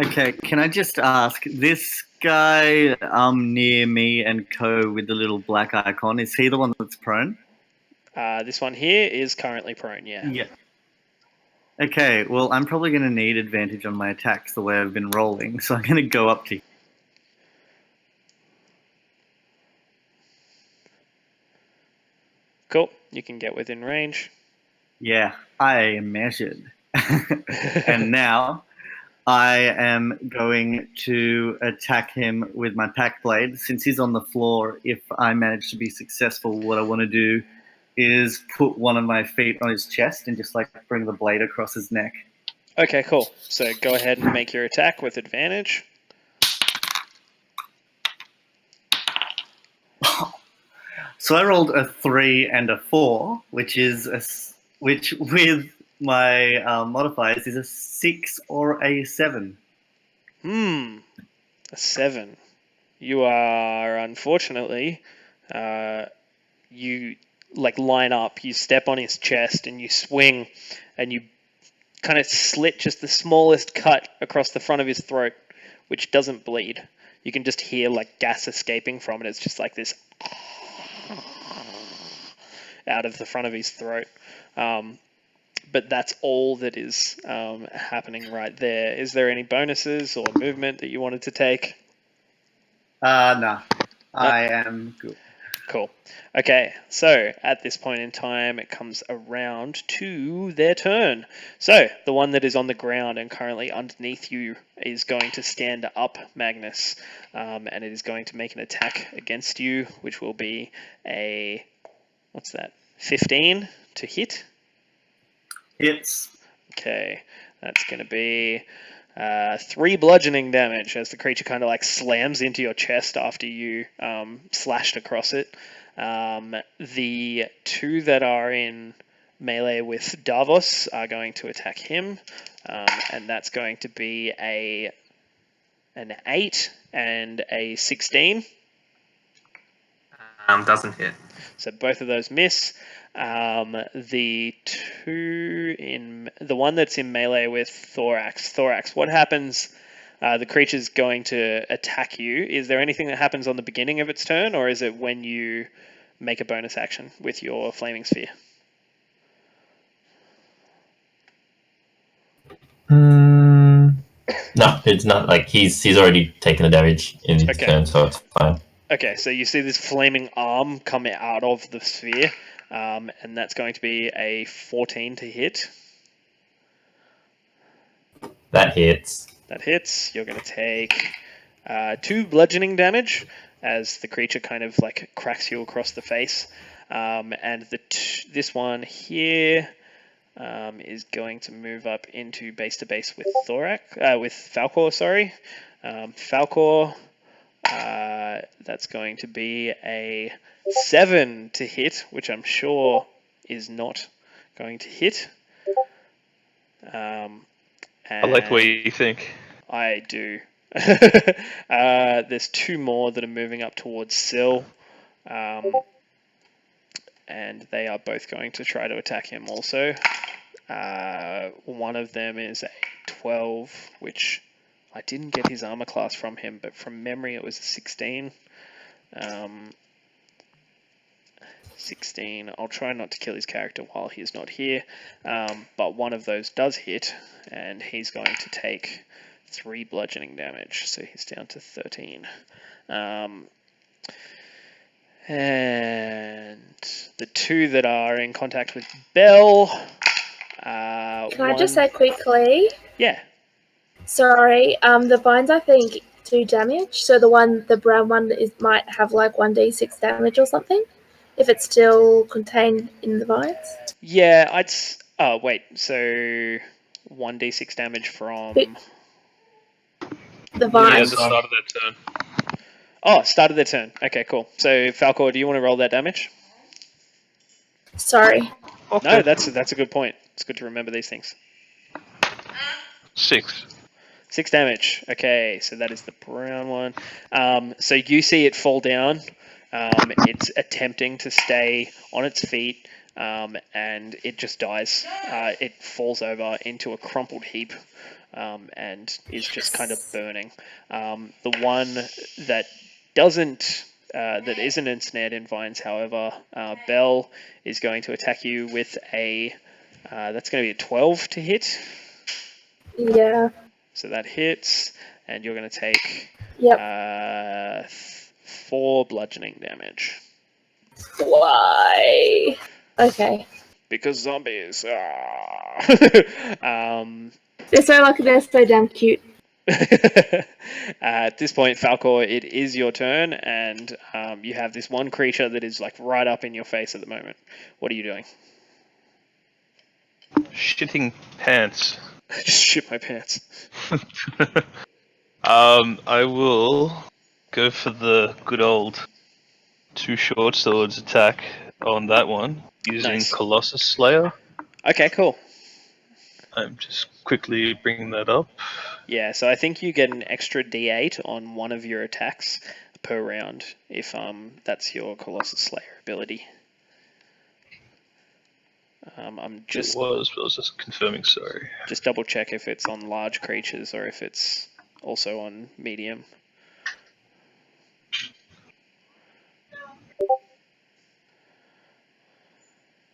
Okay, can I just ask, this guy near me and Co with the little black icon, is he the one that's prone? This one here is currently prone, yeah. Yeah. Okay, well, I'm probably going to need advantage on my attacks the way I've been rolling, so I'm going to go up to you. Cool, you can get within range. Yeah, I am measured. And now I am going to attack him with my pack blade. Since he's on the floor, if I manage to be successful, what I want to do is put one of my feet on his chest and just like bring the blade across his neck. Okay, cool. So go ahead and make your attack with advantage. So I rolled a 3 and a 4, which with my modifiers is a 6 or a 7. A 7. You are, unfortunately, you like line up, you step on his chest and you swing and you kind of slit just the smallest cut across the front of his throat, which doesn't bleed. You can just hear like gas escaping from it. It's just like this out of the front of his throat. But that's all that is happening right there. Is there any bonuses or movement that you wanted to take? No. I am good. Cool. Okay, so at this point in time, it comes around to their turn. So the one that is on the ground and currently underneath you is going to stand up, Magnus, and it is going to make an attack against you, which will be a, what's that, 15 to hit? Hits. Okay, that's going to be 3 bludgeoning damage as the creature kind of like slams into your chest after you slashed across it. The 2 that are in melee with Davos are going to attack him, and that's going to be an 8 and a 16. Doesn't hit. So both of those miss. The one that's in melee with Thorax, what happens? The creature's going to attack you. Is there anything that happens on the beginning of its turn, or is it when you make a bonus action with your flaming sphere? No, it's not. Like he's already taken the damage in his turn, so it's fine. Okay, so you see this flaming arm come out of the sphere, and that's going to be a 14 to hit. That hits. That hits. You're going to take 2 bludgeoning damage as the creature kind of like cracks you across the face. And this one here is going to move up into base to base with Falcor. Sorry, Falcor. That's going to be a 7 to hit, which I'm sure is not going to hit. I like the way you think. I do. There's 2 more that are moving up towards Syl. And they are both going to try to attack him also. One of them is a 12, which I didn't get his armor class from him, but from memory it was a 16. 16. I'll try not to kill his character while he's not here, but one of those does hit, and he's going to take 3 bludgeoning damage, so he's down to 13. And the 2 that are in contact with Bell. Can I just say quickly? Yeah. Sorry, the vines I think do damage. So the brown one might have like 1d6 damage or something, if it's still contained in the vines. Yeah, oh wait, so 1d6 damage from. The vine. Yeah, at the start of their turn. Oh, start of their turn. Okay, cool. So, Falcor, do you want to roll that damage? Sorry. Okay. No, that's a good point. It's good to remember these things. 6. 6 damage. Okay, so that is the brown one. So you see it fall down. It's attempting to stay on its feet, and it just dies. It falls over into a crumpled heap, and is just kind of burning. The one that that isn't ensnared in vines, however, Bell is going to attack you with a. That's going to be a 12 to hit. Yeah. So that hits, and you're going to take Yep. 4 bludgeoning damage. Why? Okay. Because zombies. They're so lucky. They're so damn cute. At this point, Falcor, it is your turn, and you have this one creature that is like right up in your face at the moment. What are you doing? Shitting pants. Just shit my pants. I will go for the good old 2 short swords attack on that one using Nice. Colossus Slayer. Okay, cool. I'm just quickly bringing that up. Yeah, so I think you get an extra D8 on one of your attacks per round if that's your Colossus Slayer ability. I'm just It was, but I was just confirming, sorry. Just double check if it's on large creatures or if it's also on medium.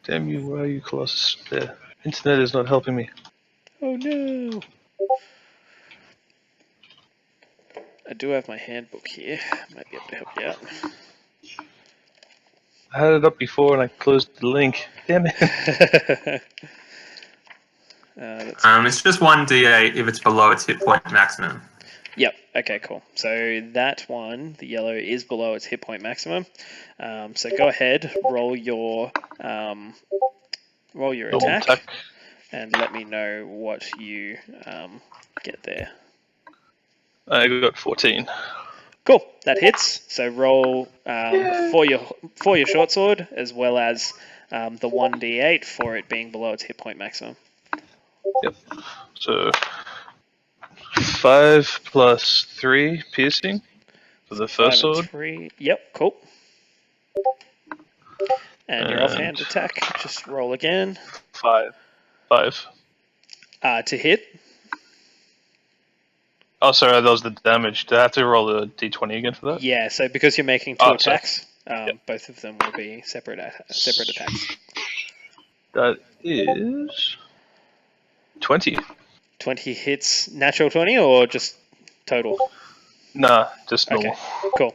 Damn you, why are you Colossus? The internet is not helping me. Oh no! I do have my handbook here. Might be able to help you out. I had it up before and I closed the link. Damn it. It's just 1d8 if it's below its hit point maximum. Yep. Okay. Cool. So that one, the yellow, is below its hit point maximum. So go ahead, roll your attack, and let me know what you get there. I got 14. Cool. That hits. So roll for your short sword as well as the 1d8 for it being below its hit point maximum. Yep. So 5 plus 3 piercing for the first sword. 3. Yep, cool. And your offhand attack, just roll again. 5. To hit. Oh, sorry, that was the damage. Do I have to roll a d20 again for that? Yeah, so because you're making 2 attacks, both of them will be separate attacks. That is 20. 20 hits, natural 20 or just total? Nah, just normal. Okay, cool.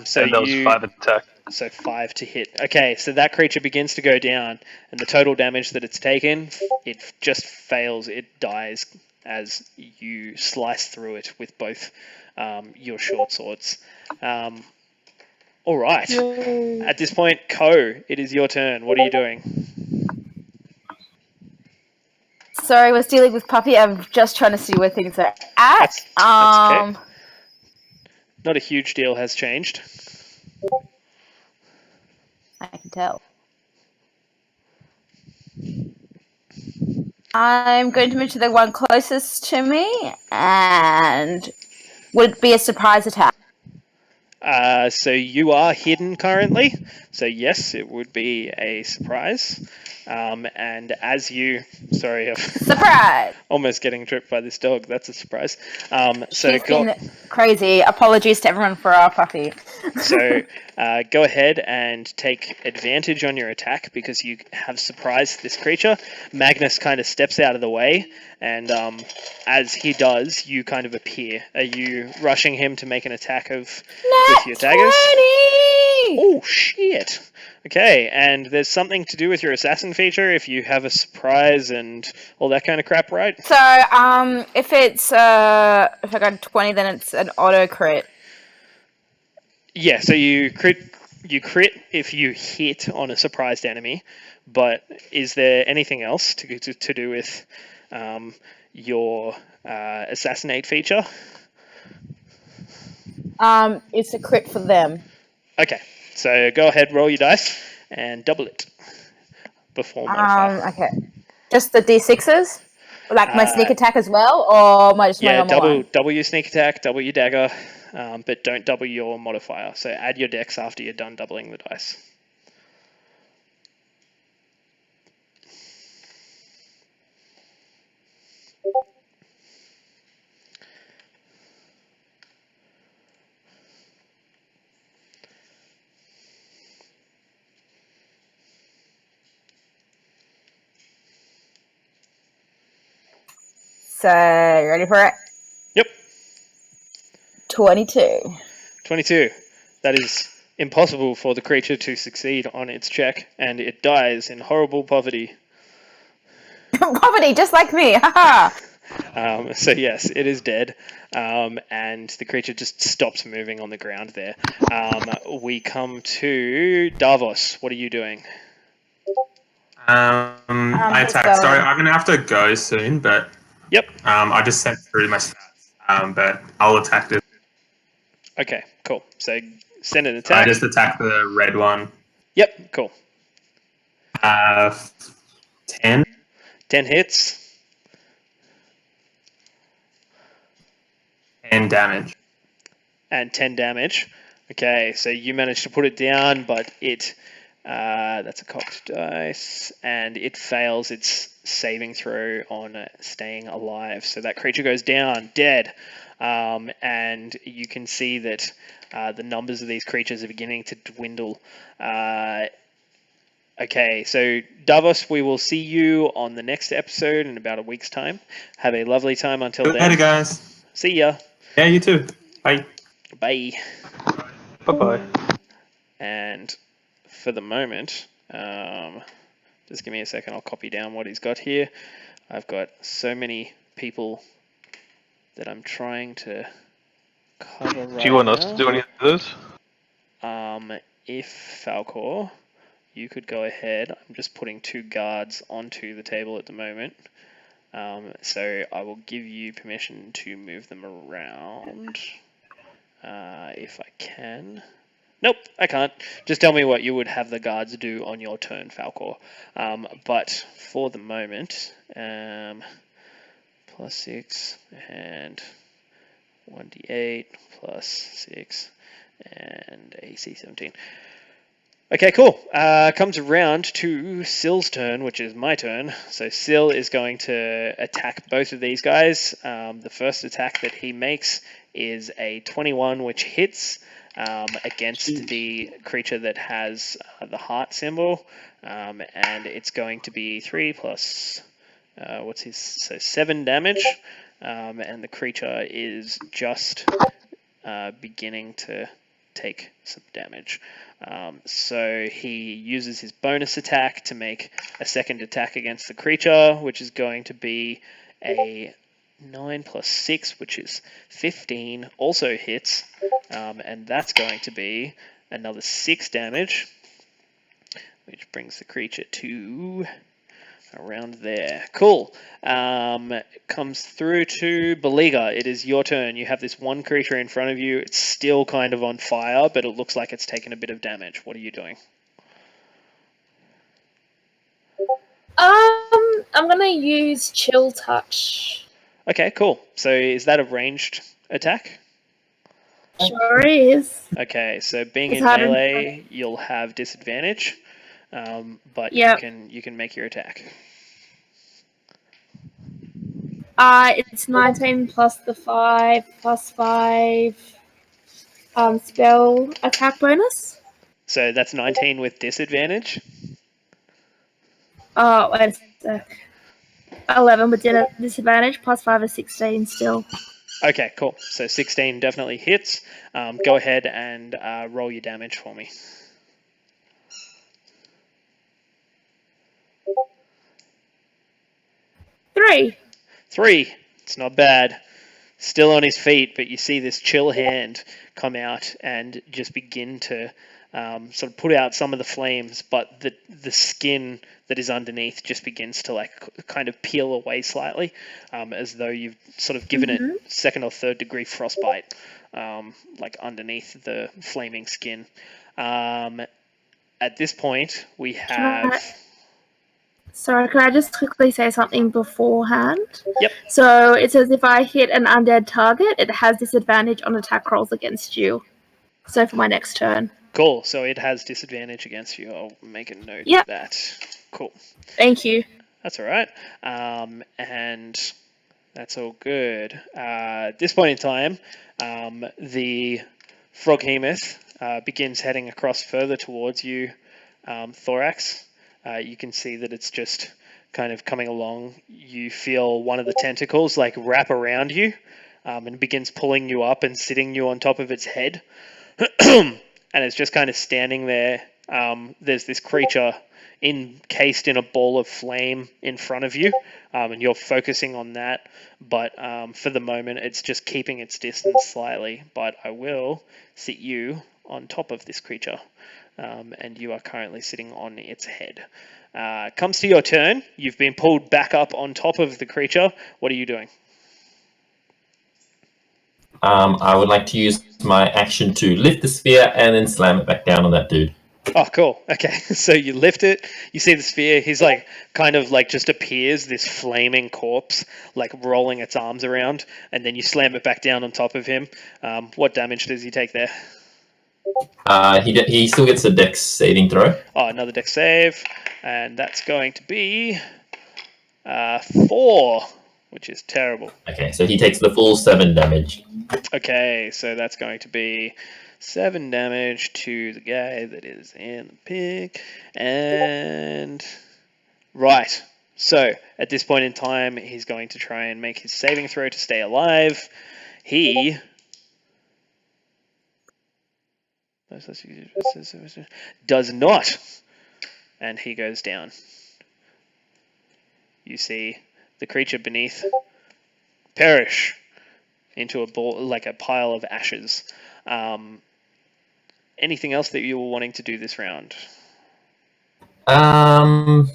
So and that was 5 attack. So 5 to hit. Okay, so that creature begins to go down, and the total damage that it's taken, it just fails. It dies as you slice through it with both your short swords. All right. Yay. At this point, Ko, it is your turn. What are you doing? Sorry, I was dealing with Puppy. I'm just trying to see where things are at. That's okay. Not a huge deal has changed. I can tell. I'm going to move to the one closest to me, and would it be a surprise attack? So you are hidden currently, so yes, it would be a surprise. And as you, sorry, surprise! Almost getting tripped by this dog. That's a surprise. She's been crazy. Apologies to everyone for our Puppy. So go ahead and take advantage on your attack because you have surprised this creature. Magnus kind of steps out of the way, and as he does, you kind of appear. Are you rushing him to make an attack with your daggers? 20! Oh shit! Okay, and there's something to do with your assassin feature if you have a surprise and all that kind of crap, right? So, if it's if I got 20, then it's an auto crit. Yeah, so you crit if you hit on a surprised enemy, but is there anything else to do with your assassinate feature? It's a crit for them. Okay, so go ahead, roll your dice, and double it before modifier. Okay. Just the d6s? Like my sneak attack as well, or just my normal one? double your sneak attack, double your dagger, but don't double your modifier. So add your dex after you're done doubling the dice. So, ready for it? Yep. 22. 22. That is impossible for the creature to succeed on its check, and it dies in horrible poverty. Poverty, just like me, haha! So yes, it is dead, and the creature just stops moving on the ground there. We come to Davos. What are you doing? I attack. Sorry, I'm gonna have to go soon, but yep. I just sent through my stats, but I'll attack this. Okay, cool. So send an attack. I just attack the red one. Yep, cool. 10. 10 hits. 10 damage. And 10 damage. Okay, so you managed to put it down, but it that's a cocked dice, and it fails its saving throw on staying alive. So that creature goes down, dead. And you can see that the numbers of these creatures are beginning to dwindle. Okay, so Davos, we will see you on the next episode in about a week's time. Have a lovely time until then. Later, guys. See ya. Yeah, you too. Bye. Bye. Bye-bye. And for the moment, just give me a second, I'll copy down what he's got here. I've got so many people that I'm trying to cover right now. Do you want us to do any of those? If Falcor, you could go ahead. I'm just putting 2 guards onto the table at the moment. So I will give you permission to move them around. If I can. Nope, I can't. Just tell me what you would have the guards do on your turn, Falcor. But for the moment, +6 and 1d8 +6 and AC 17. Okay, cool. Comes around to Sill's turn, which is my turn. So Sill is going to attack both of these guys. The first attack that he makes is a 21, which hits against the creature that has the heart symbol. And it's going to be 3 plus, 7 damage. And the creature is just beginning to take some damage. So he uses his bonus attack to make a second attack against the creature, which is going to be a 9 plus 6, which is 15, also hits, and that's going to be another 6 damage, which brings the creature to around there. Cool. Comes through to Beleaguer. It is your turn. You have this one creature in front of you. It's still kind of on fire, but it looks like it's taken a bit of damage. What are you doing? I'm gonna use Chill Touch. Okay, cool. So is that a ranged attack? Sure is. Okay, so being in melee, you'll have disadvantage, but you can make your attack. It's 19 plus the 5 plus 5 spell attack bonus. So that's 19 with disadvantage? Oh, wait a sec. 11 with disadvantage plus 5 is 16 still. Okay, cool. So 16 definitely hits. Go ahead and roll your damage for me. 3. 3. It's not bad. Still on his feet, but you see this chill hand come out and just begin to sort of put out some of the flames, but the skin that is underneath just begins to like kind of peel away slightly, as though you've sort of given it second or third degree frostbite, like underneath the flaming skin. At this point, we have... Sorry, can I just quickly say something beforehand? Yep. So it says if I hit an undead target, it has disadvantage on attack rolls against you. So for my next turn. Cool. So it has disadvantage against you. I'll make a note of that. Cool. Thank you. That's all right. And that's all good. At this point in time, the Froghemoth begins heading across further towards you, Thorax. You can see that it's just kind of coming along. You feel one of the tentacles like wrap around you, and begins pulling you up and sitting you on top of its head. And it's just kind of standing there. There's this creature encased in a ball of flame in front of you, and you're focusing on that. But for the moment, it's just keeping its distance slightly. But I will sit you on top of this creature. And you are currently sitting on its head. Comes to your turn. You've been pulled back up on top of the creature. What are you doing? I would like to use my action to lift the spear and then slam it back down on that dude. Oh, cool. Okay, so you lift it. You see the spear. He's like, kind of like just appears, this flaming corpse, like rolling its arms around, and then you slam it back down on top of him. What damage does he take there? He still gets a dex saving throw. Oh, another dex save, and that's going to be 4, which is terrible. Okay, so he takes the full 7 damage. Okay, so that's going to be 7 damage to the guy that is in the pig, and right. So at this point in time, he's going to try and make his saving throw to stay alive. He does not, and he goes down. You see the creature beneath perish into a ball, like a pile of ashes. Anything else that you were wanting to do this round? No,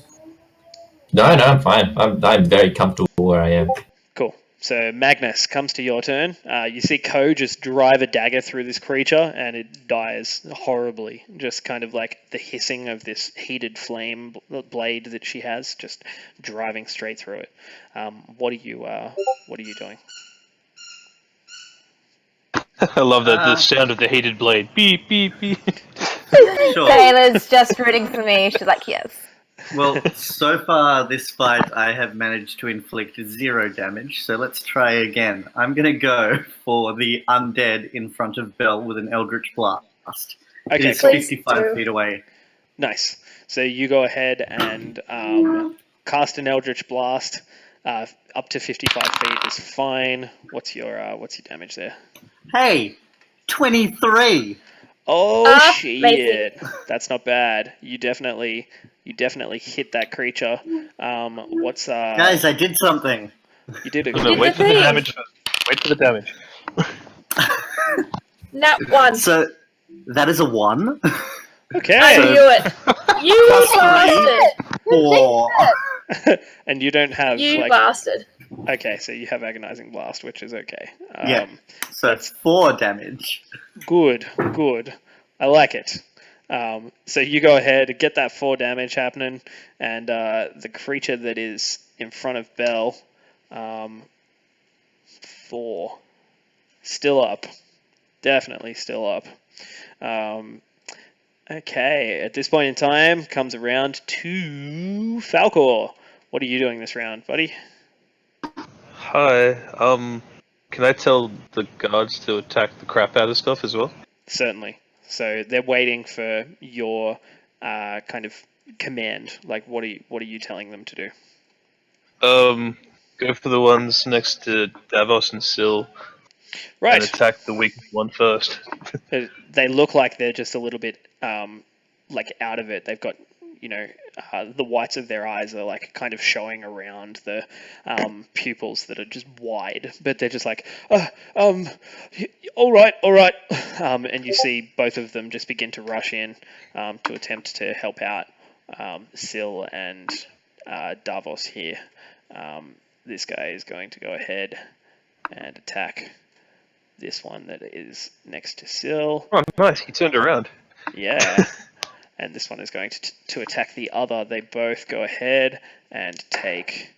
I'm fine. I'm very comfortable where I am. Cool. So Magnus, comes to your turn. You see Ko just drive a dagger through this creature, and it dies horribly. Just kind of like the hissing of this heated flame blade that she has, just driving straight through it. What are you doing? I love that the sound of the heated blade. Beep beep beep. Sure. Taylor's just rooting for me. She's like, yes. Well, so far this fight, I have managed to inflict 0 damage, so let's try again. I'm going to go for the undead in front of Bell with an Eldritch Blast. Okay, it is cool. 55 feet away. Nice. So you go ahead and cast an Eldritch Blast. Up to 55 feet is fine. What's your damage there? Hey, 23! Oh shit! That's not bad. You definitely hit that creature. What's Guys, I did something. You did it. No, wait for the damage first. Wait for the damage. Nat 1. So that is a 1. Okay. I knew it. You bastard. 4. And you don't have You bastard. Okay, so you have Agonizing Blast, which is okay. Yeah. So it's 4 damage. Good. I like it. So you go ahead, get that 4 damage happening, and the creature that is in front of Bell, 4, still up. Definitely still up. Okay, at this point in time, comes around to Falcor. What are you doing this round, buddy? Hi. Can I tell the guards to attack the crap out of stuff as well? Certainly. So they're waiting for your kind of command. Like, what are you telling them to do? Go for the ones next to Davos and Syl. Right. And attack the weakest one first. They look like they're just a little bit like out of it. They've got the whites of their eyes are like kind of showing around the pupils that are just wide, but they're just like, all right. And you see both of them just begin to rush in to attempt to help out Sil and Davos here. This guy is going to go ahead and attack this one that is next to Sil. Oh, nice. He turned around. Yeah. And this one is going to attack the other. They both go ahead and take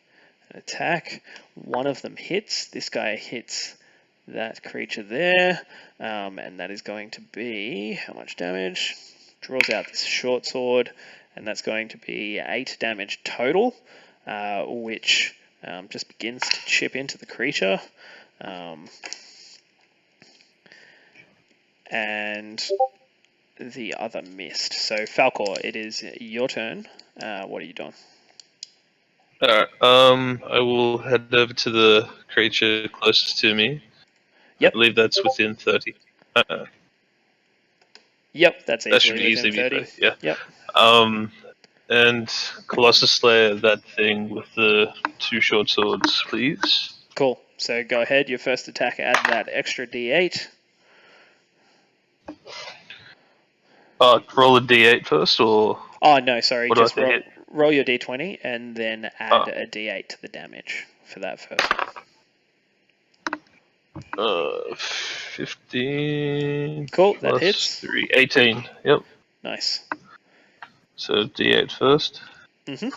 an attack. One of them hits. This guy hits that creature there. And that is going to be... how much damage? Draws out this short sword. And that's going to be 8 damage total, which just begins to chip into the creature. And the other missed. So Falcor, it is your turn. What are you doing? Alright, I will head over to the creature closest to me. Yep. I believe that's within 30. Yep, that's That should easily easily within be 30. yeah. Yep. And Colossus Slayer that thing with the 2 short swords, please. Cool. So go ahead, your first attack, add that extra d8. Roll a d8 first, or... Oh, no, sorry. What do I Just have to hit? roll your d20 and then add a d8 to the damage for that first one. 15 Cool, that plus hits. 3, 18. Yep. Nice. So d8 first. Mm-hmm.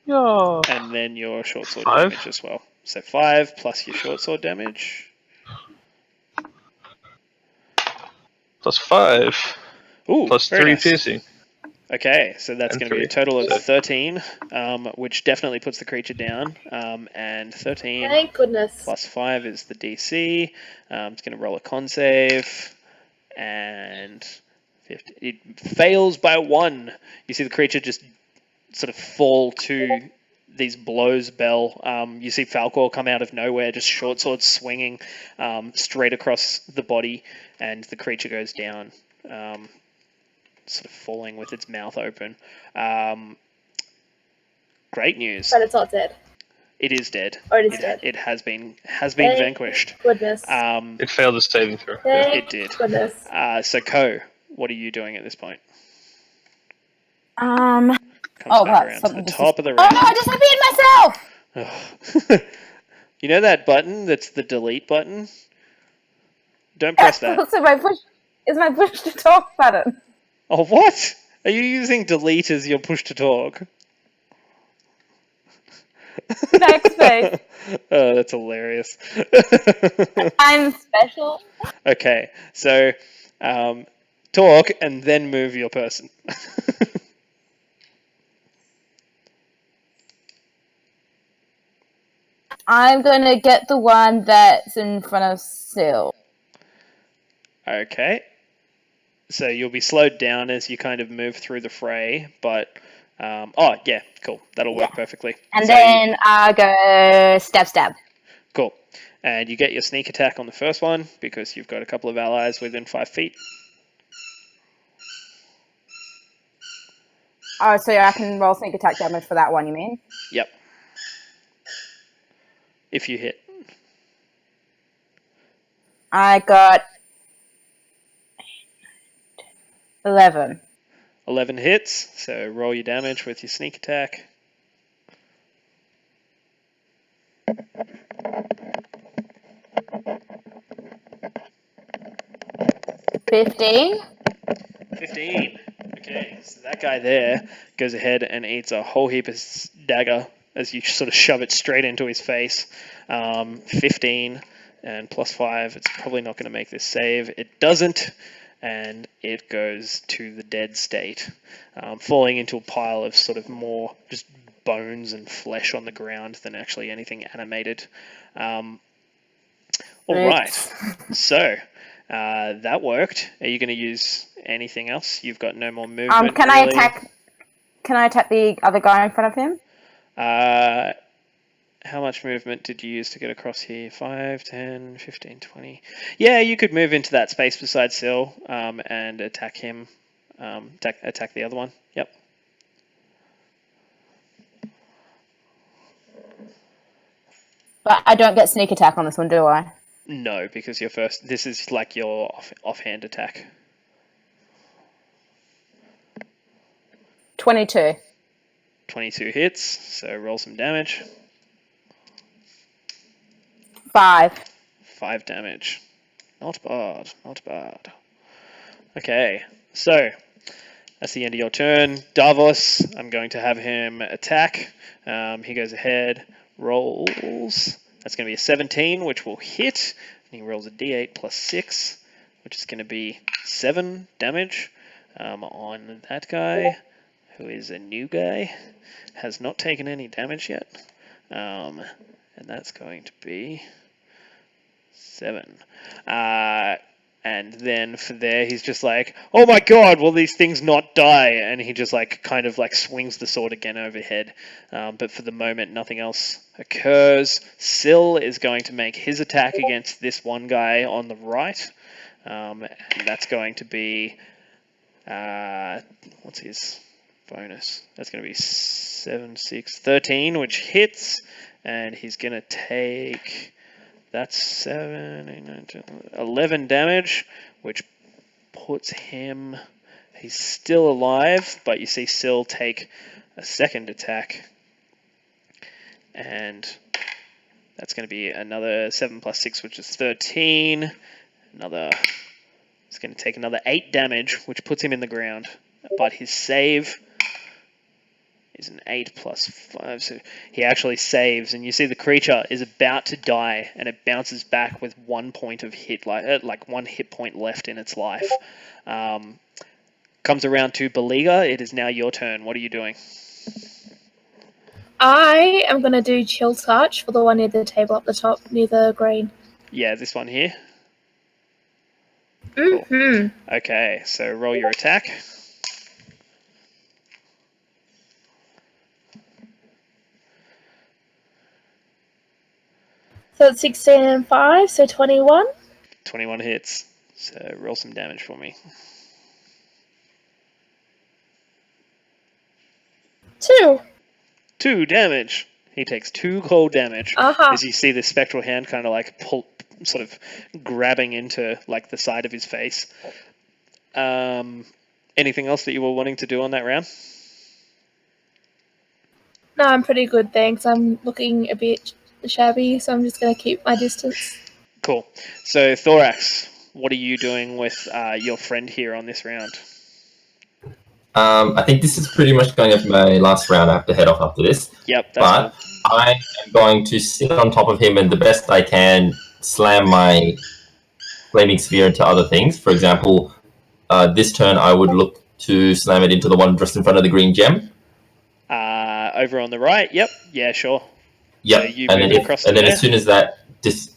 Yeah. And then your short sword 5. damage as well. So 5 plus your short sword damage. Plus 5. Ooh, Plus very 3 nice. piercing. Okay, so that's And going to be a 3. total of So- 13, which definitely puts the creature down. And 13 Thank goodness. plus 5 is the DC. It's going to roll a con save. And 50. It fails by 1. You see the creature just sort of fall to these blows, Bell. You see Falcor come out of nowhere, just short sword swinging straight across the body, and the creature goes down. Sort of falling with its mouth open. Great news. But it's not dead. It is dead. Or it is dead. It has been Thank vanquished. Goodness. It failed the saving throw. Thank It did. Goodness. So Ko, what are you doing at this point? Um. Comes Oh, back wow, around to the something just- top of the Oh round. no! I just repeated myself. You know that button that's the delete button? Don't press that. Also, my push to talk button. Oh, what? Are you using delete as your push to talk? Backspace. Oh, that's hilarious. I'm special. Okay, so talk and then move your person. I'm gonna get the one that's in front of Sil. Okay. So you'll be slowed down as you kind of move through the fray, but oh yeah, cool. That'll work perfectly. And So then I go stab. cool. And you get your sneak attack on the first one because you've got a couple of allies within 5 feet. Oh, so I can roll sneak attack damage for that one, you mean? Yep. If you hit. I got 11. 11 hits, so roll your damage with your sneak attack. $15. 15. Okay, so that guy there goes ahead and eats a whole heap of dagger as you sort of shove it straight into his face. 15 and plus 5, it's probably not going to make this save. It doesn't, and it goes to the dead state, falling into a pile of sort of more just bones and flesh on the ground than actually anything animated. All right, so that worked. Are you going to use anything else? You've got no more movement. Can I attack the other guy in front of him? How much movement did you use to get across here? 5, 10, 15, 20. Yeah, you could move into that space beside Sil and attack him. attack the other one. Yep. But I don't get sneak attack on this one, do I? No, because you're first. This is like your offhand attack. 22. 22 hits, so roll some damage. 5. 5 damage. Not bad, not bad. Okay, so that's the end of your turn. Davos, I'm going to have him attack. He goes ahead, rolls. That's going to be a 17, which will hit. And he rolls a d8 plus 6, which is going to be 7 damage on that guy, who is a new guy. Has not taken any damage yet. And that's going to be 7. And then for there, he's just like, oh my god, will these things not die? And he just like kind of like swings the sword again overhead. But for the moment, nothing else occurs. Syl is going to make his attack against this one guy on the right. And that's going to be, what's his bonus? That's going to be 7, 6, 13, which hits. And he's going to take... That's 7, 8, 9, 10, 11 damage, which puts him... He's still alive, but you see Syl take a second attack. And that's going to be another 7 plus 6, which is 13. It's going to take another 8 damage, which puts him in the ground. But his save is an 8 plus 5, so he actually saves, and you see the creature is about to die, and it bounces back with 1 point of hit, like 1 hit point left in its life. Comes around to Beleaguer. It is now your turn. What are you doing? I am going to do Chill Touch for the one near the table up the top, near the green. Yeah, this one here. Mm-hmm. Cool. Okay, so roll your attack. So it's 16 and 5, so 21. 21 hits. So roll some damage for me. 2. 2 damage. He takes 2 cold damage. As you see the spectral hand kind of like sort of grabbing into like the side of his face. Anything else that you were wanting to do on that round? No, I'm pretty good, thanks. I'm looking a bit shabby, so I'm just going to keep my distance. Cool. So, Thorax, what are you doing with your friend here on this round? I think this is pretty much going to be my last round. I have to head off after this. Yep, that's But cool. I am going to sit on top of him and the best I can slam my flaming sphere into other things. For example, this turn I would look to slam it into the one just in front of the green gem. Over on the right. Yep. Yeah, sure. Yep. So you and move then, across and then as soon as that as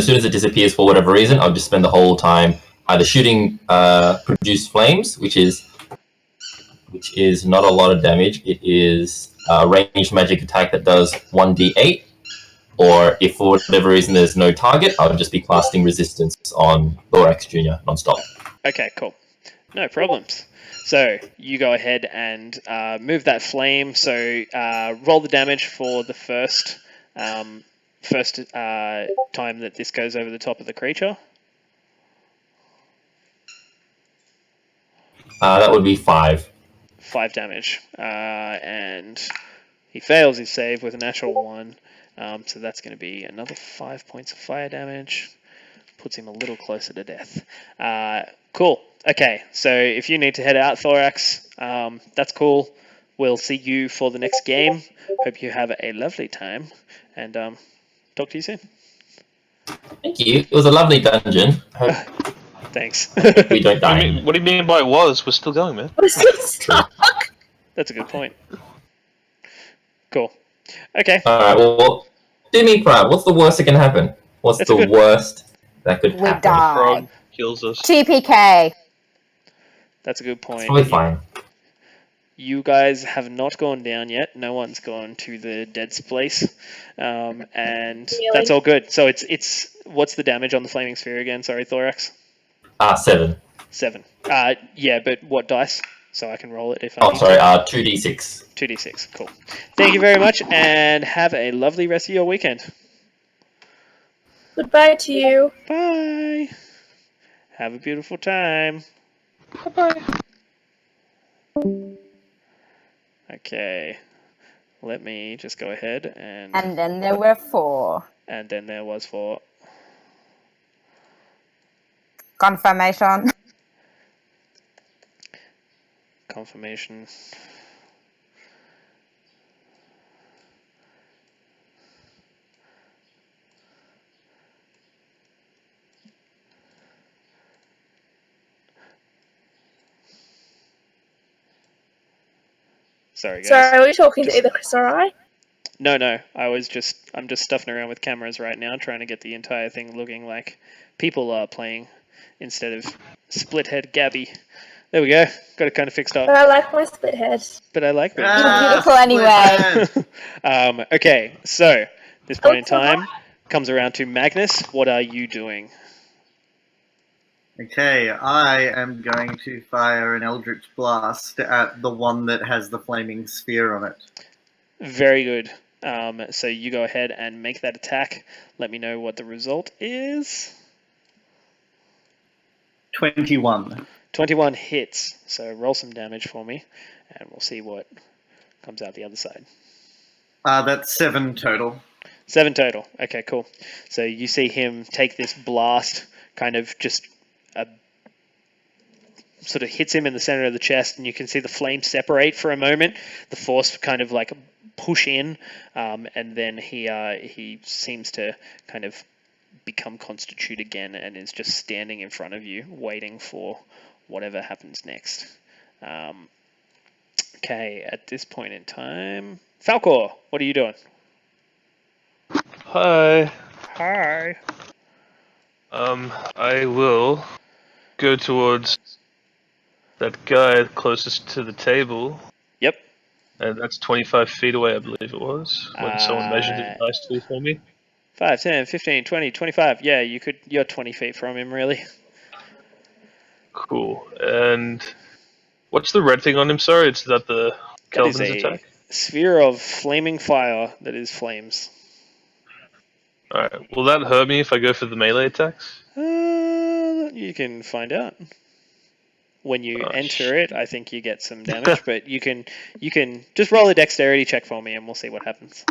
soon as it disappears for whatever reason, I'll just spend the whole time either shooting produce flames, which is not a lot of damage. It is a ranged magic attack that does 1d8, or if for whatever reason there's no target, I'll just be casting resistance on Thorax Jr. nonstop. Okay, cool. No problems. So you go ahead and move that flame. So roll the damage for the first time that this goes over the top of the creature. That would be 5. 5 damage. And he fails his save with a natural 1. So that's going to be another 5 points of fire damage. Puts him a little closer to death. Cool. Okay, so if you need to head out, Thorax, that's cool. We'll see you for the next game. Hope you have a lovely time. And talk to you soon. Thank you. It was a lovely dungeon. Thanks. We don't die. What do you mean by was? We're still going, man. We're still stuck. That's a good point. Cool. Okay. Alright, well, do me proud. What's the worst that can happen? What's the worst that could happen? We die. Frog kills us. TPK. That's a good point. It's probably fine. You guys have not gone down yet. No one's gone to the dead's place. And Really? that's all good. So it's what's the damage on the flaming sphere again? Sorry, Thorax. 7. 7. Yeah, but what dice? So I can roll it if I Oh, need sorry. to. 2d6. 2d6. Cool. Thank you very much, and have a lovely rest of your weekend. Goodbye to you. Bye. Have a beautiful time. Bye-bye. Okay. Let me just go ahead and... And then there were 4. And then there was 4. Confirmation. Confirmation. Sorry, guys. Sorry, were you talking to either Chris or I? No. I'm just stuffing around with cameras right now, trying to get the entire thing looking like people are playing instead of split head Gabby. There we go. Got it kind of fixed up. But I like my split head. But I like You're that. beautiful anyway. Okay, so this point in time comes around to Magnus. What are you doing? Okay, I am going to fire an Eldritch Blast at the one that has the flaming sphere on it. Very good. So you go ahead and make that attack. Let me know what the result is. 21. 21 hits. So roll some damage for me, and we'll see what comes out the other side. That's 7 total. 7 total. Okay, cool. So you see him take this blast, kind of just sort of hits him in the center of the chest, and you can see the flame separate for a moment. The force kind of like push in, and then he seems to kind of become constitute again, and is just standing in front of you, waiting for whatever happens next. Okay, at this point in time, Falcor, what are you doing? Hi. Hi. I will go towards that guy closest to the table. Yep. And that's 25 feet away, I believe it was, when someone measured it nicely for me. 5, 10, 15, 20, 25. Yeah, you're 20 feet from him, really. Cool. And what's the red thing on him? Sorry, it's that the Kelvin's attack? Sphere of flaming fire that is flames. Alright, will that hurt me if I go for the melee attacks? You can find out. When you enter it, I think you get some damage, but you can just roll a dexterity check for me and we'll see what happens.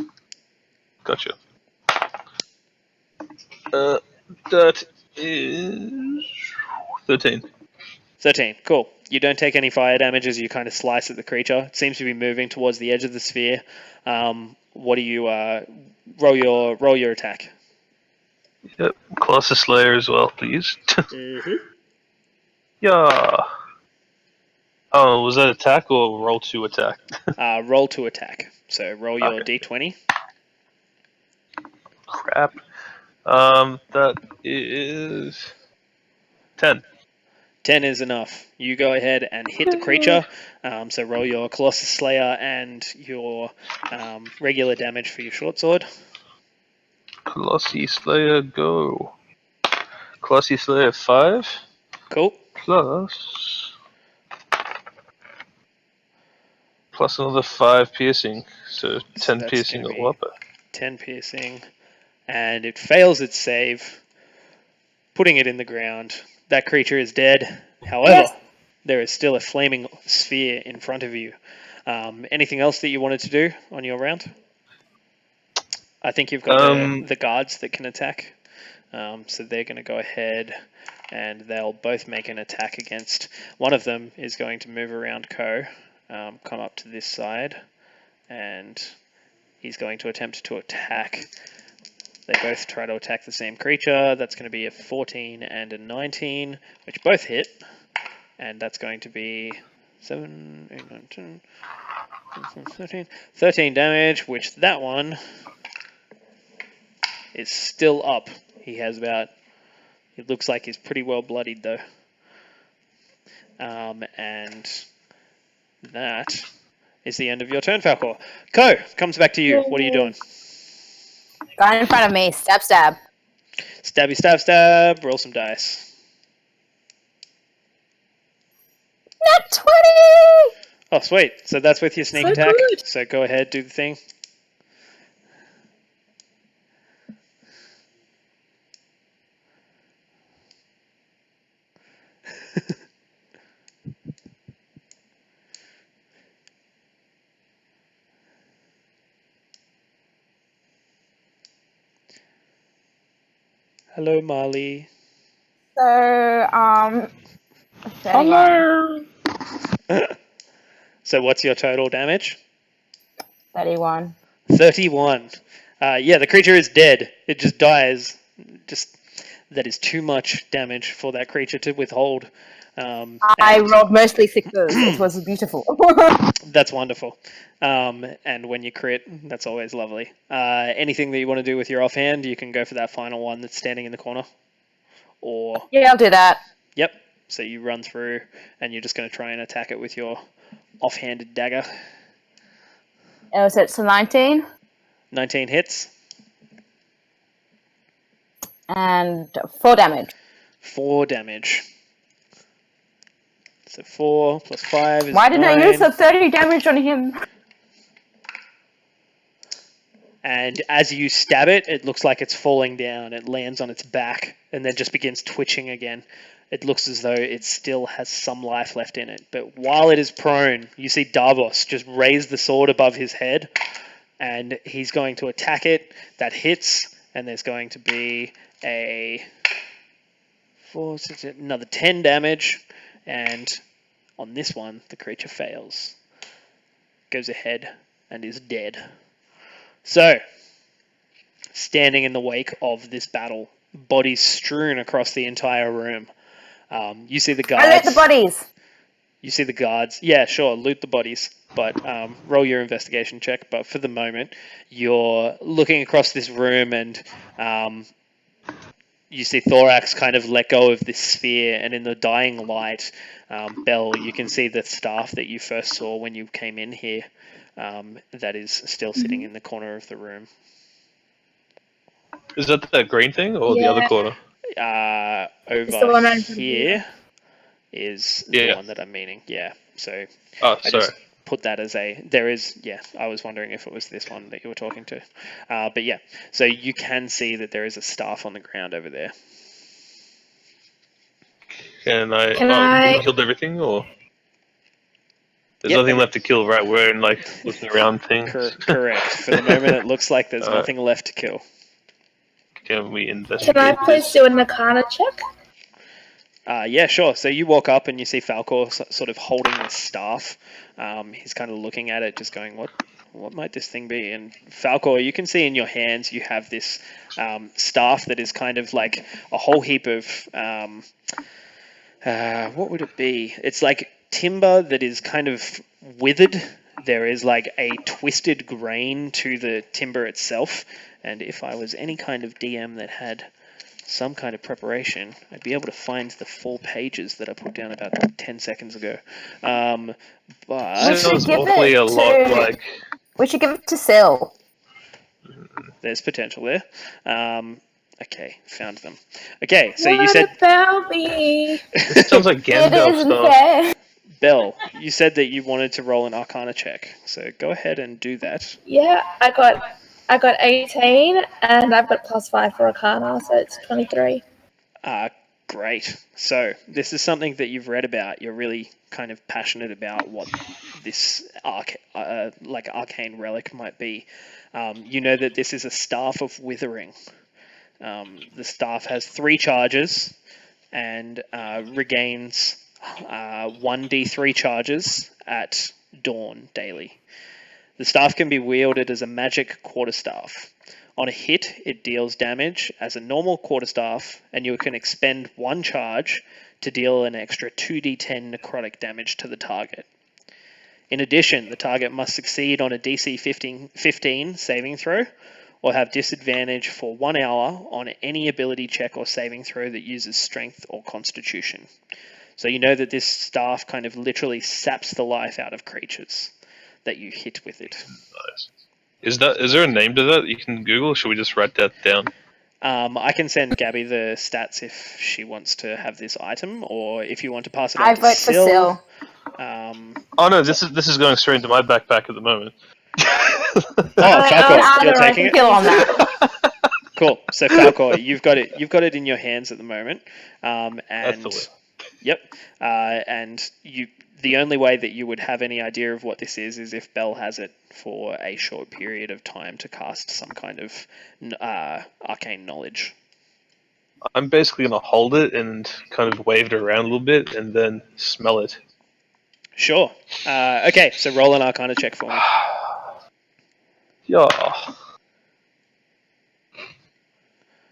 Gotcha. That is 13. 13, cool. You don't take any fire damage as you kind of slice at the creature. It seems to be moving towards the edge of the sphere. What do you roll your attack? Yep, Colossus Slayer as well, please. Mm-hmm. Yeah. Oh, was that attack or roll to attack? Roll to attack. So roll your d20. Crap. That is 10. 10 is enough. You go ahead and hit the creature. So roll your Colossus Slayer and your regular damage for your short sword. Colossus Slayer, go. Colossus Slayer 5. Cool. Plus another 5 piercing. So 10 that's piercing gonna all up. 10 piercing. And it fails its save, putting it in the ground. That creature is dead. However, there is still a flaming sphere in front of you. Anything else that you wanted to do on your round? I think you've got the guards that can attack. So they're going to go ahead and they'll both make an attack against... One of them is going to move around Ko, come up to this side, and he's going to attempt to attack. They both try to attack the same creature. That's going to be a 14 and a 19, which both hit. And that's going to be 7, 8, 9, 10, 13. 13 damage, which that one is still up. He has about... It looks like he's pretty well bloodied, though. And that is the end of your turn, Falcor. Ko, comes back to you. What are you doing? Guy in front of me. Stab, stab. Stabby, stab, stab. Roll some dice. Nat 20! Oh, sweet. So that's with your sneak So attack. good. So go ahead, do the thing. Hello, Marley. So, 31. So what's your total damage? 31. 31. Yeah, the creature is dead. It just dies. That is too much damage for that creature to withhold. I rolled mostly sixes. It was beautiful. That's wonderful. And when you crit, that's always lovely. Anything that you want to do with your offhand, you can go for that final one that's standing in the corner. Or Yeah, I'll do that. Yep. So you run through, and you're just going to try and attack it with your offhanded dagger. Oh, so it's a 19. 19 hits. And 4 damage. 4 damage. So 4 plus 5 is Why didn't 9. I use the 30 damage on him? And as you stab it, it looks like it's falling down. It lands on its back and then just begins twitching again. It looks as though it still has some life left in it. But while it is prone, you see Davos just raise the sword above his head, and he's going to attack it. That hits, and there's going to be another 10 damage, and on this one, the creature fails. Goes ahead and is dead. So, standing in the wake of this battle, bodies strewn across the entire room. You see the guards. I loot the bodies. You see the guards. Yeah, sure, loot the bodies, but roll your investigation check. But for the moment, you're looking across this room, and you see Thorax kind of let go of this sphere, and in the dying light, Belle, you can see the staff that you first saw when you came in here. That is still sitting in the corner of the room. Is that the green thing or the other corner? Over here is the one that I'm meaning. Yeah. So I just put that as there is. Yeah, I was wondering if it was this one that you were talking to. But yeah, so you can see that there is a staff on the ground over there. Can I? We killed everything, or? There's nothing left to kill, right? We're in, looking around things. Correct. For the moment, it looks like there's nothing left to kill. Can we investigate? Can I please do an Arcana check? Yeah, sure. So you walk up and you see Falcor sort of holding the staff. He's kind of looking at it, just going, what might this thing be? And Falcor, you can see in your hands you have this staff that is kind of like a whole heap of... what would it be? It's like timber that is kind of withered. There is like a twisted grain to the timber itself, and if I was any kind of DM that had some kind of preparation, I'd be able to find the 4 pages that I put down about 10 seconds ago. But we should give it to Syl. There's potential there. Okay, found them. Okay, so what you said about me? This sounds like Gandalf stuff. Belle, you said that you wanted to roll an Arcana check, so go ahead and do that. Yeah, I got 18, and I've got +5 for Arcana, so it's 23. Great. So this is something that you've read about. You're really kind of passionate about what this arcane relic might be. You know that this is a staff of withering. The staff has 3 charges and regains 1d3 charges at dawn daily. The staff can be wielded as a magic quarterstaff. On a hit, it deals damage as a normal quarterstaff, and you can expend 1 charge to deal an extra 2d10 necrotic damage to the target. In addition, the target must succeed on a DC 15 saving throw, or have disadvantage for 1 hour on any ability check or saving throw that uses strength or constitution. So you know that this staff kind of literally saps the life out of creatures that you hit with it. Nice. Is there a name to that you can Google, or should we just write that down? I can send Gabby the stats if she wants to have this item, or if you want to pass it on to I vote for Syl. Oh no, this is going straight into my backpack at the moment. Falcor, you're taking it. On that. Cool. So Falcor, you've got it in your hands at the moment, and That's the way. Yep. And the only way that you would have any idea of what this is if Belle has it for a short period of time to cast some kind of arcane knowledge. I'm basically gonna hold it and kind of wave it around a little bit and then smell it. Sure. Okay, so roll an Arcana check for me. Yeah.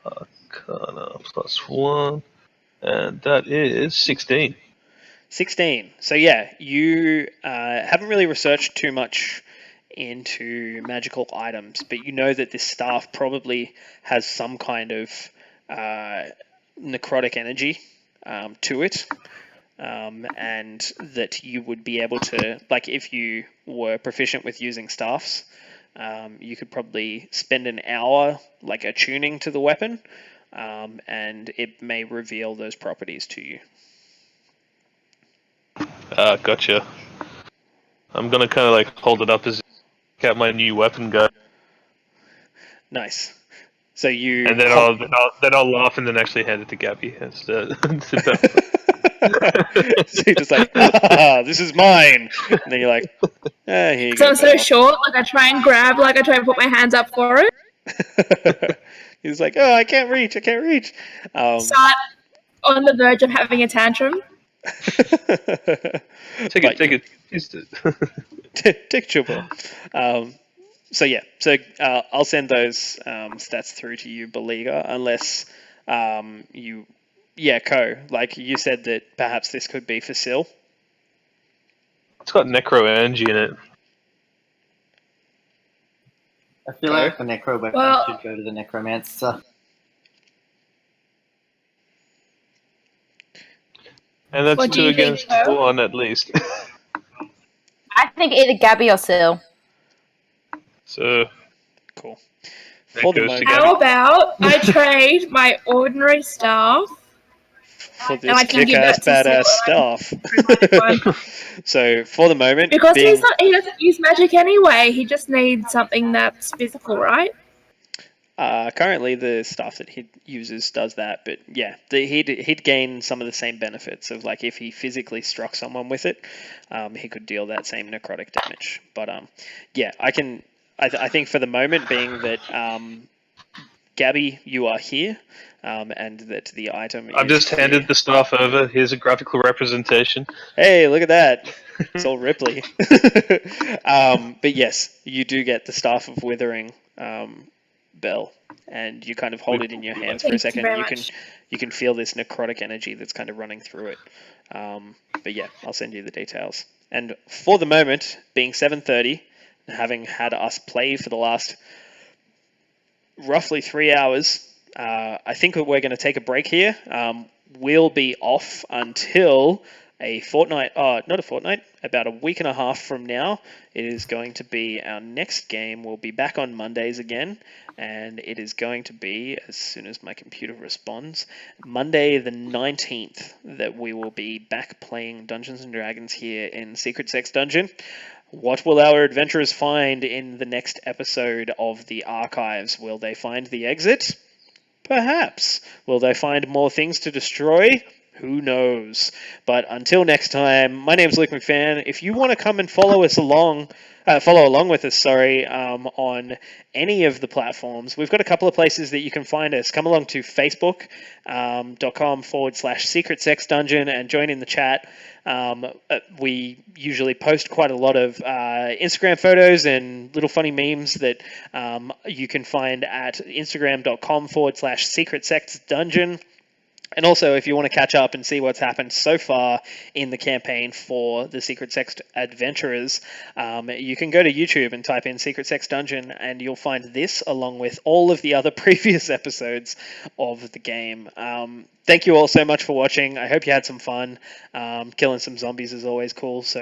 Arcana +1, and that is 16. 16. So yeah, you haven't really researched too much into magical items, but you know that this staff probably has some kind of necrotic energy to it. And that you would be able to, like, if you were proficient with using staffs, you could probably spend an hour, like, attuning to the weapon, and it may reveal those properties to you. Gotcha. I'm gonna kind of like hold it up as got my new weapon gun. Nice. So you and then I'll laugh and then actually hand it to Gabby instead. So you're just like, this is mine. And then you're like, here you go. I'm so short, like I try and put my hands up for it. He's like, oh, I can't reach. Start on the verge of having a tantrum. Take it. Take trouble. So I'll send those stats through to you, Beleaguer, unless you... Yeah, Ko, like you said that perhaps this could be for Syl. It's got necro energy in it. I feel like the necro weapon should go to the necromancer. And that's 2 against 1 at least. I think either Gabby or Syl. So cool. How about I trade my ordinary staff for this kick-ass badass staff? So for the moment, because he doesn't use magic anyway. He just needs something that's physical, right? Currently, the staff that he uses does that, but yeah, he'd gain some of the same benefits of, like, if he physically struck someone with it, he could deal that same necrotic damage. But yeah, I think for the moment, being that Gabby, you are here, and that the item I've just handed the staff over. Here's a graphical representation. Hey, look at that. It's all Ripley. But yes, you do get the Staff of Withering, Belle, and you kind of hold it in your hands for a second. You can feel this necrotic energy that's kind of running through it. But yeah, I'll send you the details. And for the moment, being 7:30, having had us play for the last roughly 3 hours, I think we're going to take a break here. We'll be off until about a week and a half from now. It is going to be our next game. We'll be back on Mondays again, and it is going to be, as soon as my computer responds, Monday the 19th that we will be back playing Dungeons and Dragons here in Secret Sex Dungeon. What will our adventurers find in the next episode of the Archives? Will they find the exit? Perhaps. Will they find more things to destroy? Who knows? But until next time, my name's Luke McFan. If you want to come and follow along with us, on any of the platforms, we've got a couple of places that you can find us. Come along to facebook.com/Secret Sex Dungeon and join in the chat. We usually post quite a lot of Instagram photos and little funny memes that you can find at instagram.com/Secret Sex Dungeon. And also, if you want to catch up and see what's happened so far in the campaign for the Secret Sex Adventurers, you can go to YouTube and type in Secret Sex Dungeon, and you'll find this along with all of the other previous episodes of the game. Thank you all so much for watching. I hope you had some fun. Killing some zombies is always cool, so